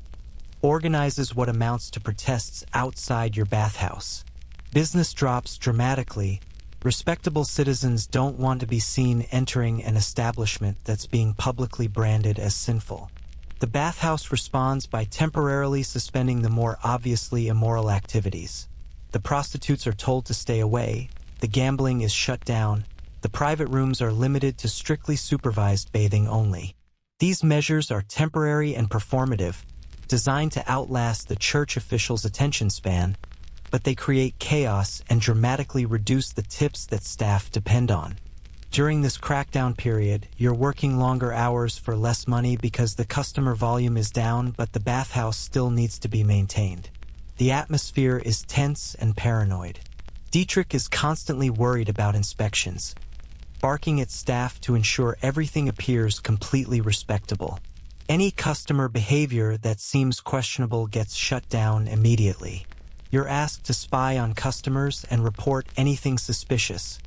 organizes what amounts to protests outside your bathhouse. Business drops dramatically. Respectable citizens don't want to be seen entering an establishment that's being publicly branded as sinful. The bathhouse responds by temporarily suspending the more obviously immoral activities. The prostitutes are told to stay away, the gambling is shut down, the private rooms are limited to strictly supervised bathing only. These measures are temporary and performative, designed to outlast the church officials' attention span, but they create chaos and dramatically reduce the tips that staff depend on. During this crackdown period, you're working longer hours for less money because the customer volume is down, but the bathhouse still needs to be maintained. The atmosphere is tense and paranoid. Dietrich is constantly worried about inspections, barking at staff to ensure everything appears completely respectable. Any customer behavior that seems questionable gets shut down immediately. You're asked to spy on customers and report anything suspicious,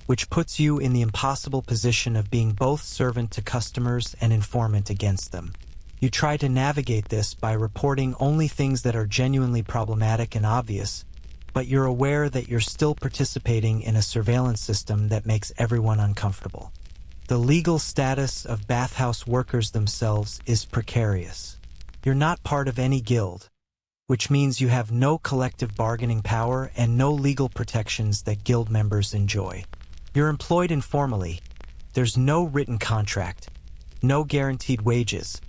which puts you in the impossible position of being both servant to customers and informant against them. You try to navigate this by reporting only things that are genuinely problematic and obvious, but you're aware that you're still participating in a surveillance system that makes everyone uncomfortable. The legal status of bathhouse workers themselves is precarious. You're not part of any guild, which means you have no collective bargaining power and no legal protections that guild members enjoy. You're employed informally. There's no written contract, no guaranteed wages,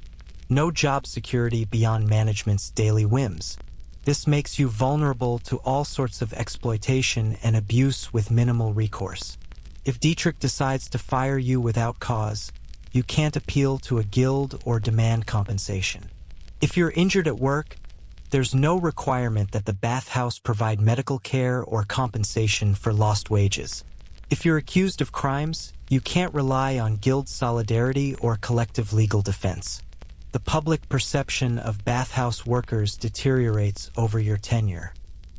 no job security beyond management's daily whims. This makes you vulnerable to all sorts of exploitation and abuse with minimal recourse. If Dietrich decides to fire you without cause, you can't appeal to a guild or demand compensation. If you're injured at work, there's no requirement that the bathhouse provide medical care or compensation for lost wages. If you're accused of crimes, you can't rely on guild solidarity or collective legal defense. The public perception of bathhouse workers deteriorates over your tenure.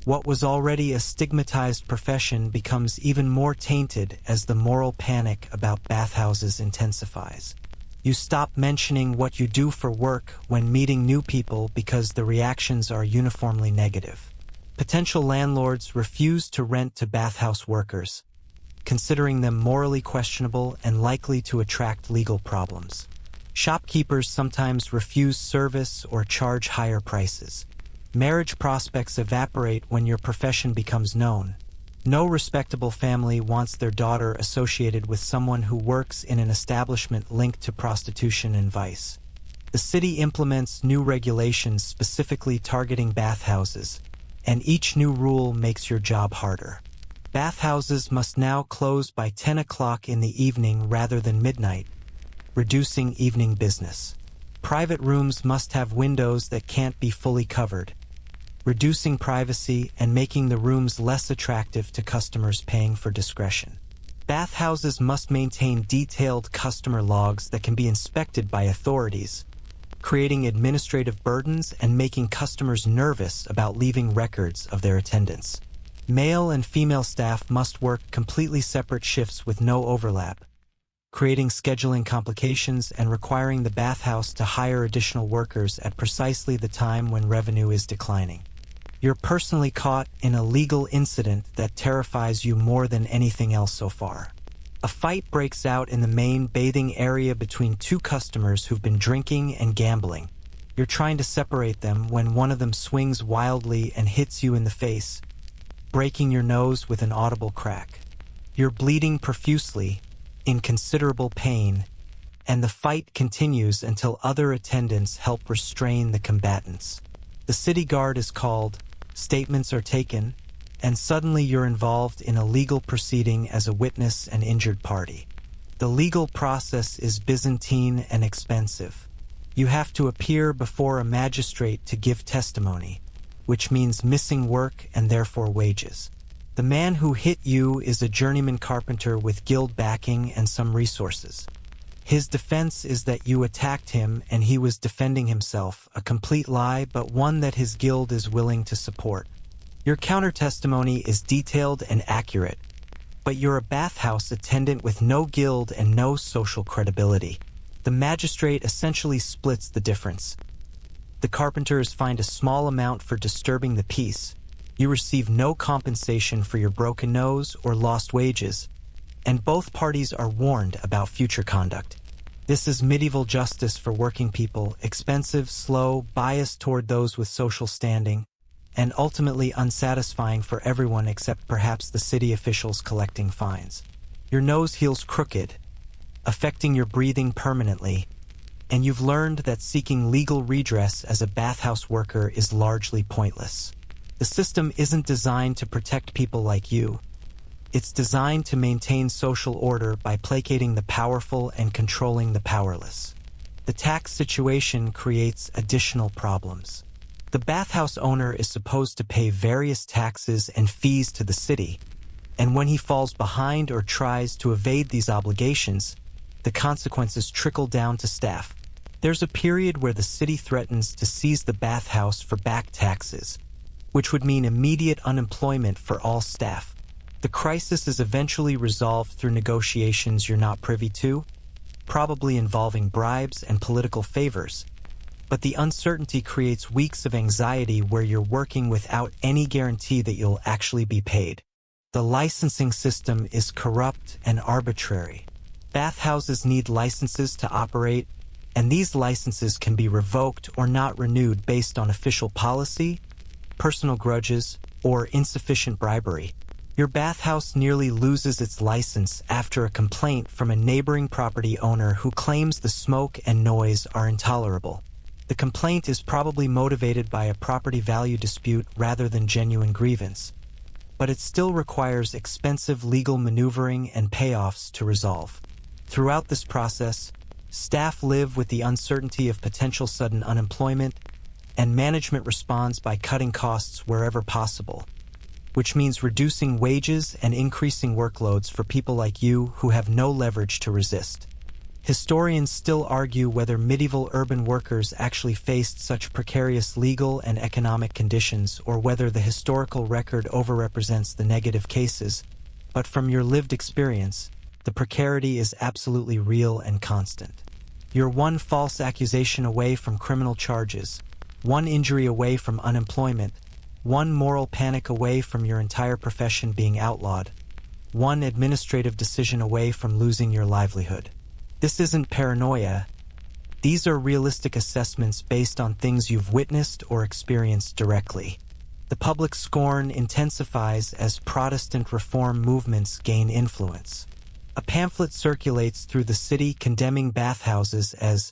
What was already a stigmatized profession becomes even more tainted as the moral panic about bathhouses intensifies. You stop mentioning what you do for work when meeting new people because the reactions are uniformly negative. Potential landlords refuse to rent to bathhouse workers, considering them morally questionable and likely to attract legal problems. Shopkeepers sometimes refuse service or charge higher prices. Marriage prospects evaporate when your profession becomes known. No respectable family wants their daughter associated with someone who works in an establishment linked to prostitution and vice. The city implements new regulations specifically targeting bathhouses, and each new rule makes your job harder. Bathhouses must now close by 10 o'clock in the evening rather than midnight, reducing evening business. Private rooms must have windows that can't be fully covered, reducing privacy and making the rooms less attractive to customers paying for discretion. Bathhouses must maintain detailed customer logs that can be inspected by authorities, creating administrative burdens and making customers nervous about leaving records of their attendance. Male and female staff must work completely separate shifts with no overlap, creating scheduling complications and requiring the bathhouse to hire additional workers at precisely the time when revenue is declining. You're personally caught in a legal incident that terrifies you more than anything else so far. A fight breaks out in the main bathing area between two customers who've been drinking and gambling. You're trying to separate them when one of them swings wildly and hits you in the face, breaking your nose with an audible crack. You're bleeding profusely, in considerable pain, and the fight continues until other attendants help restrain the combatants. The city guard is called, statements are taken, and suddenly you're involved in a legal proceeding as a witness and injured party. The legal process is Byzantine and expensive. You have to appear before a magistrate to give testimony, which means missing work and therefore wages. The man who hit you is a journeyman carpenter with guild backing and some resources. His defense is that you attacked him and he was defending himself, a complete lie but one that his guild is willing to support. Your counter-testimony is detailed and accurate, but you're a bathhouse attendant with no guild and no social credibility. The magistrate essentially splits the difference. The carpenter is fined a small amount for disturbing the peace. You receive no compensation for your broken nose or lost wages, and both parties are warned about future conduct. This is medieval justice for working people, expensive, slow, biased toward those with social standing, and ultimately unsatisfying for everyone except perhaps the city officials collecting fines. Your nose heals crooked, affecting your breathing permanently, and you've learned that seeking legal redress as a bathhouse worker is largely pointless. The system isn't designed to protect people like you. It's designed to maintain social order by placating the powerful and controlling the powerless. The tax situation creates additional problems. The bathhouse owner is supposed to pay various taxes and fees to the city, and when he falls behind or tries to evade these obligations, the consequences trickle down to staff. There's a period where the city threatens to seize the bathhouse for back taxes, which would mean immediate unemployment for all staff. The crisis is eventually resolved through negotiations you're not privy to, probably involving bribes and political favors, but the uncertainty creates weeks of anxiety where you're working without any guarantee that you'll actually be paid. The licensing system is corrupt and arbitrary. Bathhouses need licenses to operate, and these licenses can be revoked or not renewed based on official policy, personal grudges, or insufficient bribery. Your bathhouse nearly loses its license after a complaint from a neighboring property owner who claims the smoke and noise are intolerable. The complaint is probably motivated by a property value dispute rather than genuine grievance, but it still requires expensive legal maneuvering and payoffs to resolve. Throughout this process, staff live with the uncertainty of potential sudden unemployment, and management responds by cutting costs wherever possible, which means reducing wages and increasing workloads for people like you who have no leverage to resist. Historians still argue whether medieval urban workers actually faced such precarious legal and economic conditions or whether the historical record overrepresents the negative cases, but from your lived experience, the precarity is absolutely real and constant. You're one false accusation away from criminal charges, one injury away from unemployment, one moral panic away from your entire profession being outlawed, one administrative decision away from losing your livelihood. This isn't paranoia. These are realistic assessments based on things you've witnessed or experienced directly. The public scorn intensifies as Protestant reform movements gain influence. A pamphlet circulates through the city condemning bathhouses as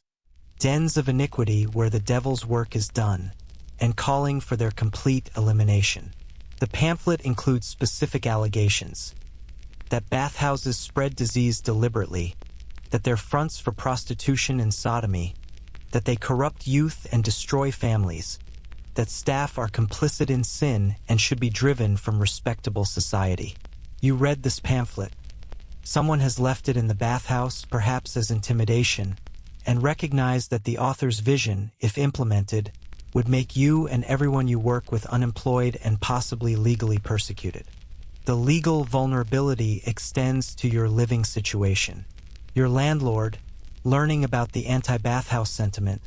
dens of iniquity where the devil's work is done, and calling for their complete elimination. The pamphlet includes specific allegations that bathhouses spread disease deliberately, that they're fronts for prostitution and sodomy, that they corrupt youth and destroy families, that staff are complicit in sin and should be driven from respectable society. You read this pamphlet. Someone has left it in the bathhouse, perhaps as intimidation, and recognized that the author's vision, if implemented, would make you and everyone you work with unemployed and possibly legally persecuted. The legal vulnerability extends to your living situation. Your landlord, learning about the anti-bathhouse sentiment,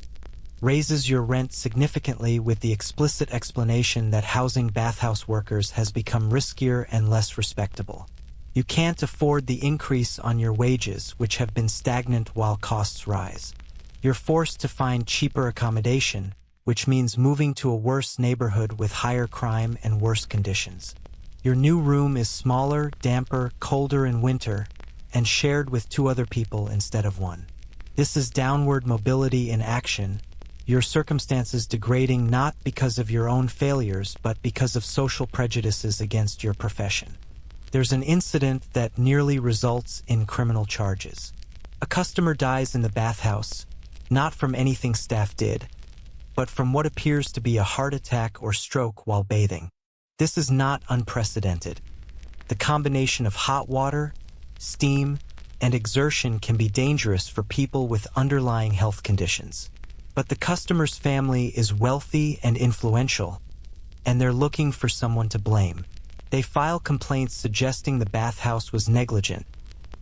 raises your rent significantly with the explicit explanation that housing bathhouse workers has become riskier and less respectable. You can't afford the increase on your wages, which have been stagnant while costs rise. You're forced to find cheaper accommodation, which means moving to a worse neighborhood with higher crime and worse conditions. Your new room is smaller, damper, colder in winter, and shared with 2 other people instead of 1. This is downward mobility in action, your circumstances degrading not because of your own failures but because of social prejudices against your profession. There's an incident that nearly results in criminal charges. A customer dies in the bathhouse, not from anything staff did, but from what appears to be a heart attack or stroke while bathing. This is not unprecedented. The combination of hot water, steam, and exertion can be dangerous for people with underlying health conditions. But the customer's family is wealthy and influential, and they're looking for someone to blame. They file complaints suggesting the bathhouse was negligent,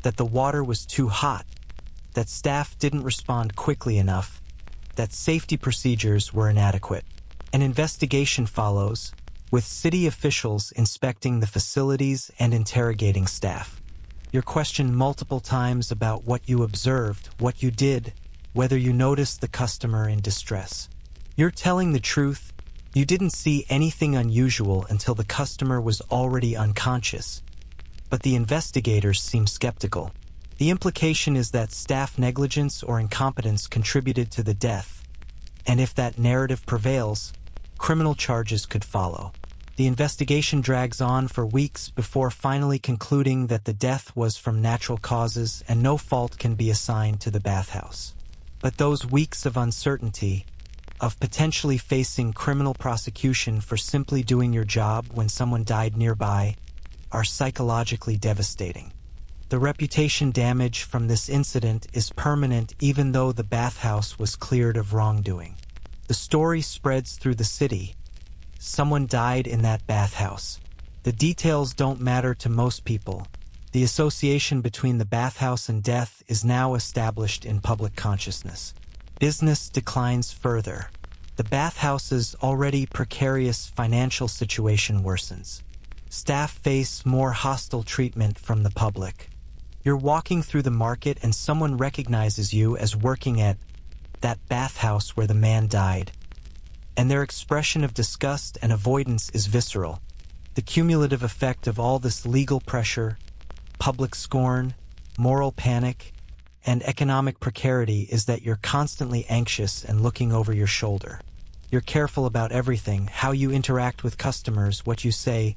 that the water was too hot, that staff didn't respond quickly enough, that safety procedures were inadequate. An investigation follows, with city officials inspecting the facilities and interrogating staff. You're questioned multiple times about what you observed, what you did, whether you noticed the customer in distress. You're telling the truth. You didn't see anything unusual until the customer was already unconscious. But the investigators seem skeptical. The implication is that staff negligence or incompetence contributed to the death, and if that narrative prevails, criminal charges could follow. The investigation drags on for weeks before finally concluding that the death was from natural causes and no fault can be assigned to the bathhouse. But those weeks of uncertainty, of potentially facing criminal prosecution for simply doing your job when someone died nearby, are psychologically devastating. The reputation damage from this incident is permanent even though the bathhouse was cleared of wrongdoing. The story spreads through the city. Someone died in that bathhouse. The details don't matter to most people. The association between the bathhouse and death is now established in public consciousness. Business declines further. The bathhouse's already precarious financial situation worsens. Staff face more hostile treatment from the public. You're walking through the market and someone recognizes you as working at that bathhouse where the man died. And their expression of disgust and avoidance is visceral. The cumulative effect of all this legal pressure, public scorn, moral panic, and economic precarity is that you're constantly anxious and looking over your shoulder. You're careful about everything, how you interact with customers, what you say,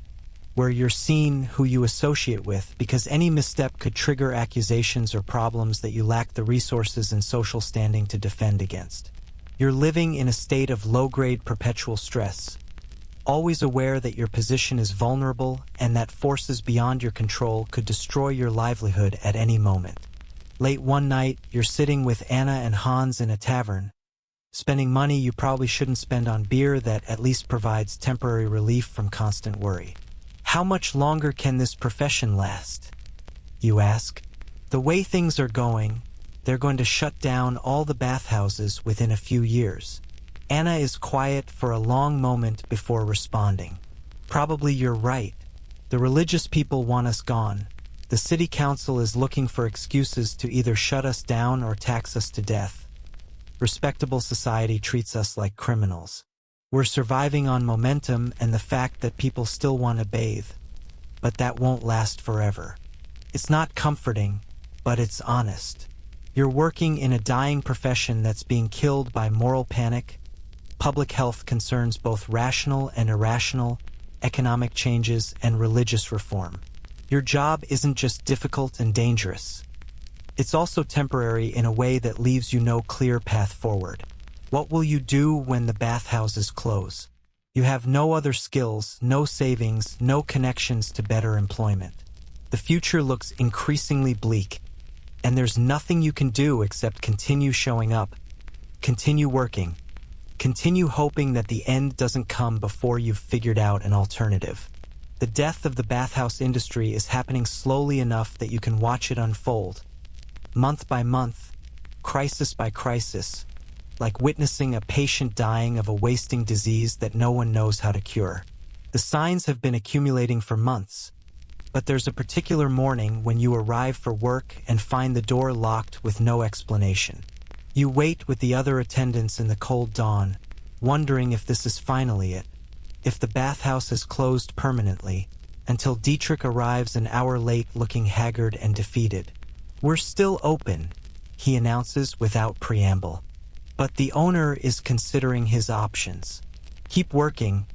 where you're seen, who you associate with, because any misstep could trigger accusations or problems that you lack the resources and social standing to defend against. You're living in a state of low-grade perpetual stress, always aware that your position is vulnerable and that forces beyond your control could destroy your livelihood at any moment. Late one night, you're sitting with Anna and Hans in a tavern, spending money you probably shouldn't spend on beer that at least provides temporary relief from constant worry. How much longer can this profession last? You ask. The way things are going, they're going to shut down all the bathhouses within a few years. Anna is quiet for a long moment before responding. Probably you're right. The religious people want us gone. The city council is looking for excuses to either shut us down or tax us to death. Respectable society treats us like criminals. We're surviving on momentum and the fact that people still want to bathe. But that won't last forever. It's not comforting, but it's honest. You're working in a dying profession that's being killed by moral panic, public health concerns both rational and irrational, economic changes, and religious reform. Your job isn't just difficult and dangerous. It's also temporary in a way that leaves you no clear path forward. What will you do when the bathhouses close? You have no other skills, no savings, no connections to better employment. The future looks increasingly bleak, and there's nothing you can do except continue showing up, continue working, continue hoping that the end doesn't come before you've figured out an alternative. The death of the bathhouse industry is happening slowly enough that you can watch it unfold, month by month, crisis by crisis, like witnessing a patient dying of a wasting disease that no one knows how to cure. The signs have been accumulating for months, but there's a particular morning when you arrive for work and find the door locked with no explanation. You wait with the other attendants in the cold dawn, wondering if this is finally it, if the bathhouse has closed permanently, until Dietrich arrives an hour late looking haggard and defeated. "We're still open," he announces without preamble. But the owner is considering his options. Keep working,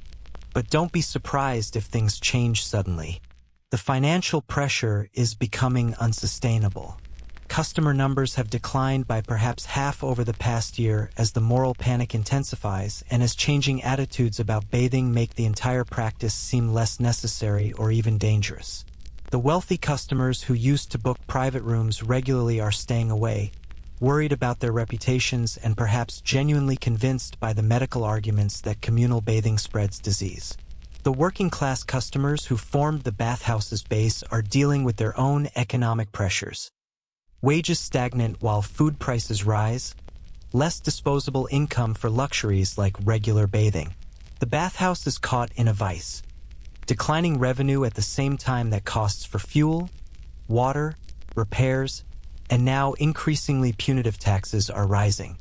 but don't be surprised if things change suddenly. The financial pressure is becoming unsustainable. Customer numbers have declined by perhaps half over the past year as the moral panic intensifies and as changing attitudes about bathing make the entire practice seem less necessary or even dangerous. The wealthy customers who used to book private rooms regularly are staying away, worried about their reputations and perhaps genuinely convinced by the medical arguments that communal bathing spreads disease. The working-class customers who formed the bathhouse's base are dealing with their own economic pressures. Wages stagnant while food prices rise, less disposable income for luxuries like regular bathing. The bathhouse is caught in a vice, declining revenue at the same time that costs for fuel, water, repairs, and now increasingly punitive taxes are rising.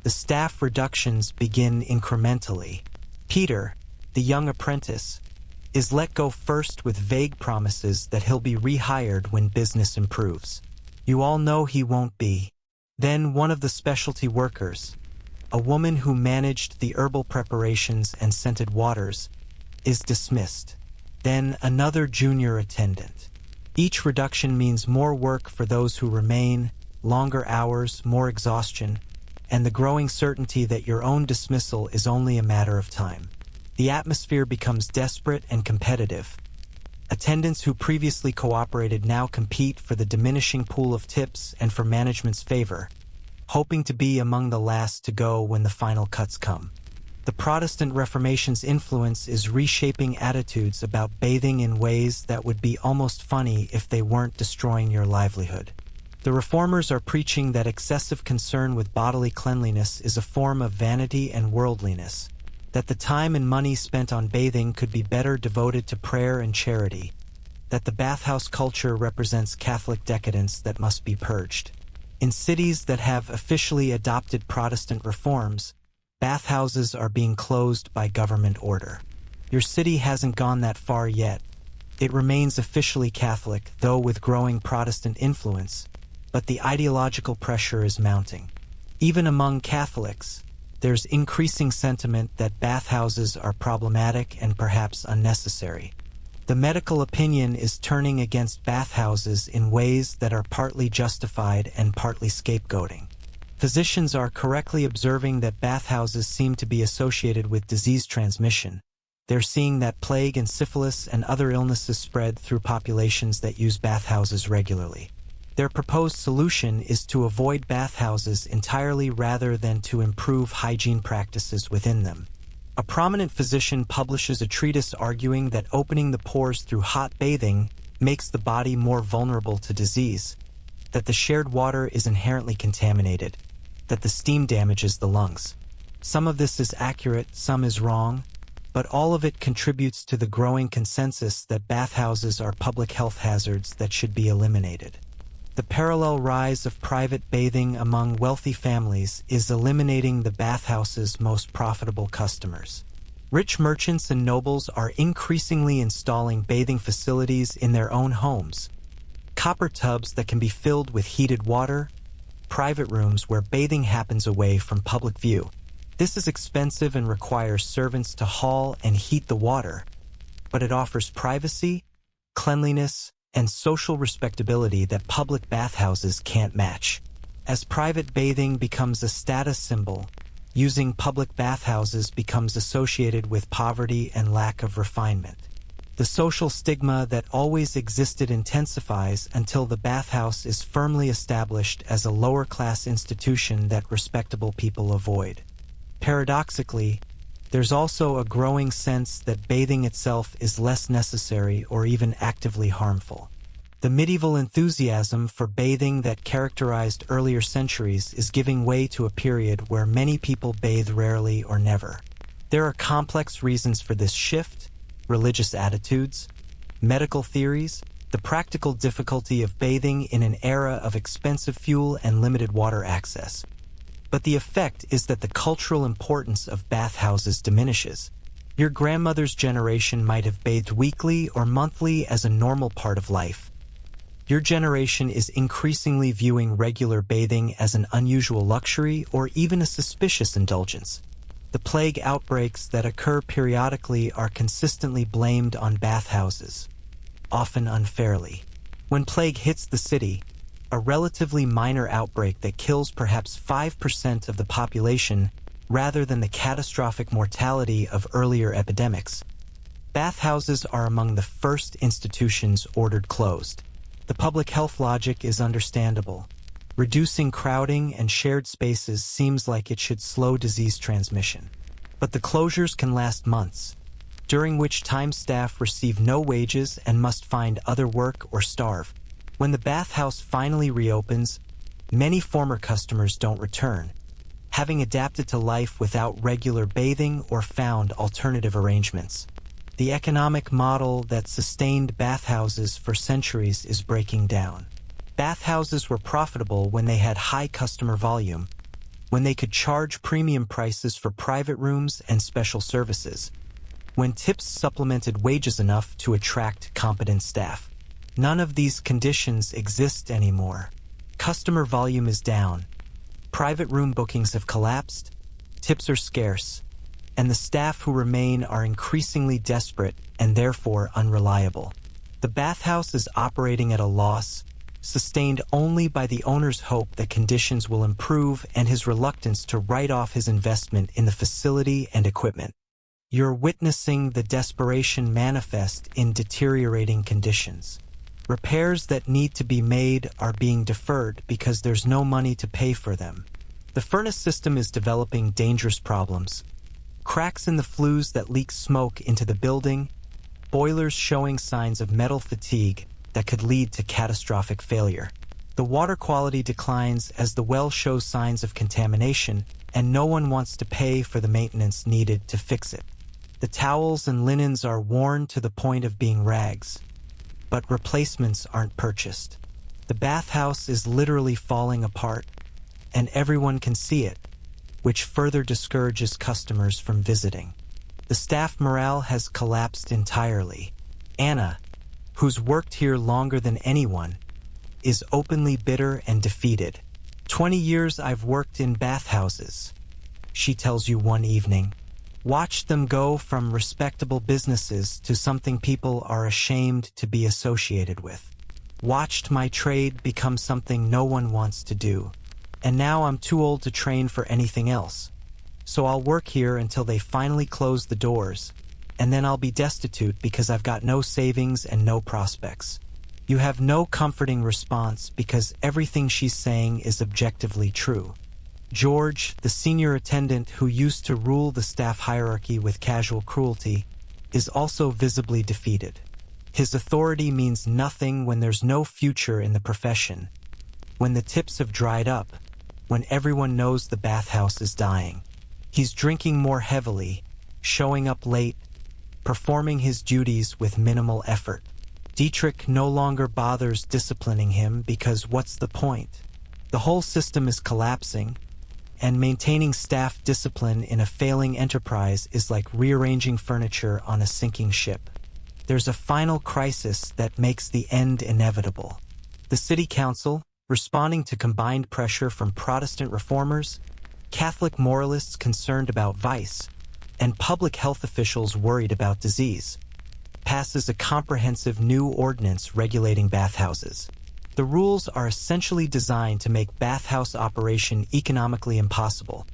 The staff reductions begin incrementally. Peter, the young apprentice, is let go first with vague promises that he'll be rehired when business improves. You all know he won't be. Then one of the specialty workers, a woman who managed the herbal preparations and scented waters, is dismissed. Then another junior attendant. Each reduction means more work for those who remain, longer hours, more exhaustion, and the growing certainty that your own dismissal is only a matter of time. The atmosphere becomes desperate and competitive. Attendants who previously cooperated now compete for the diminishing pool of tips and for management's favor, hoping to be among the last to go when the final cuts come. The Protestant Reformation's influence is reshaping attitudes about bathing in ways that would be almost funny if they weren't destroying your livelihood. The Reformers are preaching that excessive concern with bodily cleanliness is a form of vanity and worldliness, that the time and money spent on bathing could be better devoted to prayer and charity, that the bathhouse culture represents Catholic decadence that must be purged. In cities that have officially adopted Protestant reforms, bathhouses are being closed by government order. Your city hasn't gone that far yet. It remains officially Catholic, though with growing Protestant influence, but the ideological pressure is mounting. Even among Catholics, there's increasing sentiment that bathhouses are problematic and perhaps unnecessary. The medical opinion is turning against bathhouses in ways that are partly justified and partly scapegoating. Physicians are correctly observing that bathhouses seem to be associated with disease transmission. They're seeing that plague and syphilis and other illnesses spread through populations that use bathhouses regularly. Their proposed solution is to avoid bathhouses entirely rather than to improve hygiene practices within them. A prominent physician publishes a treatise arguing that opening the pores through hot bathing makes the body more vulnerable to disease, that the shared water is inherently contaminated, that the steam damages the lungs. Some of this is accurate, some is wrong, but all of it contributes to the growing consensus that bathhouses are public health hazards that should be eliminated. The parallel rise of private bathing among wealthy families is eliminating the bathhouse's most profitable customers. Rich merchants and nobles are increasingly installing bathing facilities in their own homes. Copper tubs that can be filled with heated water, private rooms where bathing happens away from public view. This is expensive and requires servants to haul and heat the water, but it offers privacy, cleanliness, and social respectability that public bathhouses can't match. As private bathing becomes a status symbol, using public bathhouses becomes associated with poverty and lack of refinement. The social stigma that always existed intensifies until the bathhouse is firmly established as a lower-class institution that respectable people avoid. Paradoxically, there's also a growing sense that bathing itself is less necessary or even actively harmful. The medieval enthusiasm for bathing that characterized earlier centuries is giving way to a period where many people bathe rarely or never. There are complex reasons for this shift: religious attitudes, medical theories, the practical difficulty of bathing in an era of expensive fuel and limited water access. But the effect is that the cultural importance of bathhouses diminishes. Your grandmother's generation might have bathed weekly or monthly as a normal part of life. Your generation is increasingly viewing regular bathing as an unusual luxury or even a suspicious indulgence. The plague outbreaks that occur periodically are consistently blamed on bathhouses, often unfairly. When plague hits the city, a relatively minor outbreak that kills perhaps 5% of the population rather than the catastrophic mortality of earlier epidemics, bathhouses are among the first institutions ordered closed. The public health logic is understandable. Reducing crowding and shared spaces seems like it should slow disease transmission. But the closures can last months, during which time staff receive no wages and must find other work or starve. When the bathhouse finally reopens, many former customers don't return, having adapted to life without regular bathing or found alternative arrangements. The economic model that sustained bathhouses for centuries is breaking down. Bathhouses were profitable when they had high customer volume, when they could charge premium prices for private rooms and special services, when tips supplemented wages enough to attract competent staff. None of these conditions exist anymore. Customer volume is down, private room bookings have collapsed, tips are scarce, and the staff who remain are increasingly desperate and therefore unreliable. The bathhouse is operating at a loss, sustained only by the owner's hope that conditions will improve and his reluctance to write off his investment in the facility and equipment. You're witnessing the desperation manifest in deteriorating conditions. Repairs that need to be made are being deferred because there's no money to pay for them. The furnace system is developing dangerous problems. Cracks in the flues that leak smoke into the building, boilers showing signs of metal fatigue that could lead to catastrophic failure. The water quality declines as the well shows signs of contamination, and no one wants to pay for the maintenance needed to fix it. The towels and linens are worn to the point of being rags, but replacements aren't purchased. The bathhouse is literally falling apart, and everyone can see it, which further discourages customers from visiting. The staff morale has collapsed entirely. Anna, who's worked here longer than anyone, is openly bitter and defeated. 20 years I've worked in bathhouses, she tells you one evening. Watched them go from respectable businesses to something people are ashamed to be associated with. Watched my trade become something no one wants to do. And now I'm too old to train for anything else. So I'll work here until they finally close the doors, and then I'll be destitute because I've got no savings and no prospects. You have no comforting response because everything she's saying is objectively true. George, the senior attendant who used to rule the staff hierarchy with casual cruelty, is also visibly defeated. His authority means nothing when there's no future in the profession, when the tips have dried up, when everyone knows the bathhouse is dying. He's drinking more heavily, showing up late, performing his duties with minimal effort. Dietrich no longer bothers disciplining him because what's the point? The whole system is collapsing, and maintaining staff discipline in a failing enterprise is like rearranging furniture on a sinking ship. There's a final crisis that makes the end inevitable. The city council, responding to combined pressure from Protestant reformers, Catholic moralists concerned about vice, and public health officials worried about disease, passes a comprehensive new ordinance regulating bathhouses. The rules are essentially designed to make bathhouse operation economically impossible.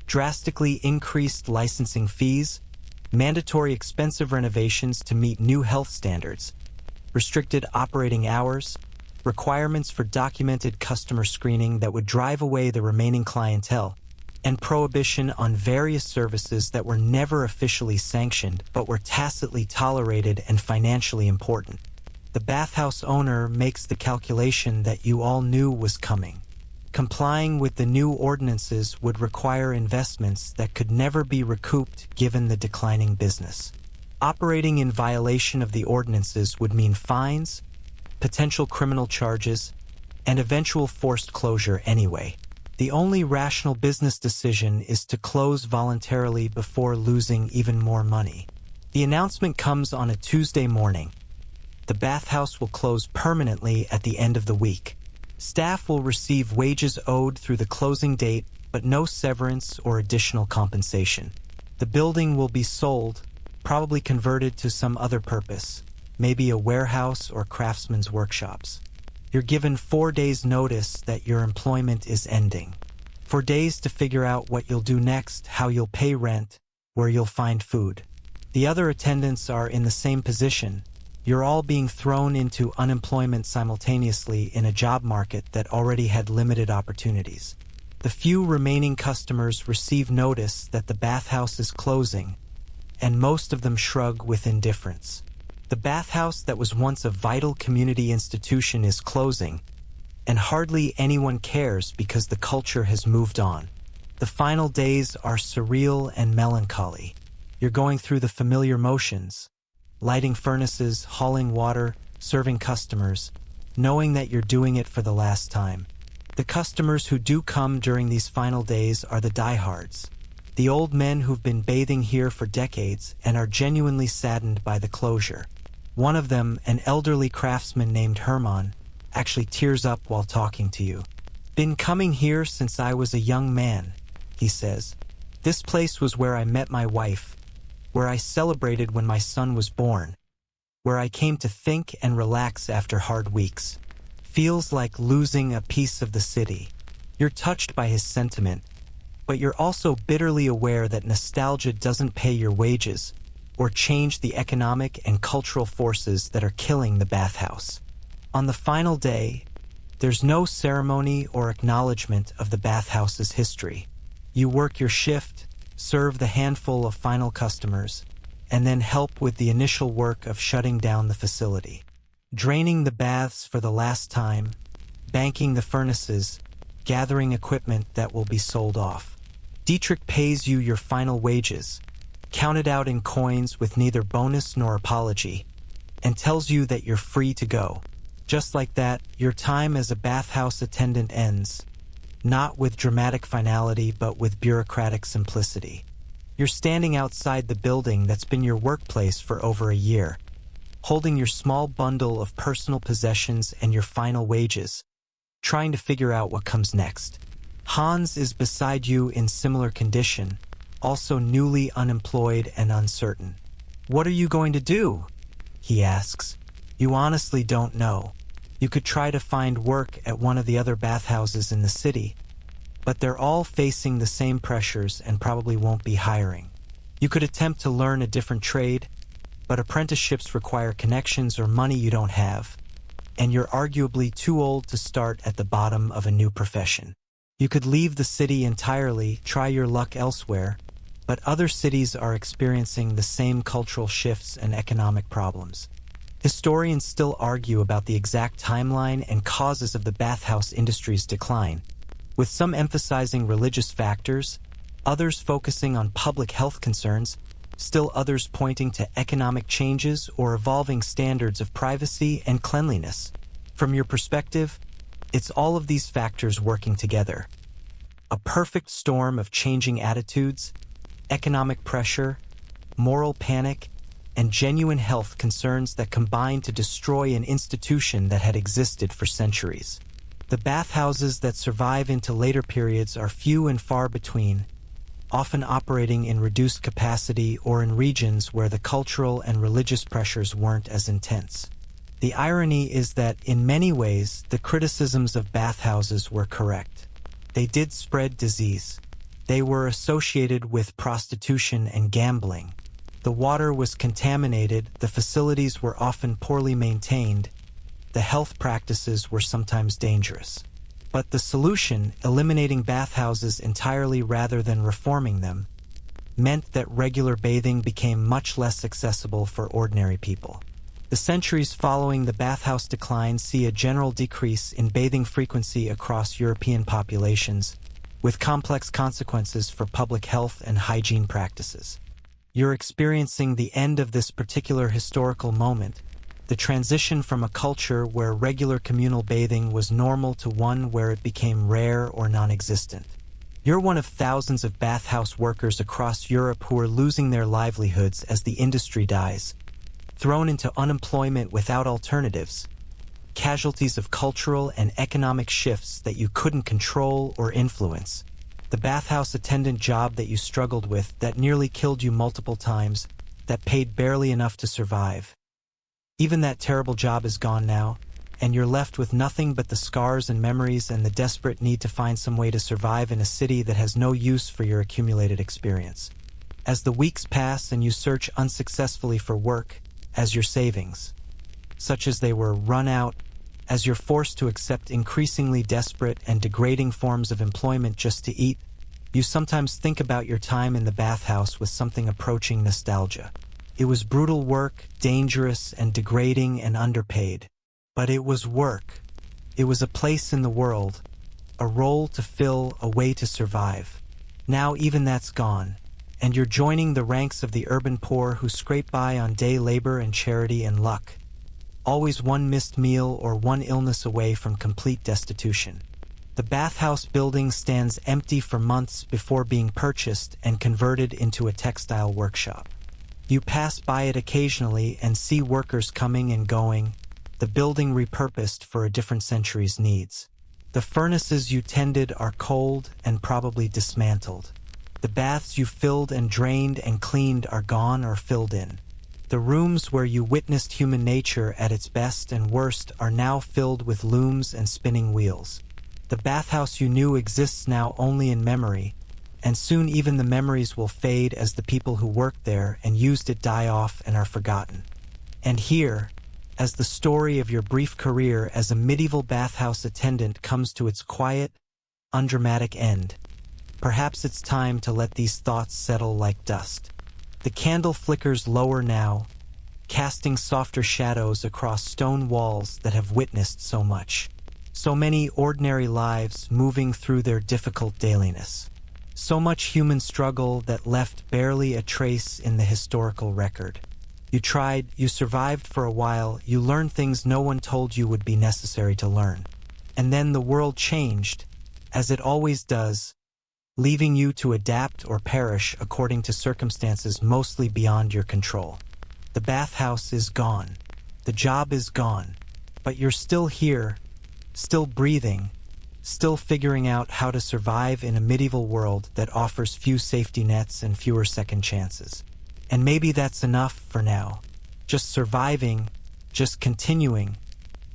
Drastically increased licensing fees, mandatory expensive renovations to meet new health standards, restricted operating hours, requirements for documented customer screening that would drive away the remaining clientele, and prohibition on various services that were never officially sanctioned but were tacitly tolerated and financially important. The bathhouse owner makes the calculation that you all knew was coming. Complying with the new ordinances would require investments that could never be recouped given the declining business. Operating in violation of the ordinances would mean fines, potential criminal charges, and eventual forced closure anyway. The only rational business decision is to close voluntarily before losing even more money. The announcement comes on a Tuesday morning. The bathhouse will close permanently at the end of the week. Staff will receive wages owed through the closing date, but no severance or additional compensation. The building will be sold, probably converted to some other purpose, maybe a warehouse or craftsman's workshops. You're given 4 days' notice that your employment is ending. 4 days to figure out what you'll do next, how you'll pay rent, where you'll find food. The other attendants are in the same position. You're all being thrown into unemployment simultaneously in a job market that already had limited opportunities. The few remaining customers receive notice that the bathhouse is closing, and most of them shrug with indifference. The bathhouse that was once a vital community institution is closing, and hardly anyone cares because the culture has moved on. The final days are surreal and melancholy. You're going through the familiar motions, lighting furnaces, hauling water, serving customers, knowing that you're doing it for the last time. The customers who do come during these final days are the diehards, the old men who've been bathing here for decades and are genuinely saddened by the closure. One of them, an elderly craftsman named Herman, actually tears up while talking to you. "Been coming here since I was a young man," he says. "This place was where I met my wife, where I celebrated when my son was born, where I came to think and relax after hard weeks. Feels like losing a piece of the city." You're touched by his sentiment, but you're also bitterly aware that nostalgia doesn't pay your wages or change the economic and cultural forces that are killing the bathhouse. On the final day, there's no ceremony or acknowledgement of the bathhouse's history. You work your shift, serve the handful of final customers, and then help with the initial work of shutting down the facility. Draining the baths for the last time, banking the furnaces, gathering equipment that will be sold off. Dietrich pays you your final wages, counted out in coins with neither bonus nor apology, and tells you that you're free to go. Just like that, your time as a bathhouse attendant ends, not with dramatic finality but with bureaucratic simplicity. You're standing outside the building that's been your workplace for over a year, holding your small bundle of personal possessions and your final wages, trying to figure out what comes next. Hans is beside you in similar condition, also newly unemployed and uncertain. "What are you going to do?" he asks. You honestly don't know. You could try to find work at one of the other bathhouses in the city, but they're all facing the same pressures and probably won't be hiring. You could attempt to learn a different trade, but apprenticeships require connections or money you don't have, and you're arguably too old to start at the bottom of a new profession. You could leave the city entirely, try your luck elsewhere, but other cities are experiencing the same cultural shifts and economic problems. Historians still argue about the exact timeline and causes of the bathhouse industry's decline, with some emphasizing religious factors, others focusing on public health concerns, still others pointing to economic changes or evolving standards of privacy and cleanliness. From your perspective, it's all of these factors working together. A perfect storm of changing attitudes, economic pressure, moral panic, and genuine health concerns that combined to destroy an institution that had existed for centuries. The bathhouses that survive into later periods are few and far between, often operating in reduced capacity or in regions where the cultural and religious pressures weren't as intense. The irony is that, in many ways, the criticisms of bathhouses were correct. They did spread disease. They were associated with prostitution and gambling. The water was contaminated, the facilities were often poorly maintained, the health practices were sometimes dangerous. But the solution, eliminating bathhouses entirely rather than reforming them, meant that regular bathing became much less accessible for ordinary people. The centuries following the bathhouse decline see a general decrease in bathing frequency across European populations, with complex consequences for public health and hygiene practices. You're experiencing the end of this particular historical moment, the transition from a culture where regular communal bathing was normal to one where it became rare or non-existent. You're one of thousands of bathhouse workers across Europe who are losing their livelihoods as the industry dies, thrown into unemployment without alternatives, casualties of cultural and economic shifts that you couldn't control or influence. The bathhouse attendant job that you struggled with, that nearly killed you multiple times, that paid barely enough to survive. Even that terrible job is gone now, and you're left with nothing but the scars and memories and the desperate need to find some way to survive in a city that has no use for your accumulated experience. As the weeks pass and you search unsuccessfully for work, as your savings, such as they were, run out, as you're forced to accept increasingly desperate and degrading forms of employment just to eat, you sometimes think about your time in the bathhouse with something approaching nostalgia. It was brutal work, dangerous and degrading and underpaid. But it was work. It was a place in the world, a role to fill, a way to survive. Now even that's gone, and you're joining the ranks of the urban poor who scrape by on day labor and charity and luck, always one missed meal or one illness away from complete destitution. The bathhouse building stands empty for months before being purchased and converted into a textile workshop. You pass by it occasionally and see workers coming and going, the building repurposed for a different century's needs. The furnaces you tended are cold and probably dismantled. The baths you filled and drained and cleaned are gone or filled in. The rooms where you witnessed human nature at its best and worst are now filled with looms and spinning wheels. The bathhouse you knew exists now only in memory, and soon even the memories will fade as the people who worked there and used it die off and are forgotten. And here, as the story of your brief career as a medieval bathhouse attendant comes to its quiet, undramatic end, perhaps it's time to let these thoughts settle like dust. The candle flickers lower now, casting softer shadows across stone walls that have witnessed so much. So many ordinary lives moving through their difficult dailiness. So much human struggle that left barely a trace in the historical record. You tried, you survived for a while, you learned things no one told you would be necessary to learn. And then the world changed, as it always does, leaving you to adapt or perish according to circumstances mostly beyond your control. The bathhouse is gone. The job is gone. But you're still here, still breathing, still figuring out how to survive in a medieval world that offers few safety nets and fewer second chances. And maybe that's enough for now. Just surviving, just continuing,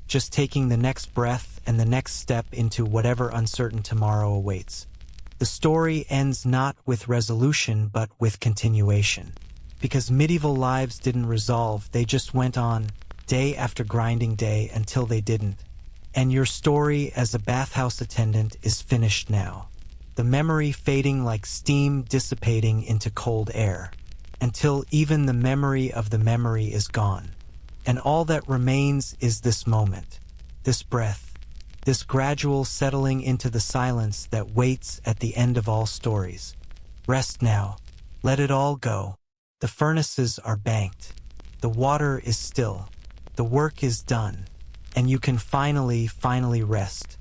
just taking the next breath and the next step into whatever uncertain tomorrow awaits. The story ends not with resolution but with continuation. Because medieval lives didn't resolve, they just went on, day after grinding day, until they didn't. And your story as a bathhouse attendant is finished now. The memory fading like steam dissipating into cold air, until even the memory of the memory is gone. And all that remains is this moment, this breath, this gradual settling into the silence that waits at the end of all stories. Rest now. Let it all go. The furnaces are banked. The water is still. The work is done. And you can finally rest.